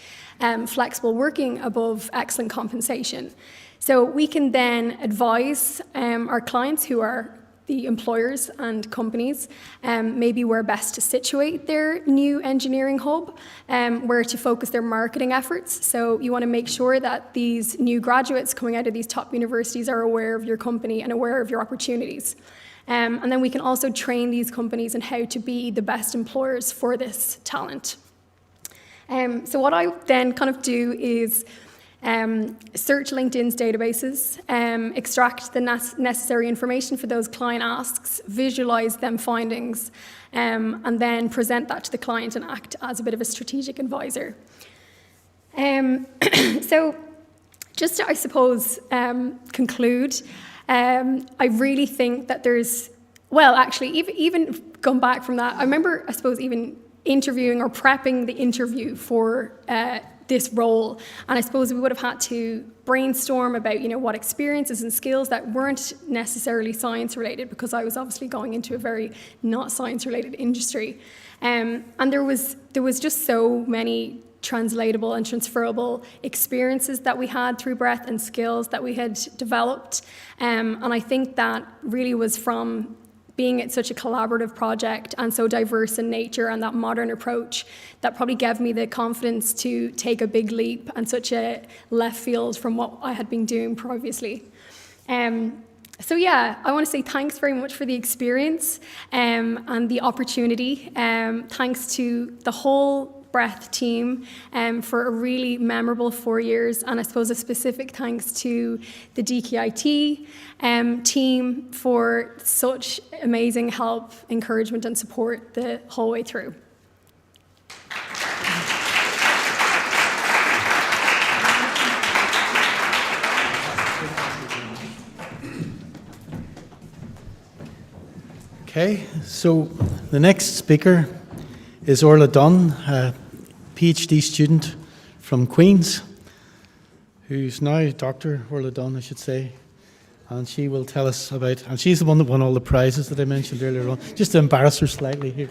flexible working above excellent compensation? So we can then advise our clients, who are the employers and companies, maybe where best to situate their new engineering hub, where to focus their marketing efforts. So you want to make sure that these new graduates coming out of these top universities are aware of your company and aware of your opportunities. And then we can also train these companies on how to be the best employers for this talent. So what I then kind of do is search LinkedIn's databases, extract the necessary information for those client asks, visualize them findings, and then present that to the client and act as a bit of a strategic advisor. So just to, I suppose, conclude, I really think that there's, well, actually, even going back from that, I remember, I suppose, even interviewing or prepping the interview for this role. And I suppose we would have had to brainstorm about, what experiences and skills that weren't necessarily science related, because I was obviously going into a very not science related industry. And there was just so many translatable and transferable experiences that we had through breath and skills that we had developed. And I think that really was from being at such a collaborative project and so diverse in nature, and that modern approach that probably gave me the confidence to take a big leap and such a left field from what I had been doing previously. So yeah, I want to say thanks very much for the experience and the opportunity. Thanks to the whole Breath team for a really memorable 4 years, and I suppose a specific thanks to the DKIT team for such amazing help, encouragement and support the whole way through. Okay, so the next speaker is Orla Dunn, a PhD student from Queen's, who's now Dr. Orla Dunn, I should say, and she will tell us about, and she's the one that won all the prizes that I mentioned earlier on, just to embarrass her slightly here.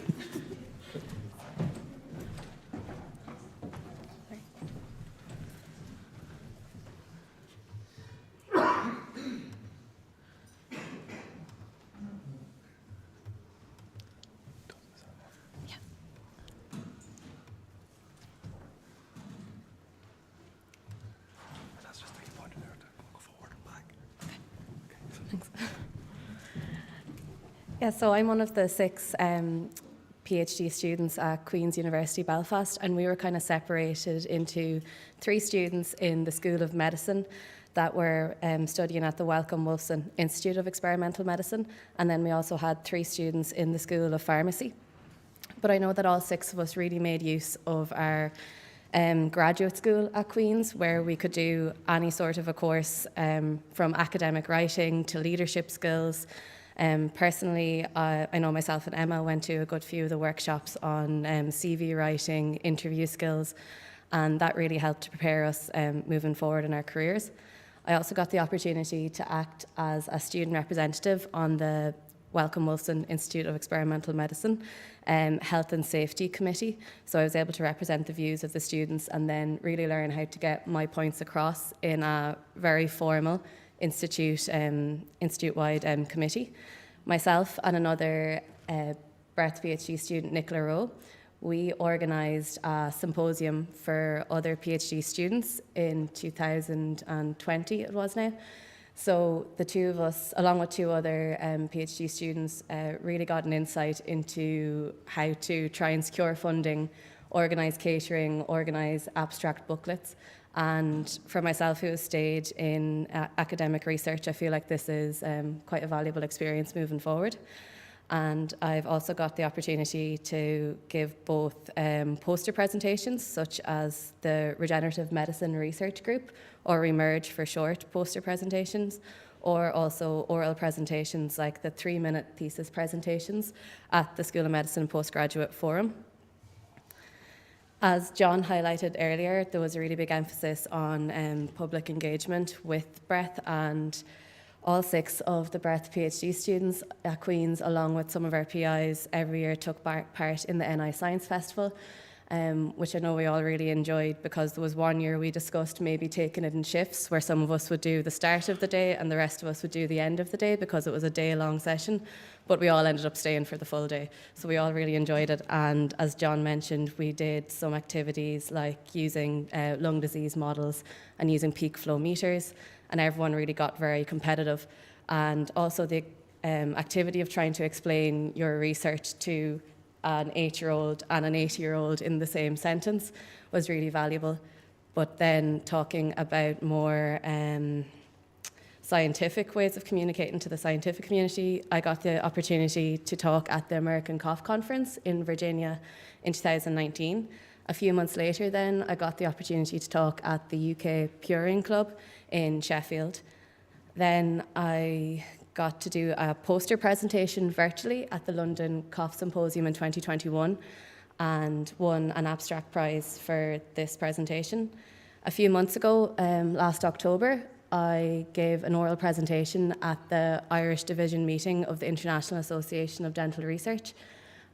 Yeah, so I'm one of the 6 PhD students at Queen's University Belfast, and we were kind of separated into 3 students in the School of Medicine that were studying at the Wellcome Wolfson Institute of Experimental Medicine, and then we also had 3 students in the School of Pharmacy. But I know that all 6 of us really made use of our graduate school at Queen's, where we could do any sort of a course from academic writing to leadership skills. Personally, I know myself and Emma went to a good few of the workshops on CV writing, interview skills, and that really helped to prepare us moving forward in our careers. I also got the opportunity to act as a student representative on the Wellcome Wolfson Institute of Experimental Medicine Health and Safety Committee. So I was able to represent the views of the students and then really learn how to get my points across in a very formal institute-wide committee. Myself and another Breath PhD student, Nicola Rowe, we organised a symposium for other PhD students in 2020, it was now. So the 2 of us, along with 2 other PhD students, really got an insight into how to try and secure funding, organise catering, organise abstract booklets. And for myself, who has stayed in academic research, I feel like this is quite a valuable experience moving forward. And I've also got the opportunity to give both poster presentations, such as the Regenerative Medicine Research Group, or REMERGE for short poster presentations, or also oral presentations like the 3-minute thesis presentations at the School of Medicine Postgraduate Forum. As John highlighted earlier, there was a really big emphasis on public engagement with Breath, and all 6 of the Breath PhD students at Queen's, along with some of our PIs, every year took part in the NI Science Festival, which I know we all really enjoyed, because there was one year we discussed maybe taking it in shifts, where some of us would do the start of the day and the rest of us would do the end of the day, because it was a day-long session. But we all ended up staying for the full day. So we all really enjoyed it. And as John mentioned, we did some activities like using lung disease models and using peak flow meters. And everyone really got very competitive. And also the activity of trying to explain your research to an 8-year-old and an 80-year-old in the same sentence was really valuable. But then talking about more scientific ways of communicating to the scientific community, I got the opportunity to talk at the American Cough Conference in Virginia in 2019. A few months later then, I got the opportunity to talk at the UK Puring Club in Sheffield. Then I got to do a poster presentation virtually at the London Cough Symposium in 2021 and won an abstract prize for this presentation. A few months ago, last October, I gave an oral presentation at the Irish Division meeting of the International Association of Dental Research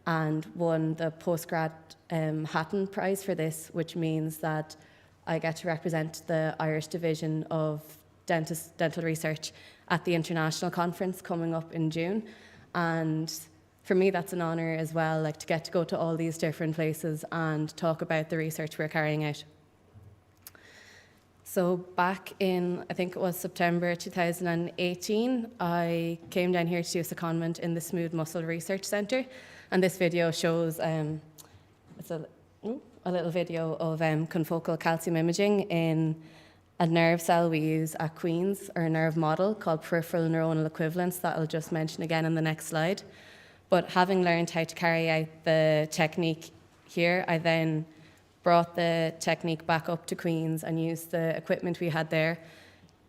and won the postgrad Hatton Prize for this, which means that I get to represent the Irish Division of Dental Research at the international conference coming up in June. And for me, that's an honour as well, like to get to go to all these different places and talk about the research we're carrying out. So back in, I think it was September 2018, I came down here to do a secondment in the Smooth Muscle Research Centre. And this video shows, it's a little video of confocal calcium imaging in a nerve cell we use at Queen's, or a nerve model called peripheral neuronal equivalence that I'll just mention again in the next slide. But having learned how to carry out the technique here, I then brought the technique back up to Queen's and used the equipment we had there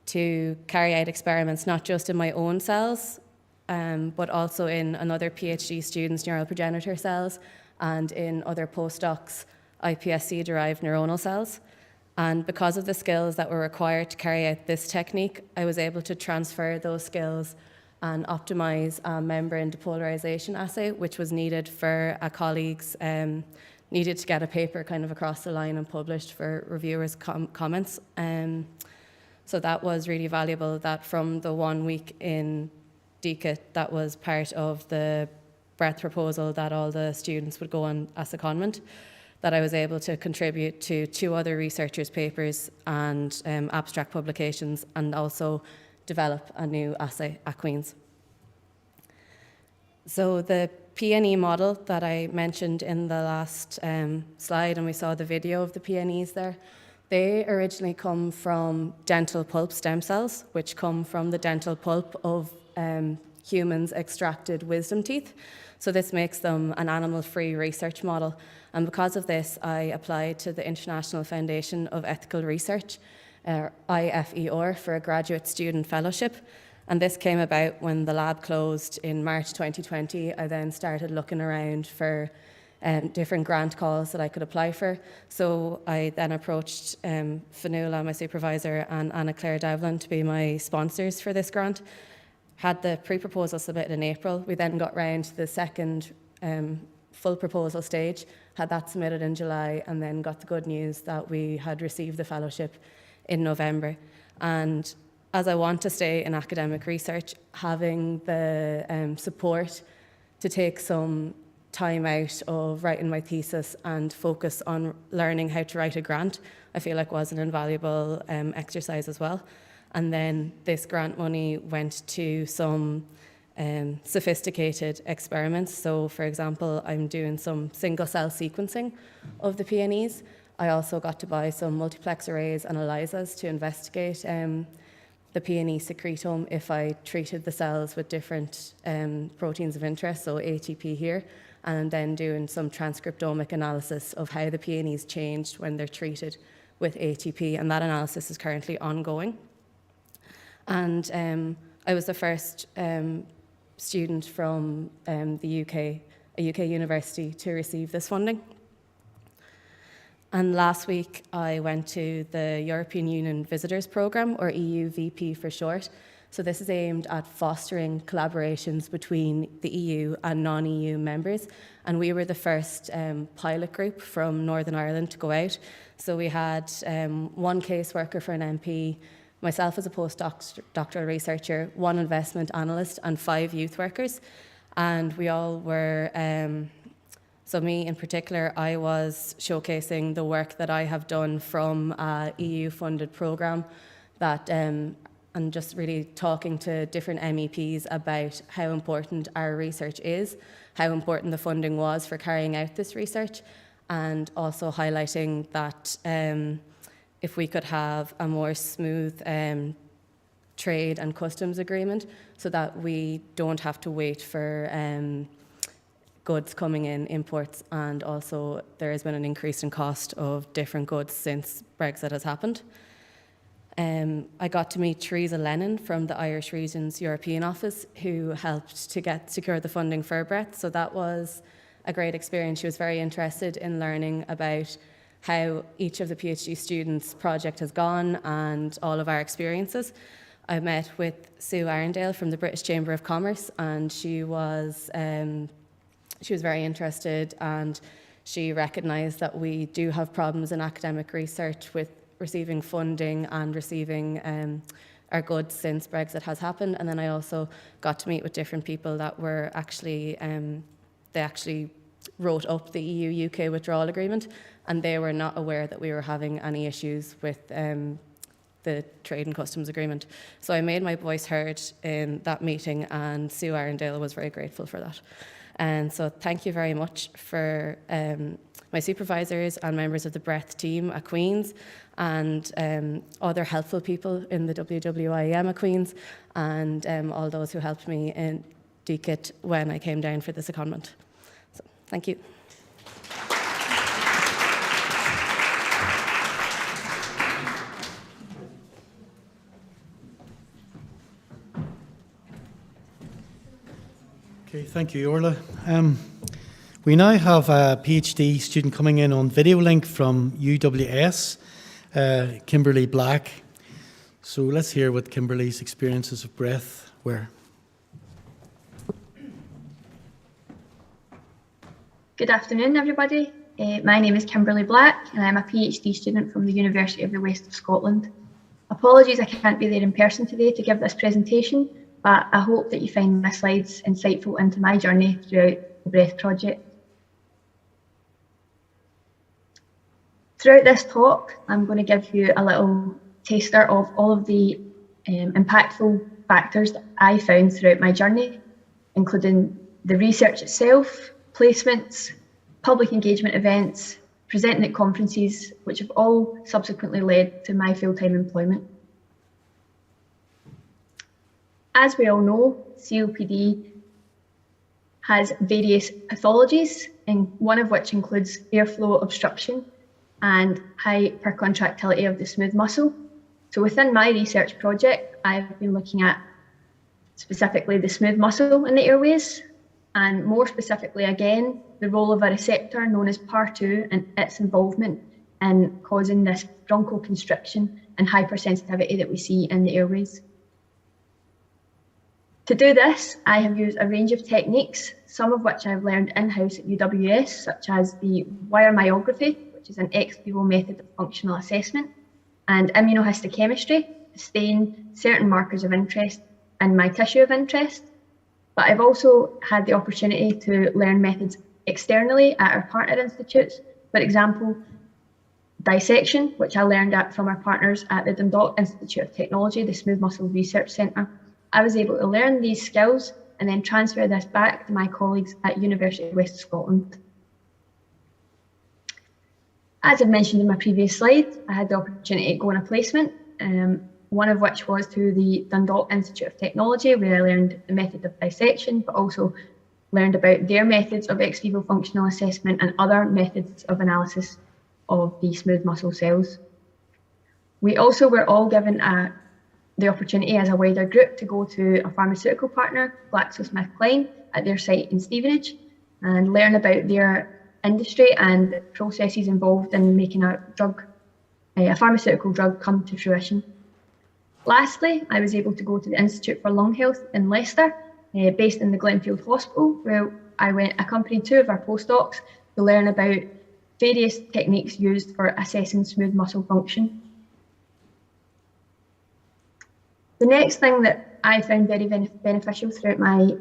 to carry out experiments, not just in my own cells, but also in another PhD student's neural progenitor cells and in other postdocs' iPSC-derived neuronal cells. And because of the skills that were required to carry out this technique, I was able to transfer those skills and optimize a membrane depolarization assay, which was needed for a colleague's, needed to get a paper kind of across the line and published for reviewers' comments. So that was really valuable, that from the 1 week in DCAT, that was part of the breadth proposal that all the students would go on as secondment, that I was able to contribute to 2 other researchers' papers and abstract publications, and also develop a new assay at Queen's. So the PNE model that I mentioned in the last slide, and we saw the video of the PNEs there, they originally come from dental pulp stem cells, which come from the dental pulp of humans' extracted wisdom teeth. So this makes them an animal-free research model. And because of this, I applied to the International Foundation of Ethical Research, IFER, for a graduate student fellowship. And this came about when the lab closed in March 2020. I then started looking around for different grant calls that I could apply for. So I then approached Fanula, my supervisor, and Anna Claire Devlin to be my sponsors for this grant. Had the pre-proposal submitted in April. We then got round to the second full proposal stage, had that submitted in July, and then got the good news that we had received the fellowship in November. And as I want to stay in academic research, having the support to take some time out of writing my thesis and focus on learning how to write a grant, I feel like was an invaluable exercise as well. And then this grant money went to some sophisticated experiments. So for example, I'm doing some single cell sequencing of the PNEs. I also got to buy some multiplex arrays and ELISAs to investigate the PNE secretome if I treated the cells with different proteins of interest, so ATP here, and then doing some transcriptomic analysis of how the PNEs changed when they're treated with ATP, and that analysis is currently ongoing. And I was the first student from the UK, a UK university, to receive this funding. And last week, I went to the European Union Visitors Programme, or EUVP for short. So this is aimed at fostering collaborations between the EU and non-EU members. And we were the first pilot group from Northern Ireland to go out. So we had 1 caseworker for an MP, myself as a postdoctoral researcher, 1 investment analyst, and 5 youth workers. And we all were, so me in particular, I was showcasing the work that I have done from an EU-funded programme that, and just really talking to different MEPs about how important our research is, how important the funding was for carrying out this research, and also highlighting that if we could have a more smooth trade and customs agreement so that we don't have to wait for goods coming in, imports, and also there has been an increase in cost of different goods since Brexit has happened. I got to meet Theresa Lennon from the Irish Region's European Office, who helped to secure the funding for BREATH. So that was a great experience. She was very interested in learning about how each of the PhD students' project has gone and all of our experiences. I met with Sue Arundale from the British Chamber of Commerce, and she was very interested, and she recognised that we do have problems in academic research with receiving funding and receiving our goods since Brexit has happened. And then I also got to meet with different people that were actually, they actually wrote up the EU-UK withdrawal agreement, and they were not aware that we were having any issues with the trade and customs agreement. So I made my voice heard in that meeting, and Sue Arundale was very grateful for that. And so thank you very much for my supervisors and members of the BREATH team at Queen's, and other helpful people in the WWIEM at Queen's, and all those who helped me in DKIT when I came down for the secondment. So thank you. Okay, thank you, Orla. We now have a PhD student coming in on video link from UWS, Kimberly Black. So let's hear what Kimberly's experiences of BREATH were. Good afternoon, everybody. My name is Kimberly Black, and I'm a PhD student from the University of the West of Scotland. Apologies I can't be there in person today to give this presentation, but I hope that you find my slides insightful into my journey throughout the BREATH project. Throughout this talk, I'm going to give you a little taster of all of the impactful factors that I found throughout my journey, including the research itself, placements, public engagement events, presenting at conferences, which have all subsequently led to my full-time employment. As we all know, COPD has various pathologies, and one of which includes airflow obstruction and hypercontractility of the smooth muscle. So within my research project, I've been looking at specifically the smooth muscle in the airways, and more specifically again, the role of a receptor known as PAR2 and its involvement in causing this bronchoconstriction and hypersensitivity that we see in the airways. To do this, I have used a range of techniques, some of which I've learned in-house at UWS, such as the wire myography, which is an ex vivo method of functional assessment, and immunohistochemistry to stain certain markers of interest in my tissue of interest. But I've also had the opportunity to learn methods externally at our partner institutes. For example, dissection, which I learned from our partners at the Dundalk Institute of Technology, the Smooth Muscle Research Centre. I was able to learn these skills and then transfer this back to my colleagues at University of West Scotland. As I've mentioned in my previous slide, I had the opportunity to go on a placement, one of which was to the Dundalk Institute of Technology, where I learned the method of dissection, but also learned about their methods of ex vivo functional assessment and other methods of analysis of the smooth muscle cells. We also were all given the opportunity as a wider group to go to a pharmaceutical partner, GlaxoSmithKline, at their site in Stevenage, and learn about their industry and processes involved in making a pharmaceutical drug come to fruition. Lastly, I was able to go to the Institute for Lung Health in Leicester, based in the Glenfield Hospital, where I accompanied two of our postdocs to learn about various techniques used for assessing smooth muscle function. The next thing that I found very beneficial throughout my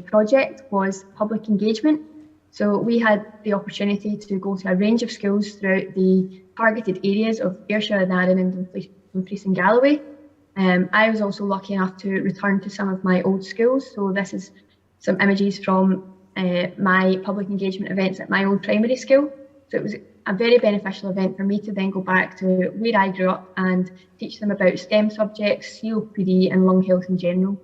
project was public engagement. So we had the opportunity to go to a range of schools throughout the targeted areas of Ayrshire and Arran and Dumfries and Galloway. I was also lucky enough to return to some of my old schools. So this is some images from my public engagement events at my old primary school. So it was a very beneficial event for me to then go back to where I grew up and teach them about STEM subjects, COPD and lung health in general.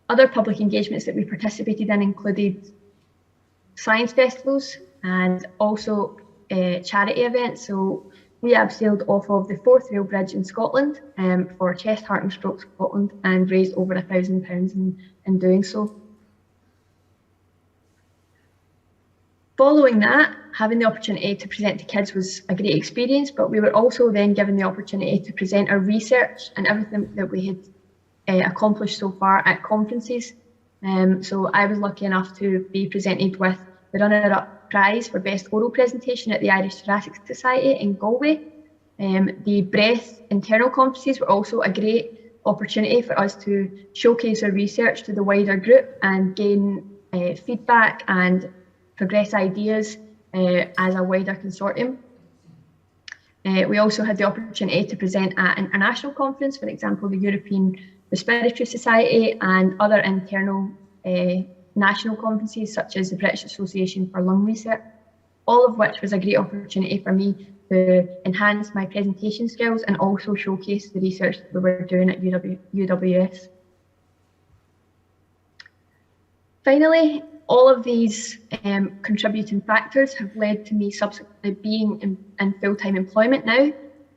Other public engagements that we participated in included science festivals and also charity events. So we abseiled off of the Forth Rail Bridge in Scotland for Chest, Heart and Stroke Scotland and raised over £1,000 in doing so. Following that, having the opportunity to present to kids was a great experience, but we were also then given the opportunity to present our research and everything that we had accomplished so far at conferences. So I was lucky enough to be presented with the runner-up prize for best oral presentation at the Irish Thoracic Society in Galway. The breath internal conferences were also a great opportunity for us to showcase our research to the wider group and gain feedback and progress ideas as a wider consortium. We also had the opportunity to present at an international conference, for example, the European Respiratory Society and other internal national conferences such as the British Association for Lung Research, all of which was a great opportunity for me to enhance my presentation skills and also showcase the research that we were doing at UWS. Finally, all of these contributing factors have led to me subsequently being in full-time employment now.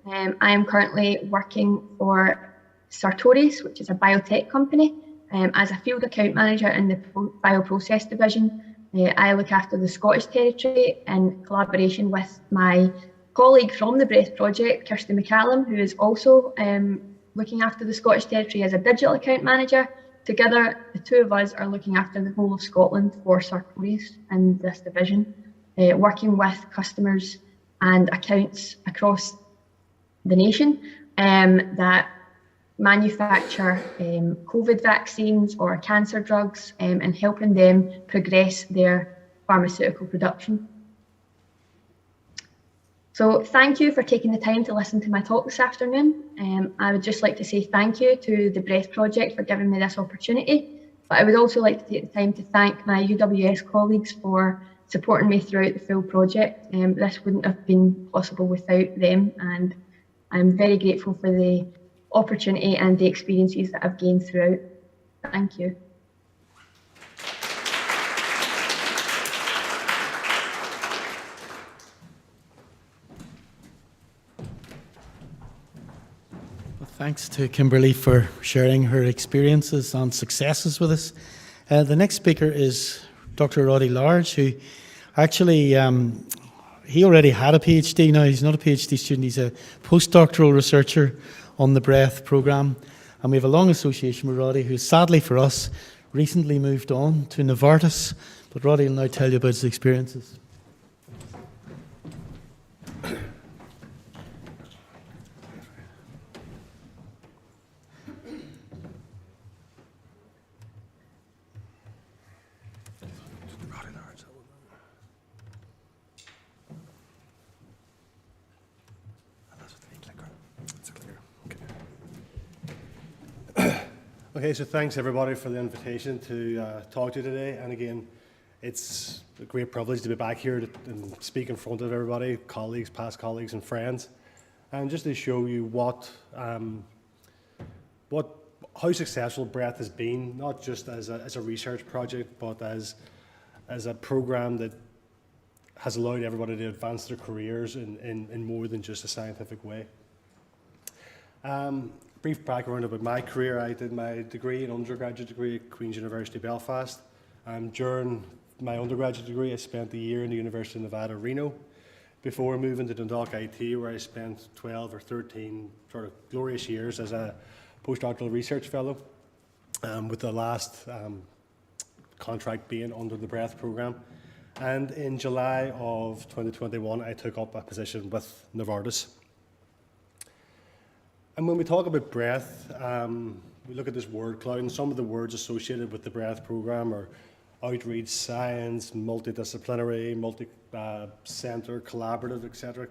I am currently working for Sartorius, which is a biotech company, as a field account manager in the bioprocess division. I look after the Scottish territory in collaboration with my colleague from the Breath Project, Kirsty McCallum, who is also looking after the Scottish territory as a digital account manager. Together, the two of us are looking after the whole of Scotland for Sartorius in this division, working with customers and accounts across the nation that manufacture COVID vaccines or cancer drugs and helping them progress their pharmaceutical production. So thank you for taking the time to listen to my talk this afternoon. I would just like to say thank you to the Breath Project for giving me this opportunity, but I would also like to take the time to thank my UWS colleagues for supporting me throughout the full project. This wouldn't have been possible without them, and I'm very grateful for the opportunity and the experiences that I've gained throughout. Thank you. Thanks to Kimberly for sharing her experiences and successes with us. The next speaker is Dr. Roddy Large, who actually, he already had a PhD. Now he's not a PhD student, he's a postdoctoral researcher on the Breath programme. And we have a long association with Roddy, who sadly for us recently moved on to Novartis. But Roddy will now tell you about his experiences. Okay, so thanks everybody for the invitation to talk to you today. And again, it's a great privilege to be back here and speak in front of everybody, colleagues, past colleagues and friends, and just to show you how successful Breath has been, not just as a research project, but as a program that has allowed everybody to advance their careers in more than just a scientific way. Brief background about my career. I did my degree, an undergraduate degree at Queen's University Belfast. During my undergraduate degree, I spent a year in the University of Nevada, Reno, before moving to Dundalk IT, where I spent 12 or 13 sort of glorious years as a postdoctoral research fellow, with the last contract being under the Breath programme. And in July of 2021, I took up a position with Novartis. And when we talk about Breath, we look at this word cloud, and some of the words associated with the Breath programme are outreach, science, multidisciplinary, multi-centre, collaborative, etc.,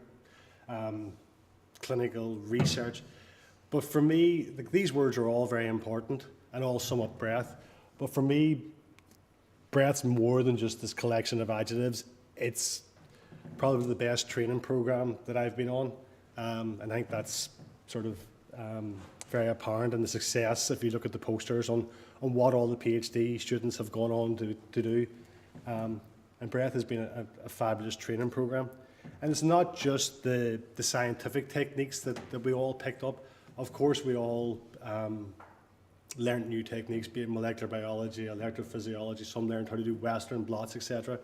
clinical research. But for me, these words are all very important and all sum up Breath. But for me, Breath's more than just this collection of adjectives. It's probably the best training programme that I've been on, and I think that's sort of very apparent in the success, if you look at the posters on what all the PhD students have gone on to do. And Breath has been a fabulous training program. And it's not just the scientific techniques that we all picked up. Of course, we all learned new techniques, be it molecular biology, electrophysiology, some learned how to do Western blots, etc.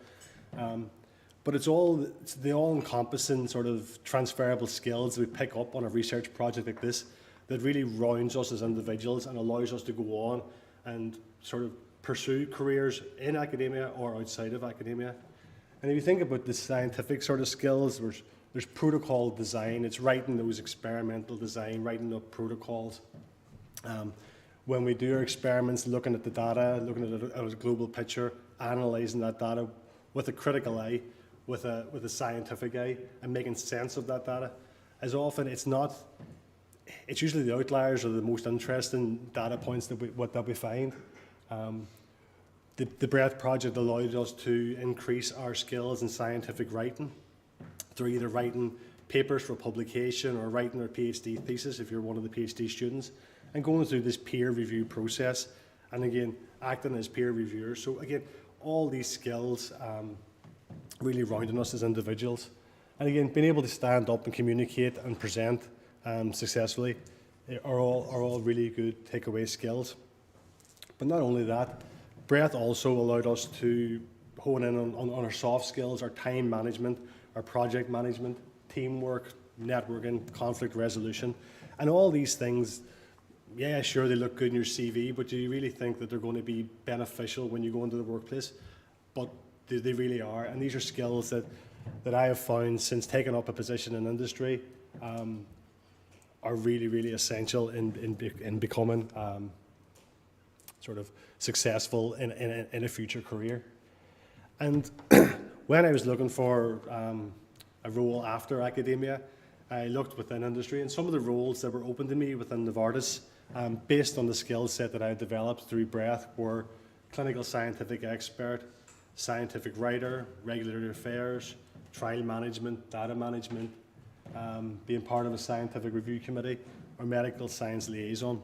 But it's the all-encompassing sort of transferable skills that we pick up on a research project like this that really rounds us as individuals and allows us to go on and sort of pursue careers in academia or outside of academia. And if you think about the scientific sort of skills, there's protocol design, it's writing those experimental design, writing the protocols. When we do our experiments, looking at the data, looking at it as a global picture, analysing that data with a critical eye, with a scientific eye, and making sense of that data. As often, it's usually the outliers or the most interesting data points that we find. The Breath project allowed us to increase our skills in scientific writing through either writing papers for publication or writing our PhD thesis if you're one of the PhD students, and going through this peer review process, and again, acting as peer reviewers. So again, all these skills really rounding us as individuals. And again, being able to stand up and communicate and present successfully are all really good takeaway skills. But not only that, Breath also allowed us to hone in on our soft skills, our time management, our project management, teamwork, networking, conflict resolution, and all these things. Yeah, sure, they look good in your CV, but do you really think that they're going to be beneficial when you go into the workplace? But they really are, and these are skills that I have found since taking up a position in industry are really, really essential in becoming sort of successful in a future career. And when I was looking for a role after academia, I looked within industry, and some of the roles that were open to me within Novartis, based on the skill set that I had developed through Breath, were clinical scientific expert, scientific writer, regulatory affairs, trial management, data management, being part of a scientific review committee, or medical science liaison.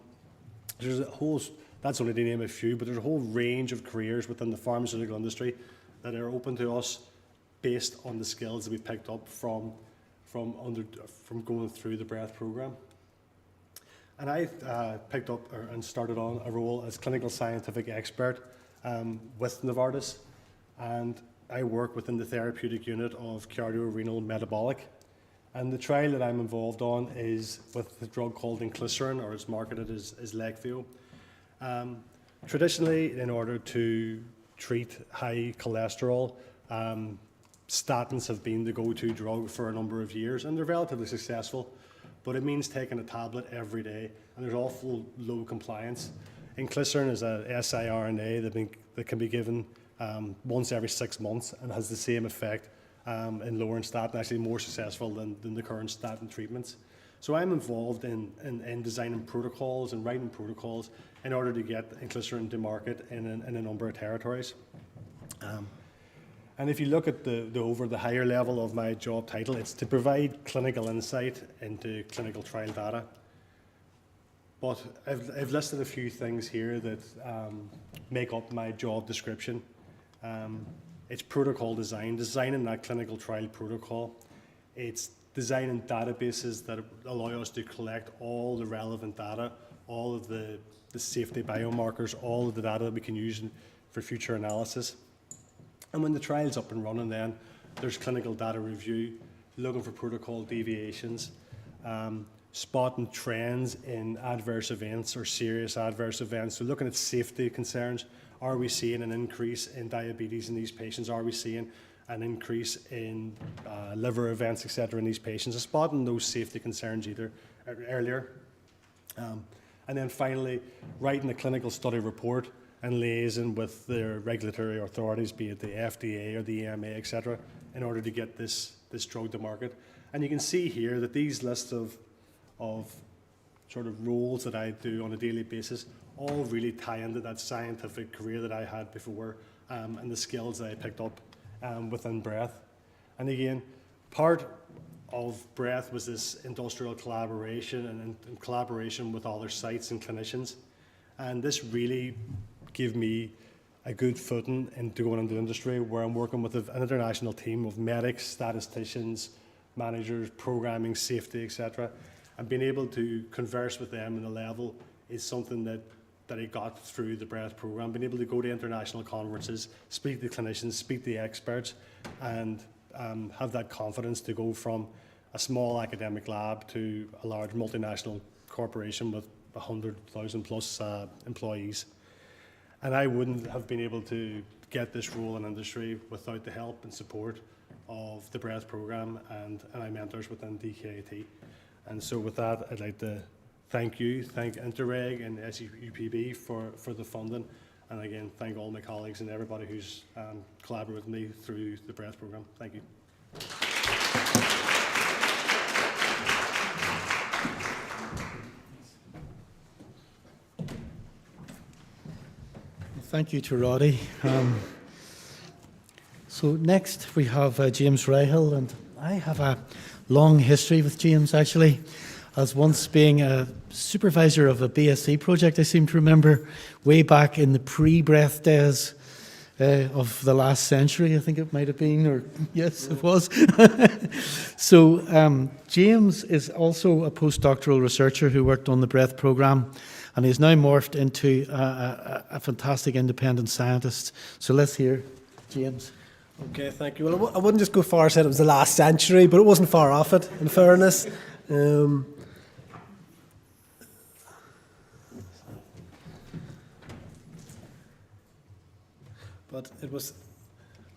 There's a whole, that's only to name a few, but there's a whole range of careers within the pharmaceutical industry that are open to us based on the skills that we picked up from going through the Breath program. And I picked up and started on a role as clinical scientific expert with Novartis, and I work within the therapeutic unit of cardiorenal metabolic. And the trial that I'm involved on is with the drug called inclisiran, or it's marketed as Leqvio. Traditionally, in order to treat high cholesterol, statins have been the go-to drug for a number of years, and they're relatively successful, but it means taking a tablet every day, and there's awful low compliance. Inclisiran is a siRNA that can be given once every 6 months and has the same effect in lowering statin, actually more successful than the current statin treatments. So I'm involved in designing protocols and writing protocols in order to get inclisiran to market in a number of territories. And if you look at the higher level of my job title, it's to provide clinical insight into clinical trial data. But I've listed a few things here that make up my job description. It's protocol design, designing that clinical trial protocol. It's designing databases that allow us to collect all the relevant data, all of the safety biomarkers, all of the data that we can use for future analysis. And when the trial's up and running, then there's clinical data review, looking for protocol deviations, spotting trends in adverse events or serious adverse events. So looking at safety concerns. Are we seeing an increase in diabetes in these patients? Are we seeing an increase in liver events, etc., in these patients? And spotting those safety concerns earlier. And then finally, writing a clinical study report and liaising with the regulatory authorities, be it the FDA or the EMA, etc., in order to get this drug to market. And you can see here that these lists of sort of roles that I do on a daily basis all really tie into that scientific career that I had before and the skills that I picked up within Breath. And again, part of Breath was this industrial collaboration and in collaboration with other sites and clinicians. And this really gave me a good footing into going into industry, where I'm working with an international team of medics, statisticians, managers, programming, safety, etc. And being able to converse with them in a level is something that I got through the Breath program. Being able to go to international conferences, speak to clinicians, speak to experts, and have that confidence to go from a small academic lab to a large multinational corporation with 100,000 plus employees. And I wouldn't have been able to get this role in industry without the help and support of the Breath program and my mentors within DKIT. And so with that, I'd like to thank Interreg and SUPB for the funding. And again, thank all my colleagues and everybody who's collaborated with me through the Breath program. Thank you. Thank you to Roddy. So next we have James Rahil, and I have a long history with James actually, as once being a supervisor of a BST project, I seem to remember, way back in the pre-Breath days of the last century, I think it might have been, or yes, it was. So James is also a postdoctoral researcher who worked on the Breath programme, and he's now morphed into a fantastic independent scientist. So let's hear James. Okay, thank you. Well, I wouldn't just go far as said it was the last century, but it wasn't far off it, in fairness. But it was,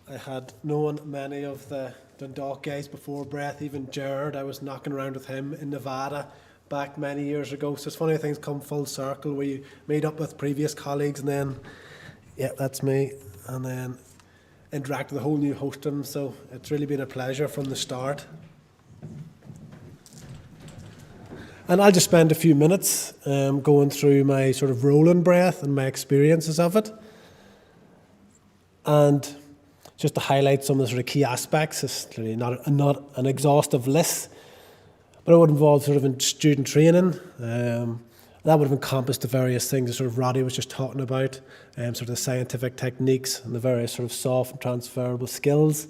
I had known many of the Dundalk guys before Breath, even Jared. I was knocking around with him in Nevada back many years ago. So it's funny how things come full circle, where you meet up with previous colleagues and then, yeah, that's me, and then interact with a whole new host of them. So it's really been a pleasure from the start. And I'll just spend a few minutes going through my sort of role in Breath and my experiences of it. And just to highlight some of the sort of key aspects, it's clearly not an exhaustive list, but it would involve sort of in student training. That would have encompassed the various things that sort of Roddy was just talking about, sort of the scientific techniques and the various sort of soft and transferable skills.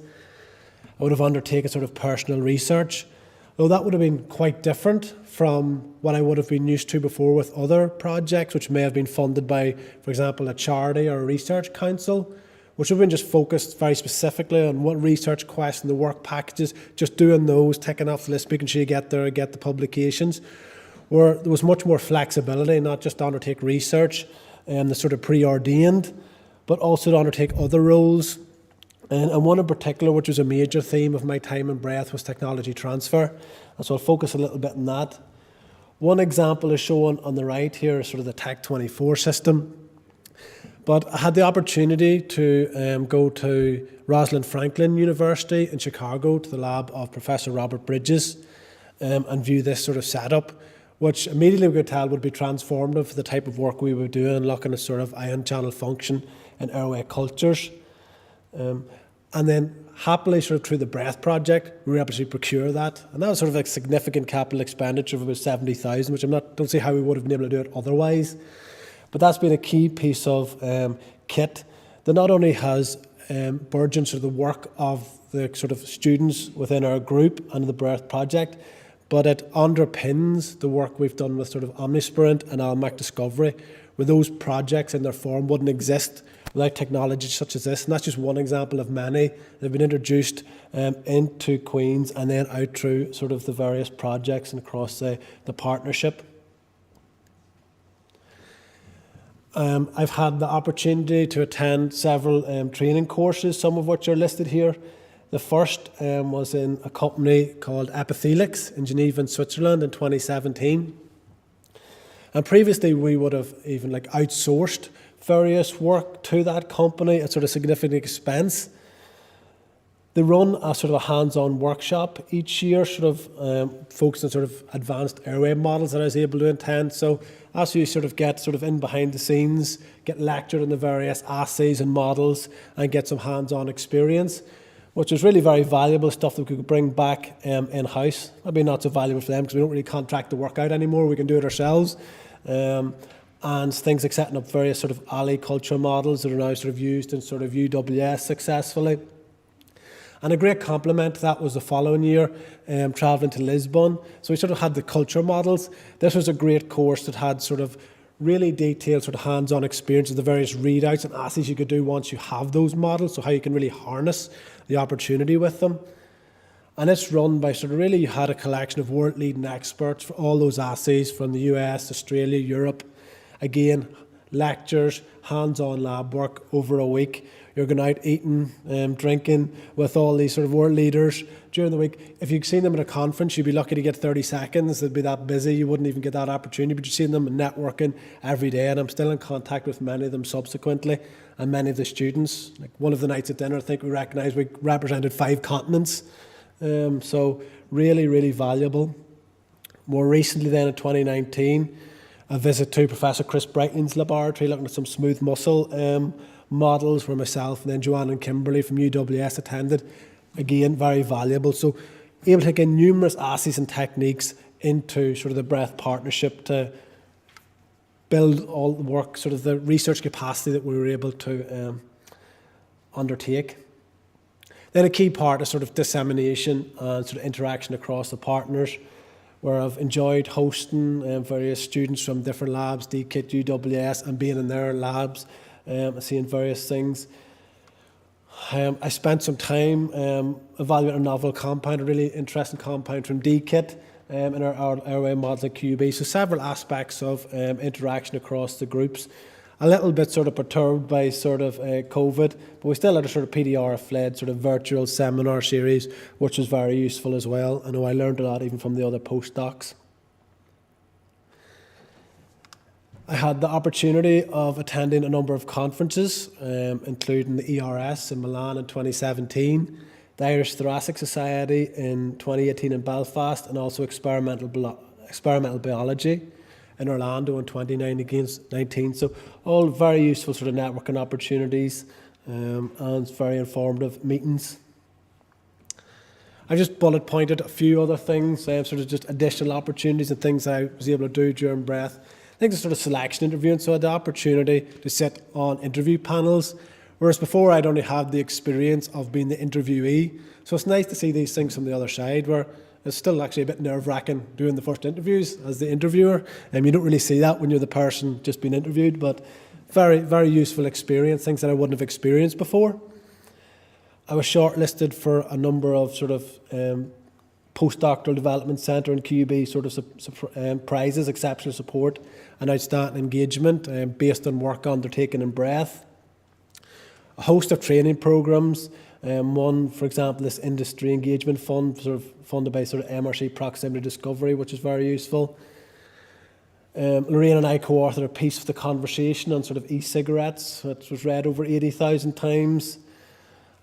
I would have undertaken sort of personal research, though that would have been quite different from what I would have been used to before with other projects, which may have been funded by, for example, a charity or a research council, which would have been just focused very specifically on what research question, the work packages, just doing those, ticking off the list, making sure you get there, get the publications, where there was much more flexibility, not just to undertake research and the sort of preordained, but also to undertake other roles. And one in particular, which was a major theme of my time in Breath, was technology transfer. And so I'll focus a little bit on that. One example is shown on the right here, sort of the Tech 24 system. But I had the opportunity to go to Rosalind Franklin University in Chicago, to the lab of Professor Robert Bridges, and view this sort of setup, which immediately we could tell would be transformative for the type of work we were doing, looking at sort of ion channel function in airway cultures. And then happily, sort of through the Breath project, we were able to procure that. And that was sort of a significant capital expenditure of about 70,000, which don't see how we would have been able to do it otherwise. But that's been a key piece of kit that not only has burgeoned sort of the work of the sort of students within our group and the Breath project, but it underpins the work we've done with sort of Omnisprint and Almac Discovery, where those projects in their form wouldn't exist without technology such as this. And that's just one example of many that have been introduced into Queen's and then out through sort of the various projects and across the partnership. I've had the opportunity to attend several training courses, some of which are listed here. The first was in a company called Epithelix in Geneva in Switzerland in 2017. And previously we would have even outsourced various work to that company at sort of significant expense. They run a sort of a hands-on workshop each year, sort of focused on sort of advanced airway models that I was able to attend. So as you sort of get sort of in behind the scenes, get lectured on the various assays and models and get some hands-on experience. which is really very valuable stuff that we could bring back in-house. Maybe not so valuable for them because we don't really contract the work out anymore, we can do it ourselves. And things like setting up various sort of alley culture models that are now sort of used in sort of UWS successfully. And a great complement to that was the following year, travelling to Lisbon. So we sort of had the culture models. This was a great course that had sort of really detailed sort of hands-on experience of the various readouts and assays you could do once you have those models, so how you can really harness the opportunity with them. And it's run by sort of really, you had a collection of world-leading experts for all those assays from the US, Australia, Europe. Again, lectures, hands-on lab work over a week. You're going out eating, drinking with all these sort of world leaders during the week. If you'd seen them at a conference, you'd be lucky to get 30 seconds. They'd be that busy, you wouldn't even get that opportunity. But you've seen them networking every day, and I'm still in contact with many of them subsequently, and many of the students. Like one of the nights at dinner, I think we recognised we represented 5 continents. So really, really valuable. More recently then in 2019, a visit to Professor Chris Brightling's laboratory looking at some smooth muscle models where myself and then Joanne and Kimberly from UWS attended. Again, very valuable. So able to take in numerous assays and techniques into sort of the Breath partnership to build all the work, sort of the research capacity that we were able to undertake. Then a key part is sort of dissemination and sort of interaction across the partners, where I've enjoyed hosting various students from different labs, DKIT, UWS, and being in their labs, seeing various things. I spent some time evaluating a novel compound, a really interesting compound from DKIT in our airway models at QUB. So several aspects of interaction across the groups. A little bit sort of perturbed by sort of COVID, but we still had a sort of PDRF-led sort of virtual seminar series, which was very useful as well. I know I learned a lot even from the other postdocs. I had the opportunity of attending a number of conferences, including the ERS in Milan in 2017, the Irish Thoracic Society in 2018 in Belfast, and also experimental biology in Orlando in 2019. So all very useful sort of networking opportunities and very informative meetings. I just bullet pointed a few other things, sort of just additional opportunities and things I was able to do during Breath. I think the sort of selection interviewing, so I had the opportunity to sit on interview panels, whereas before I'd only had the experience of being the interviewee. So it's nice to see these things from the other side, where it's still actually a bit nerve-wracking doing the first interviews as the interviewer. You don't really see that when you're the person just being interviewed, but very, very useful experience, things that I wouldn't have experienced before. I was shortlisted for a number of sort of postdoctoral development centre and QUB sort of prizes, exceptional support and outstanding engagement based on work undertaken in Breath. A host of training programmes. One, for example, this industry engagement fund, sort of funded by sort of MRC Proximity Discovery, which is very useful. Lorraine and I co-authored a piece of the conversation on sort of e-cigarettes, which was read over 80,000 times.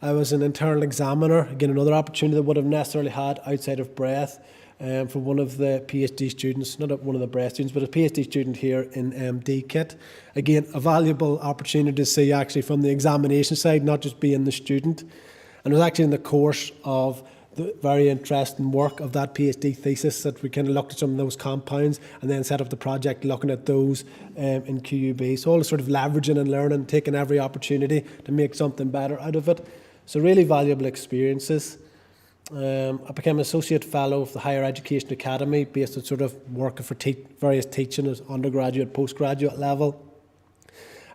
I was an internal examiner, again another opportunity that would have necessarily had outside of Breath for one of the PhD students, not one of the Breath students, but a PhD student here in DKIT. Again, a valuable opportunity to see actually from the examination side, not just being the student. And it was actually in the course of the very interesting work of that PhD thesis that we kind of looked at some of those compounds and then set up the project looking at those in QUB. So all the sort of leveraging and learning, taking every opportunity to make something better out of it. So really valuable experiences. I became an Associate Fellow of the Higher Education Academy based on sort of working for various teaching at undergraduate, postgraduate level.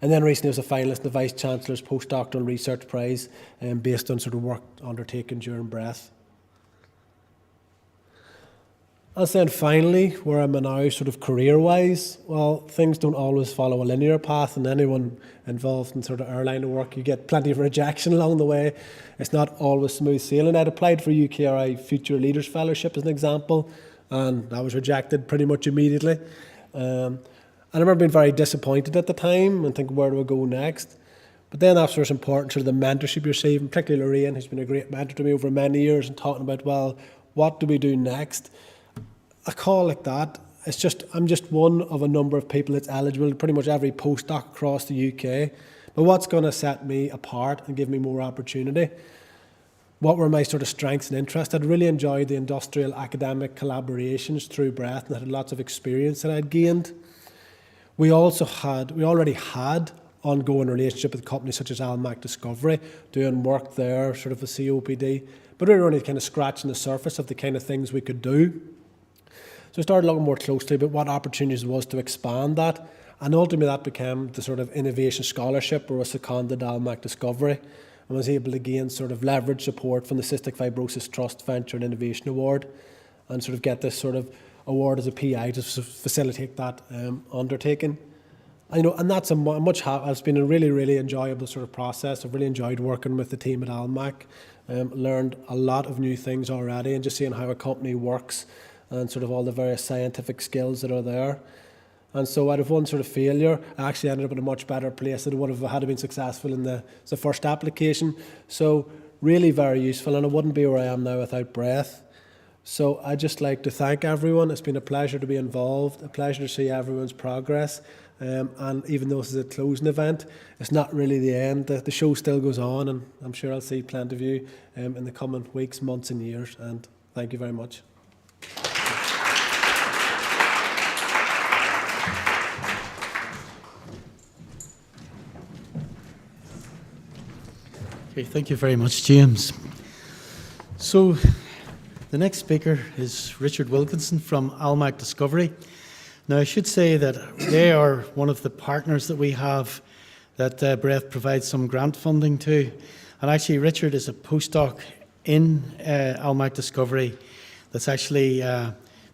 And then recently I was a finalist in the Vice Chancellor's Postdoctoral Research Prize based on sort of work undertaken during Breath. And then finally, where I'm now sort of career-wise, well, things don't always follow a linear path, and anyone involved in sort of airline work, you get plenty of rejection along the way. It's not always smooth sailing. I'd applied for UKRI Future Leaders Fellowship as an example, and that was rejected pretty much immediately. And I remember being very disappointed at the time and thinking, where do I go next? But then that's where it's important, sort of the mentorship you're receiving, particularly Lorraine, who's been a great mentor to me over many years, and talking about, well, what do we do next? A call like that, I'm just one of a number of people that's eligible to pretty much every postdoc across the UK. But what's going to set me apart and give me more opportunity? what were my sort of strengths and interests. I'd really enjoyed the industrial academic collaborations through Breath and had lots of experience that I'd gained. We already had ongoing relationship with companies such as Almac Discovery, doing work there, sort of a COPD, but we were only kind of scratching the surface of the kind of things we could do. So I started looking more closely about what opportunities there was to expand that, and ultimately that became the sort of innovation scholarship where I was seconded Almac Discovery and was able to gain sort of leverage support from the Cystic Fibrosis Trust Venture and Innovation Award and sort of get this sort of award as a PI to facilitate that undertaking. And that's it's been a really, really enjoyable sort of process. I've really enjoyed working with the team at Almac, learned a lot of new things already, and just seeing how a company works and sort of all the various scientific skills that are there. And so out of one sort of failure, I actually ended up in a much better place than I would have had been successful in the first application. So really very useful, and I wouldn't be where I am now without Breath. So I'd just like to thank everyone. It's been a pleasure to be involved, a pleasure to see everyone's progress. And even though this is a closing event, it's not really the end. The show still goes on, and I'm sure I'll see plenty of you in the coming weeks, months and years. And thank you very much. Okay, thank you very much, James. So the next speaker is Richard Wilkinson from Almac Discovery. Now, I should say that they are one of the partners that we have that Breath provides some grant funding to. And actually, Richard is a postdoc in Almac Discovery that's actually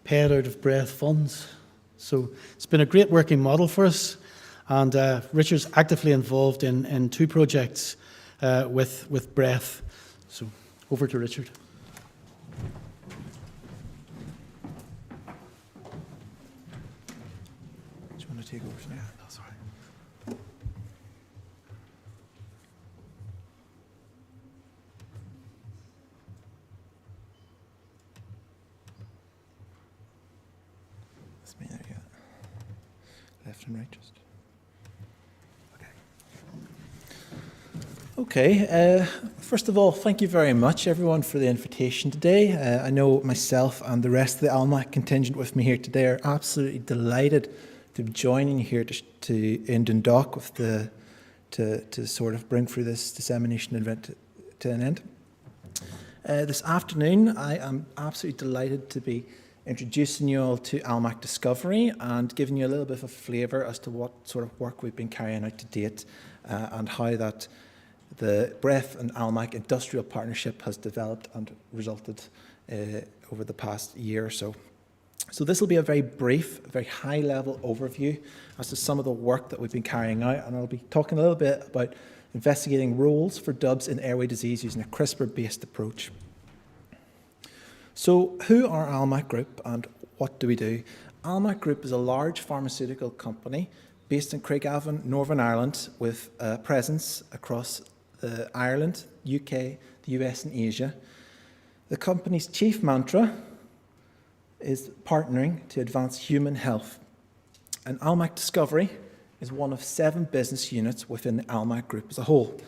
paid out of Breath funds. So it's been a great working model for us. And Richard's actively involved in 2 projects with Breath. So over to Richard. Take over. Yeah, that's all right. That's me, there you go. Left and right just. Okay, first of all, thank you very much everyone for the invitation today. I know myself and the rest of the Almac contingent with me here today are absolutely delighted to be joining you here in Dundalk with to sort of bring through this dissemination event to an end. This afternoon, I am absolutely delighted to be introducing you all to Almac Discovery and giving you a little bit of a flavour as to what sort of work we've been carrying out to date and how that the Breath and Almac industrial partnership has developed and resulted over the past year or so. So this will be a very brief, very high-level overview as to some of the work that we've been carrying out, and I'll be talking a little bit about investigating roles for dubs in airway disease using a CRISPR-based approach. So who are Almac Group and what do we do? Almac Group is a large pharmaceutical company based in Craigavon, Northern Ireland, with a presence across Ireland, UK, the US and Asia. The company's chief mantra is partnering to advance human health. And Almac Discovery is one of 7 business units within the Almac Group as a whole.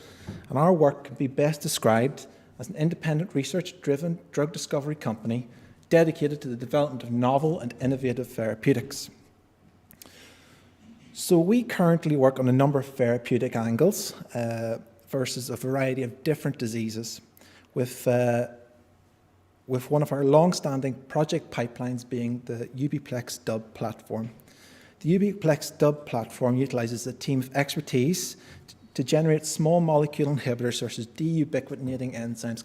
And our work can be best described as an independent research-driven drug discovery company dedicated to the development of novel and innovative therapeutics. So we currently work on a number of therapeutic angles versus a variety of different diseases with one of our long-standing project pipelines being the UBplex DUB platform. The UBplex DUB platform utilises a team of expertise to generate small molecule inhibitors such as deubiquitinating enzymes,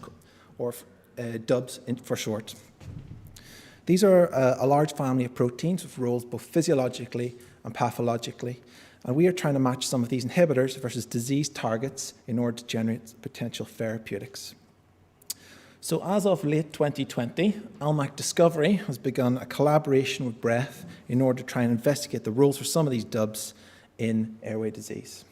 or DUBs for short. These are a large family of proteins with roles both physiologically and pathologically, and we are trying to match some of these inhibitors versus disease targets in order to generate potential therapeutics. So as of late 2020, Almac Discovery has begun a collaboration with Breath in order to try and investigate the roles for some of these DUBs in airway disease.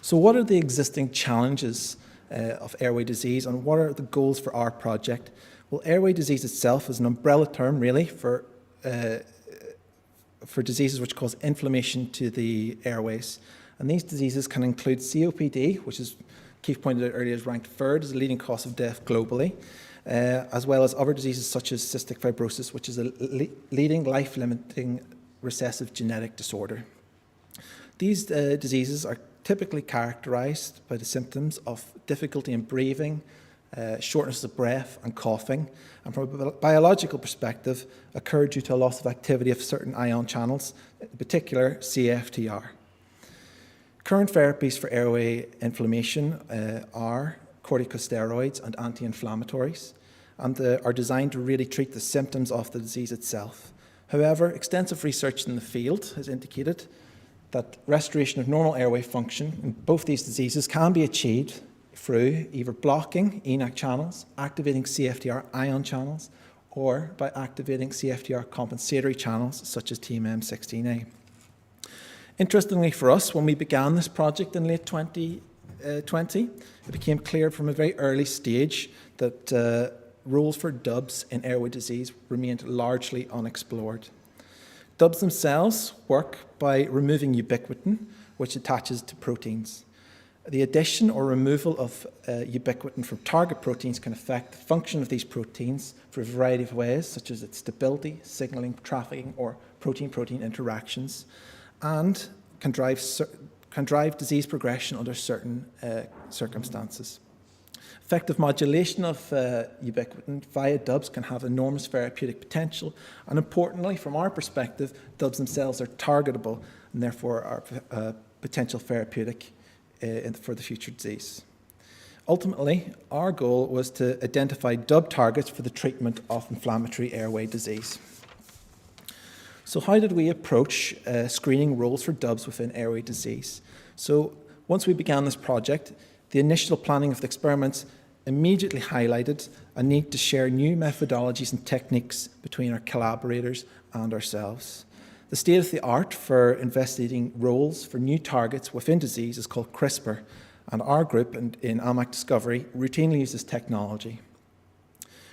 So what are the existing challenges of airway disease and what are the goals for our project? Well, airway disease itself is an umbrella term really for diseases which cause inflammation to the airways. And these diseases can include COPD, which is Keith pointed out earlier, is ranked third as a leading cause of death globally, as well as other diseases such as cystic fibrosis, which is a leading life-limiting recessive genetic disorder. These diseases are typically characterized by the symptoms of difficulty in breathing, shortness of breath and coughing, and from a biological perspective occur due to a loss of activity of certain ion channels, in particular CFTR. Current therapies for airway inflammation are corticosteroids and anti-inflammatories, and are designed to really treat the symptoms of the disease itself. However, extensive research in the field has indicated that restoration of normal airway function in both these diseases can be achieved through either blocking ENaC channels, activating CFTR ion channels, or by activating CFTR compensatory channels such as TMM16A. Interestingly for us, when we began this project in late 2020, it became clear from a very early stage that roles for DUBs in airway disease remained largely unexplored. DUBs themselves work by removing ubiquitin, which attaches to proteins. The addition or removal of ubiquitin from target proteins can affect the function of these proteins for a variety of ways, such as its stability, signaling, trafficking, or protein-protein interactions, and can drive disease progression under certain circumstances. Effective modulation of ubiquitin via DUBs can have enormous therapeutic potential, and importantly, from our perspective, DUBs themselves are targetable and therefore are potential therapeutic for the future disease. Ultimately, our goal was to identify DUB targets for the treatment of inflammatory airway disease. So how did we approach screening roles for DUBs within airway disease? So once we began this project, the initial planning of the experiments immediately highlighted a need to share new methodologies and techniques between our collaborators and ourselves. The state-of-the-art for investigating roles for new targets within disease is called CRISPR, and our group in ALMAC Discovery routinely uses technology.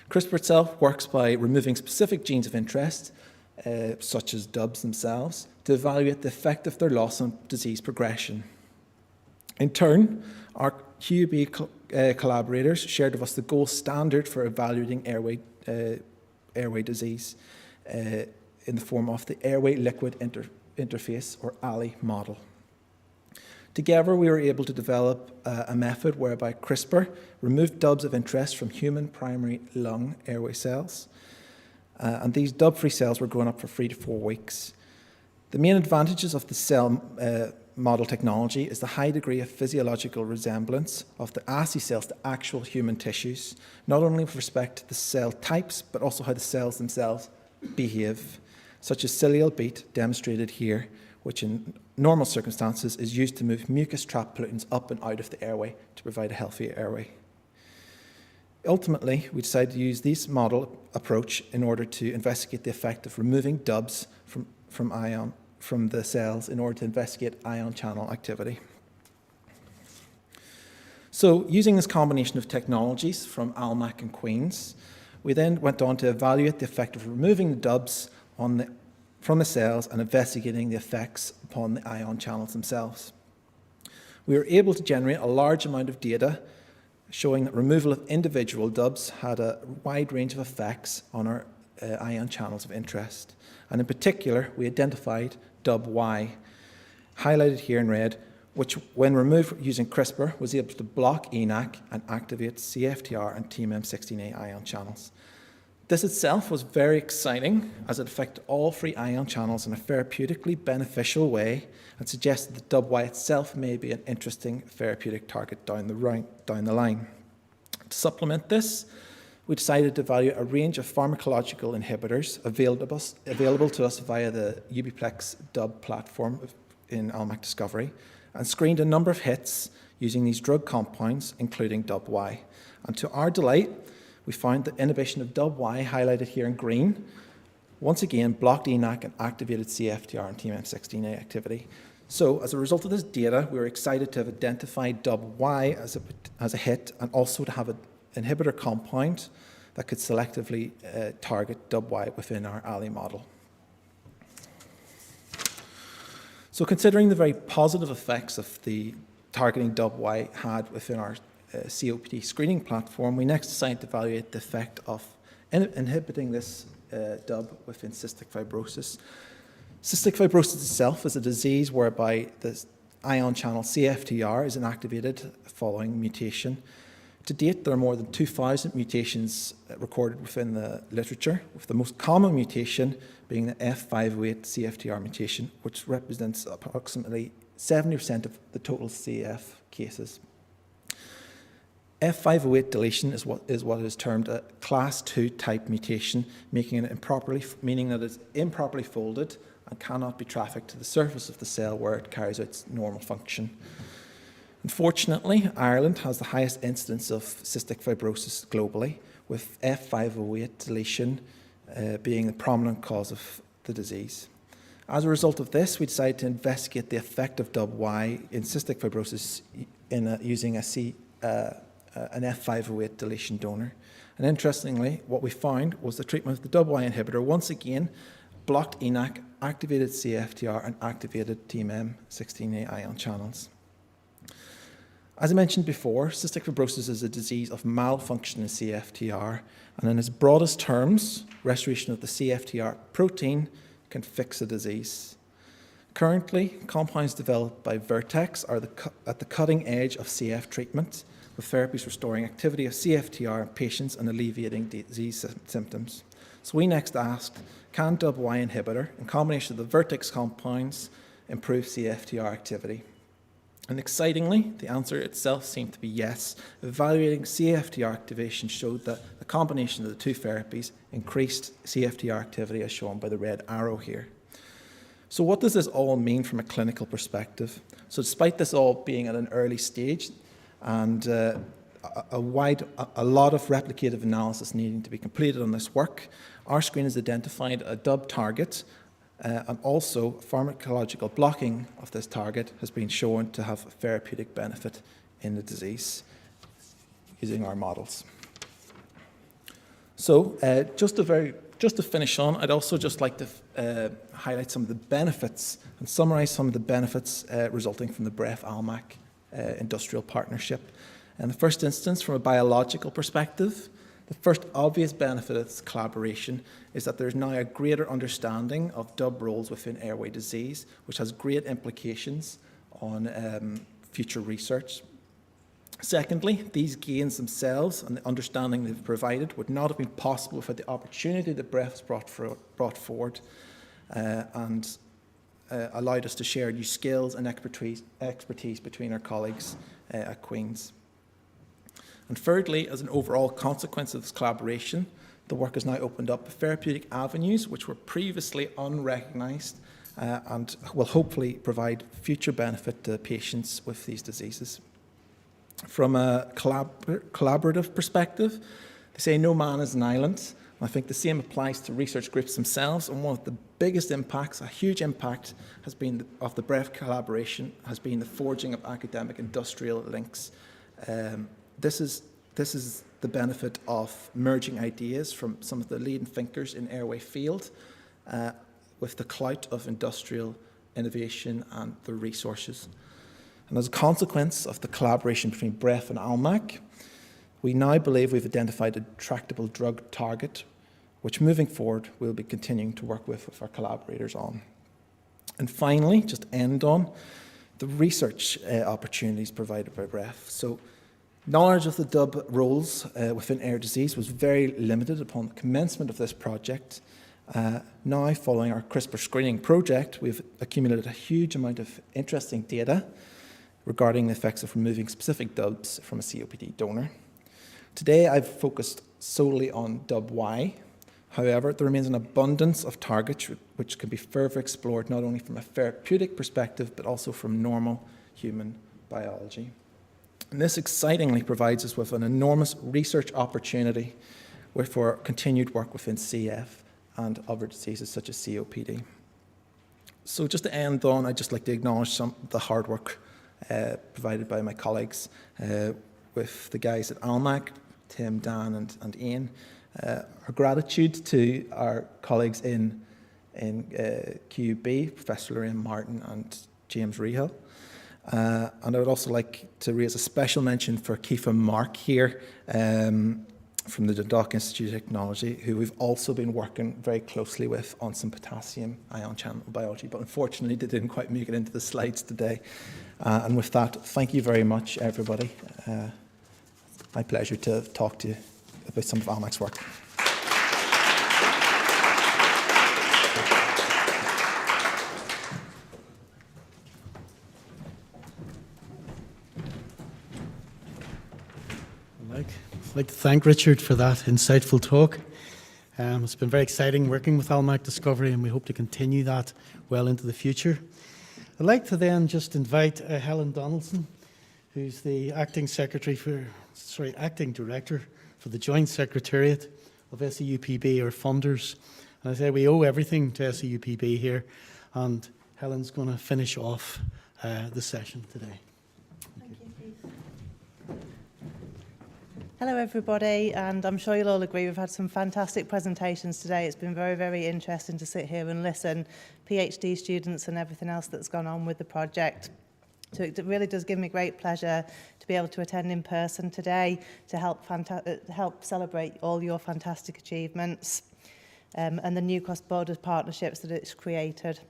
CRISPR itself works by removing specific genes of interest, such as DUBs themselves, to evaluate the effect of their loss on disease progression. In turn, our QUB collaborators shared with us the gold standard for evaluating airway disease in the form of the Airway Liquid Interface, or ALI model. Together, we were able to develop a method whereby CRISPR removed DUBs of interest from human primary lung airway cells, and these DUB-free cells were growing up for 3 to 4 weeks. The main advantages of the cell model technology is the high degree of physiological resemblance of the ASCII cells to actual human tissues, not only with respect to the cell types, but also how the cells themselves behave, such as cilial beat demonstrated here, which in normal circumstances is used to move mucus trap pollutants up and out of the airway to provide a healthy airway. Ultimately, we decided to use this model approach in order to investigate the effect of removing DUBs from the cells in order to investigate ion channel activity. So, using this combination of technologies from ALMAC and Queen's, we then went on to evaluate the effect of removing the DUBs from the cells and investigating the effects upon the ion channels themselves. We were able to generate a large amount of data showing that removal of individual DUBs had a wide range of effects on our ion channels of interest. And in particular, we identified DUB-Y, highlighted here in red, which, when removed using CRISPR, was able to block ENaC and activate CFTR and TMM16A ion channels. This itself was very exciting, as it affected all 3 ion channels in a therapeutically beneficial way and suggested that DUB-Y itself may be an interesting therapeutic target down the line. To supplement this, we decided to evaluate a range of pharmacological inhibitors available to us via the UBplex DUB platform in ALMAC Discovery, and screened a number of hits using these drug compounds, including DUB-Y. And to our delight, we found that inhibition of DUB-Y, highlighted here in green, once again blocked ENaC and activated CFTR and TMM16A activity. So, as a result of this data, we were excited to have identified DUB-Y as a hit, and also to have an inhibitor compound that could selectively target DUB-Y within our ALI model. So, considering the very positive effects of the targeting DUB-Y had within our COPD screening platform, we next decided to evaluate the effect of inhibiting this DUB within cystic fibrosis. Cystic fibrosis itself is a disease whereby the ion channel CFTR is inactivated following mutation. To date, there are more than 2,000 mutations recorded within the literature, with the most common mutation being the F508 CFTR mutation, which represents approximately 70% of the total CF cases. F508 deletion is what is termed a class 2 type mutation, meaning that it's improperly folded and cannot be trafficked to the surface of the cell where it carries out its normal function. Unfortunately, Ireland has the highest incidence of cystic fibrosis globally, with F508 deletion being the prominent cause of the disease. As a result of this, we decided to investigate the effect of DUB-Y in cystic fibrosis using an F508 deletion donor. And interestingly, what we found was the treatment of the DUB-Y inhibitor once again blocked ENaC, activated CFTR, and activated TMEM16A ion channels. As I mentioned before, cystic fibrosis is a disease of malfunction in CFTR, and in its broadest terms, restoration of the CFTR protein can fix a disease. Currently, compounds developed by Vertex are at the cutting edge of CF treatment, with therapies restoring activity of CFTR in patients and alleviating disease symptoms. So we next asked, can DUB-Y inhibitor, in combination with the Vertex compounds, improve CFTR activity? And excitingly, the answer itself seemed to be yes. Evaluating CFTR activation showed that the combination of the two therapies increased CFTR activity, as shown by the red arrow here. So what does this all mean from a clinical perspective? So despite this all being at an early stage and a lot of replicative analysis needing to be completed on this work, our screen has identified a DUB target, and also pharmacological blocking of this target has been shown to have a therapeutic benefit in the disease using our models. So just to finish on, I'd also just like to highlight some of the benefits and summarize some of the benefits resulting from the BREF-ALMAC industrial partnership. In the first instance, from a biological perspective, the first obvious benefit of this collaboration is that there's now a greater understanding of DUB roles within airway disease, which has great implications on future research. Secondly, these gains themselves and the understanding they've provided would not have been possible without the opportunity that BREF has brought forward and allowed us to share new skills and expertise between our colleagues at Queen's. And thirdly, as an overall consequence of this collaboration, the work has now opened up therapeutic avenues which were previously unrecognised and will hopefully provide future benefit to patients with these diseases. From a collaborative perspective, they say no man is an island. I think the same applies to research groups themselves, and one of the biggest impacts, a huge impact, has been of the BREF collaboration, has been the forging of academic industrial links. This is the benefit of merging ideas from some of the leading thinkers in airway field with the clout of industrial innovation and the resources. And as a consequence of the collaboration between BREF and ALMAC, we now believe we've identified a tractable drug target, which moving forward we'll be continuing to work with our collaborators on. And finally, just end on the research opportunities provided by BREF. So knowledge of the DUB roles within air disease was very limited upon the commencement of this project. Now, following our CRISPR screening project, we've accumulated a huge amount of interesting data regarding the effects of removing specific DUBs from a COPD donor. Today, I've focused solely on DUB-Y. However, there remains an abundance of targets which can be further explored not only from a therapeutic perspective, but also from normal human biology. And this excitingly provides us with an enormous research opportunity for continued work within CF and other diseases such as COPD. So just to end on, I'd just like to acknowledge some of the hard work provided by my colleagues with the guys at ALMAC, Tim, Dan and Ian. Our gratitude to our colleagues in QUB, Professor Lorraine Martin and James Rehill. And I would also like to raise a special mention for Kiefer Mark here from the Dundalk Institute of Technology, who we've also been working very closely with on some potassium ion channel biology, but unfortunately they didn't quite make it into the slides today. And with that, thank you very much, everybody. My pleasure to talk to you about some of Almac's work. I'd like to thank Richard for that insightful talk. It's been very exciting working with Almac Discovery, and we hope to continue that well into the future. I'd like to then just invite Helen Donaldson, who's the acting director for the Joint Secretariat of SEUPB, or funders. And I say we owe everything to SEUPB here, and Helen's going to finish off the session today. Hello everybody, and I'm sure you'll all agree we've had some fantastic presentations today. It's been very, very interesting to sit here and listen, PhD students and everything else that's gone on with the project. So it really does give me great pleasure to be able to attend in person today to help celebrate all your fantastic achievements and the new cross-border partnerships that it's created.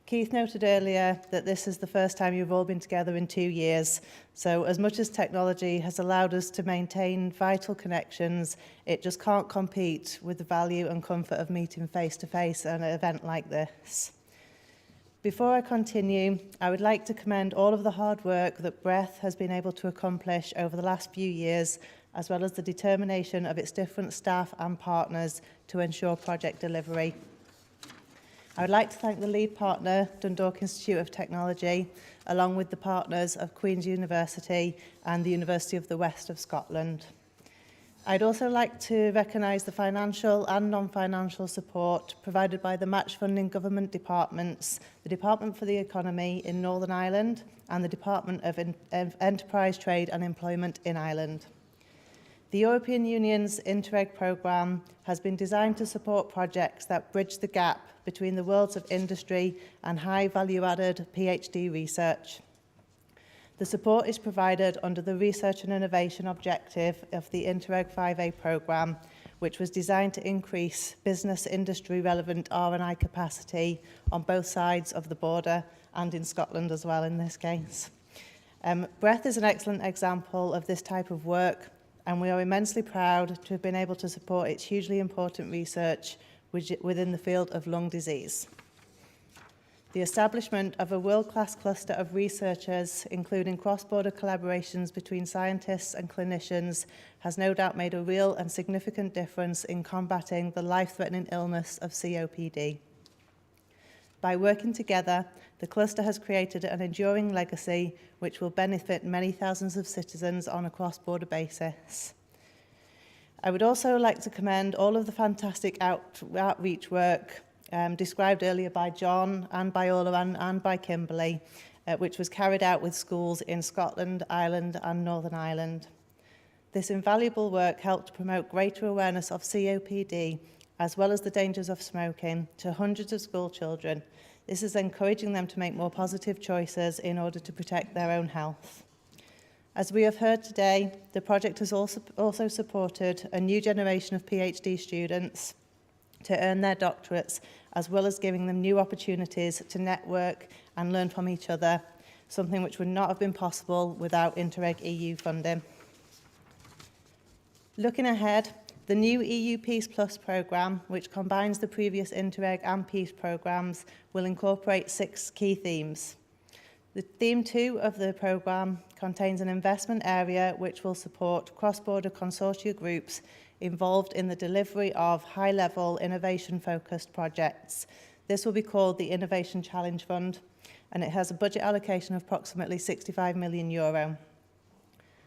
Keith noted earlier that this is the first time you've all been together in 2 years. So as much as technology has allowed us to maintain vital connections, it just can't compete with the value and comfort of meeting face-to-face at an event like this. Before I continue, I would like to commend all of the hard work that Breath has been able to accomplish over the last few years, as well as the determination of its different staff and partners to ensure project delivery. I would like to thank the lead partner, Dundalk Institute of Technology, along with the partners of Queen's University and the University of the West of Scotland. I'd also like to recognise the financial and non-financial support provided by the match funding government departments, the Department for the Economy in Northern Ireland and the Department of Enterprise, Trade and Employment in Ireland. The European Union's Interreg programme has been designed to support projects that bridge the gap between the worlds of industry and high value-added PhD research. The support is provided under the Research and Innovation objective of the Interreg 5A programme, which was designed to increase business industry relevant R&I capacity on both sides of the border and in Scotland as well in this case. Breath is an excellent example of this type of work, and we are immensely proud to have been able to support its hugely important research within the field of lung disease. The establishment of a world-class cluster of researchers, including cross-border collaborations between scientists and clinicians, has no doubt made a real and significant difference in combating the life-threatening illness of COPD. By working together, the cluster has created an enduring legacy which will benefit many thousands of citizens on a cross-border basis. I would also like to commend all of the fantastic outreach work described earlier by John and by Ola and by Kimberly, which was carried out with schools in Scotland, Ireland and Northern Ireland. This invaluable work helped promote greater awareness of COPD as well as the dangers of smoking to hundreds of school children. This is encouraging them to make more positive choices in order to protect their own health. As we have heard today, the project has also supported a new generation of PhD students to earn their doctorates, as well as giving them new opportunities to network and learn from each other, something which would not have been possible without Interreg EU funding. Looking ahead, the new EU Peace Plus programme, which combines the previous Interreg and Peace programmes, will incorporate 6 key themes. The theme 2 of the programme contains an investment area which will support cross-border consortia groups involved in the delivery of high-level innovation-focused projects. This will be called the Innovation Challenge Fund, and it has a budget allocation of approximately €65 million.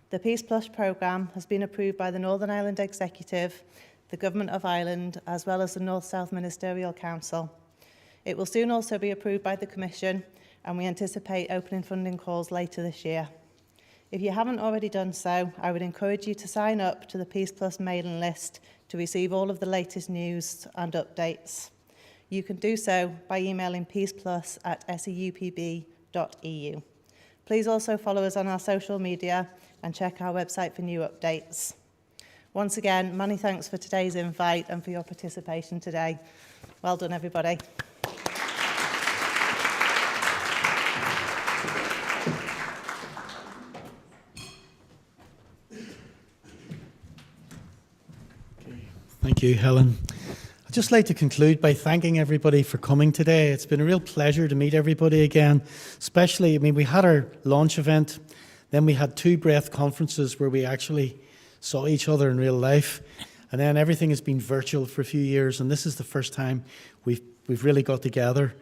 The Peace Plus programme has been approved by the Northern Ireland Executive, the Government of Ireland, as well as the North-South Ministerial Council. It will soon also be approved by the Commission, and we anticipate opening funding calls later this year. If you haven't already done so, I would encourage you to sign up to the Peace Plus mailing list to receive all of the latest news and updates. You can do so by emailing peaceplus@seupb.eu. Please also follow us on our social media and check our website for new updates. Once again, many thanks for today's invite and for your participation today. Well done, everybody. Thank you, Helen. I'd just like to conclude by thanking everybody for coming today. It's been a real pleasure to meet everybody again, especially, we had our launch event, then we had 2 Breath conferences where we actually saw each other in real life, and then everything has been virtual for a few years, and this is the first time we've really got together,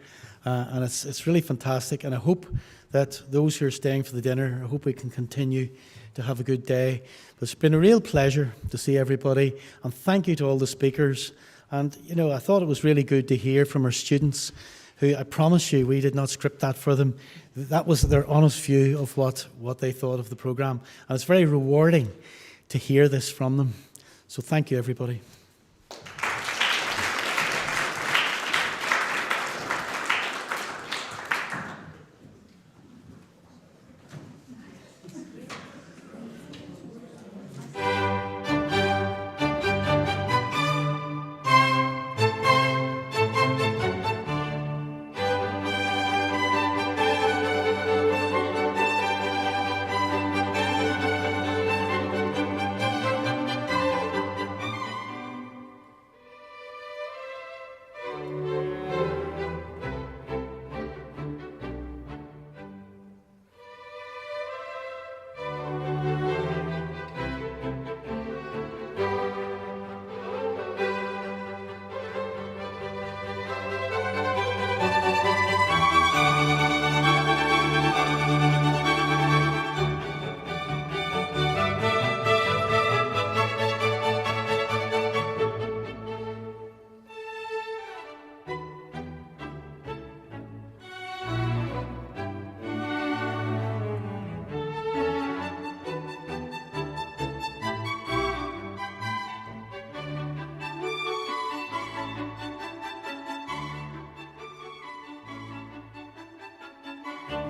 and it's really fantastic, and I hope that those who are staying for the dinner, I hope we can continue to have a good day. But it's been a real pleasure to see everybody, and thank you to all the speakers. And, I thought it was really good to hear from our students, who, I promise you, we did not script that for them. That was their honest view of what they thought of the programme. And it's very rewarding to hear this from them. So thank you, everybody.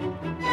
Thank you.